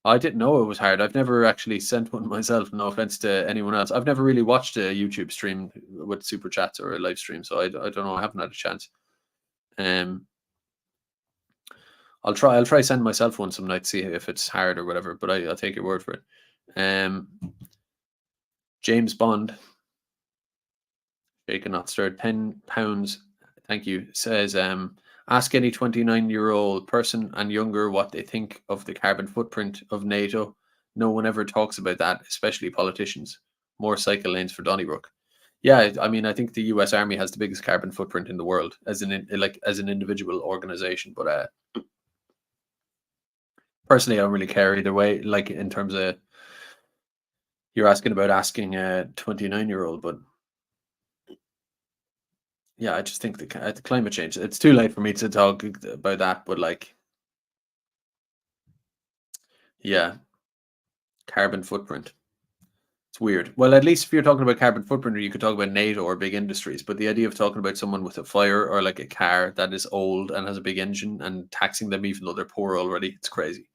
I didn't know it was hard. I've never actually sent one myself. No offense to anyone else. I've never really watched a YouTube stream with super chats or a live stream, so I don't know. I haven't had a chance. I'll try send myself one some night, see if it's hard or whatever. But I'll take your word for it. James Bond, shaken not stirred, £10. Thank you. Says, ask any 29-year-old person and younger what they think of the carbon footprint of NATO. No one ever talks about that, especially politicians. More cycle lanes for Donnybrook. Yeah, I mean, I think the US Army has the biggest carbon footprint in the world as an individual organization. But personally, I don't really care either way. Like, in terms of, you're asking a 29-year-old, but yeah, I just think the climate change, it's too late for me to talk about that, but like, yeah, carbon footprint. It's weird. Well, at least if you're talking about carbon footprint, you could talk about NATO or big industries, but the idea of talking about someone with a fire or like a car that is old and has a big engine and taxing them even though they're poor already, it's crazy.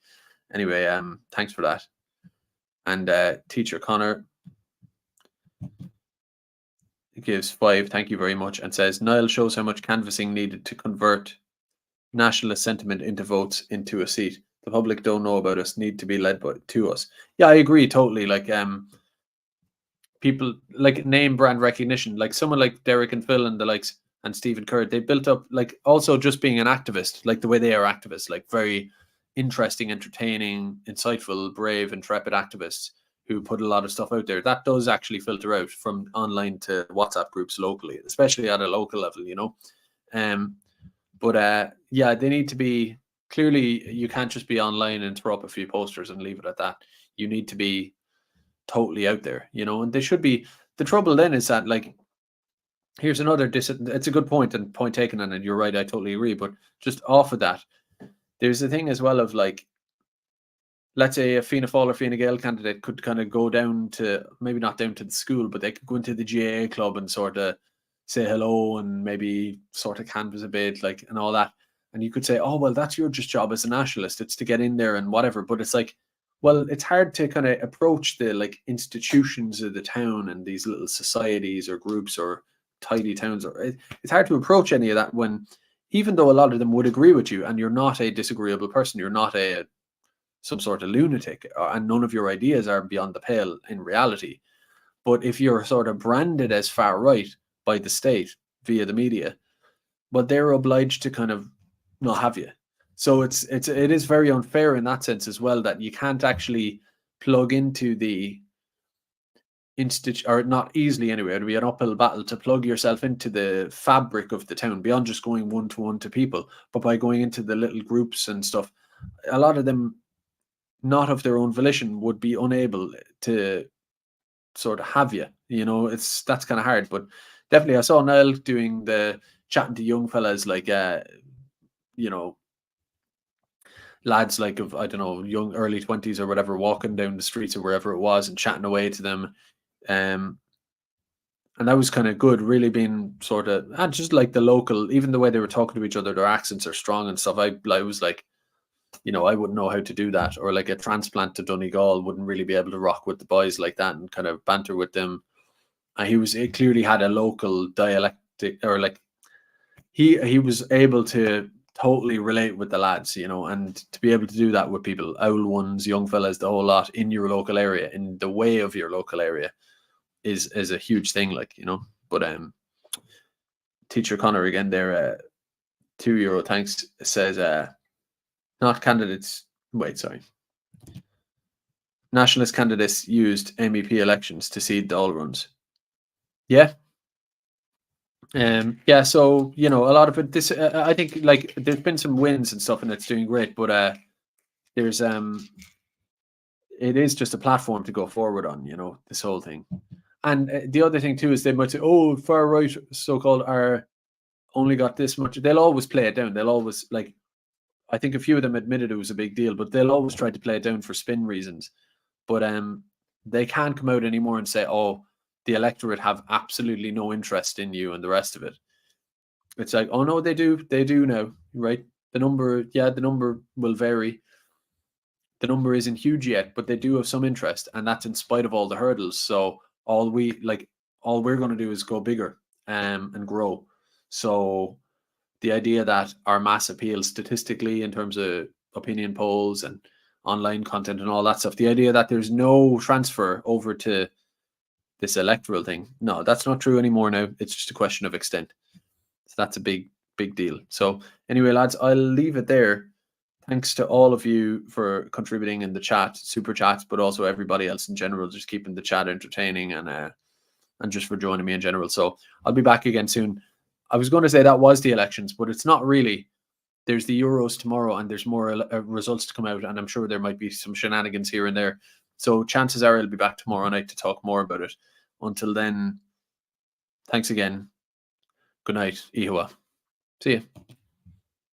Anyway, thanks for that. And Teacher Connor gives 5, thank you very much, and says, Niall shows how much canvassing needed to convert nationalist sentiment into votes into a seat. The public don't know about us, need to be led to us. Yeah, I agree totally. Like, people like name brand recognition, like someone like Derek and Phil and the likes, and Stephen Kerr, they built up, like, also just being an activist, like the way they are activists, like very interesting, entertaining, insightful, brave, intrepid activists who put a lot of stuff out there. That does actually filter out from online to WhatsApp groups locally, especially at a local level, you know. But yeah, they need to be clearly. You can't just be online and throw up a few posters and leave it at that. You need to be totally out there, and they should be. The trouble then is that, like, here's another it's a good point and point taken, and you're right, I totally agree. But just off of that, there's a thing as well of, like, let's say a Fianna Fáil or Fine Gael candidate could kind of go down to, maybe not down to the school, but they could go into the GAA club and sort of say hello and maybe sort of canvass a bit, like, and all that. And you could say, oh, well, that's your just job as a nationalist. It's to get in there and whatever. But it's like, well, it's hard to kind of approach the, like, institutions of the town and these little societies or groups or tidy towns. It's hard to approach any of that when, even though a lot of them would agree with you and you're not a disagreeable person, you're not some sort of lunatic, and none of your ideas are beyond the pale in reality. But if you're sort of branded as far right by the state via the media, but they're obliged to kind of not have you. So it is very unfair in that sense as well, that you can't actually plug into the institute, or not easily anyway. It'll be an uphill battle to plug yourself into the fabric of the town beyond just going one-to-one to people, but by going into the little groups and stuff. A lot of them, not of their own volition, would be unable to sort of have you. That's kind of hard. But definitely, I saw Niall doing the chatting to young fellas, like, lads like of, I don't know, young early 20s or whatever, walking down the streets or wherever it was and chatting away to them. And that was kind of good, really being sort of, and just like the local, even the way they were talking to each other, their accents are strong and stuff. I was like, I wouldn't know how to do that. Or like a transplant to Donegal wouldn't really be able to rock with the boys like that and kind of banter with them. And he clearly had a local dialectic, or like he was able to totally relate with the lads, and to be able to do that with people, old ones, young fellas, the whole lot, in your local area, in the way of your local area, is a huge thing, like, But Teacher Connor again there, €2, thanks, says not candidates. Wait, sorry. Nationalist candidates used MEP elections to seed the all runs. Yeah. Yeah. So a lot of it. This I think, like, there's been some wins and stuff, and it's doing great. But there's it is just a platform to go forward on. This whole thing. And the other thing too is they might say, "Oh, far right, so-called, are only got this much." They'll always play it down. They'll always, like, I think a few of them admitted it was a big deal, but they'll always try to play it down for spin reasons. But they can't come out anymore and say, "Oh, the electorate have absolutely no interest in you," and the rest of it. It's like, oh no, they do now, right? The number will vary. The number isn't huge yet, but they do have some interest, and that's in spite of all the hurdles. So all we're going to do is go bigger and grow. So the idea that our mass appeal statistically in terms of opinion polls and online content and all that stuff, the idea that there's no transfer over to this electoral thing, no, that's not true anymore now. It's just a question of extent. So that's a big deal. So anyway, lads, I'll leave it there. Thanks to all of you for contributing in the chat, super chats, but also everybody else in general, just keeping the chat entertaining, and just for joining me in general. So I'll be back again soon. I was going to say that was the elections, but it's not really. There's the Euros tomorrow, and there's more results to come out, and I'm sure there might be some shenanigans here and there. So chances are I'll be back tomorrow night to talk more about it. Until then, thanks again. Good night. Ihuwa. See you.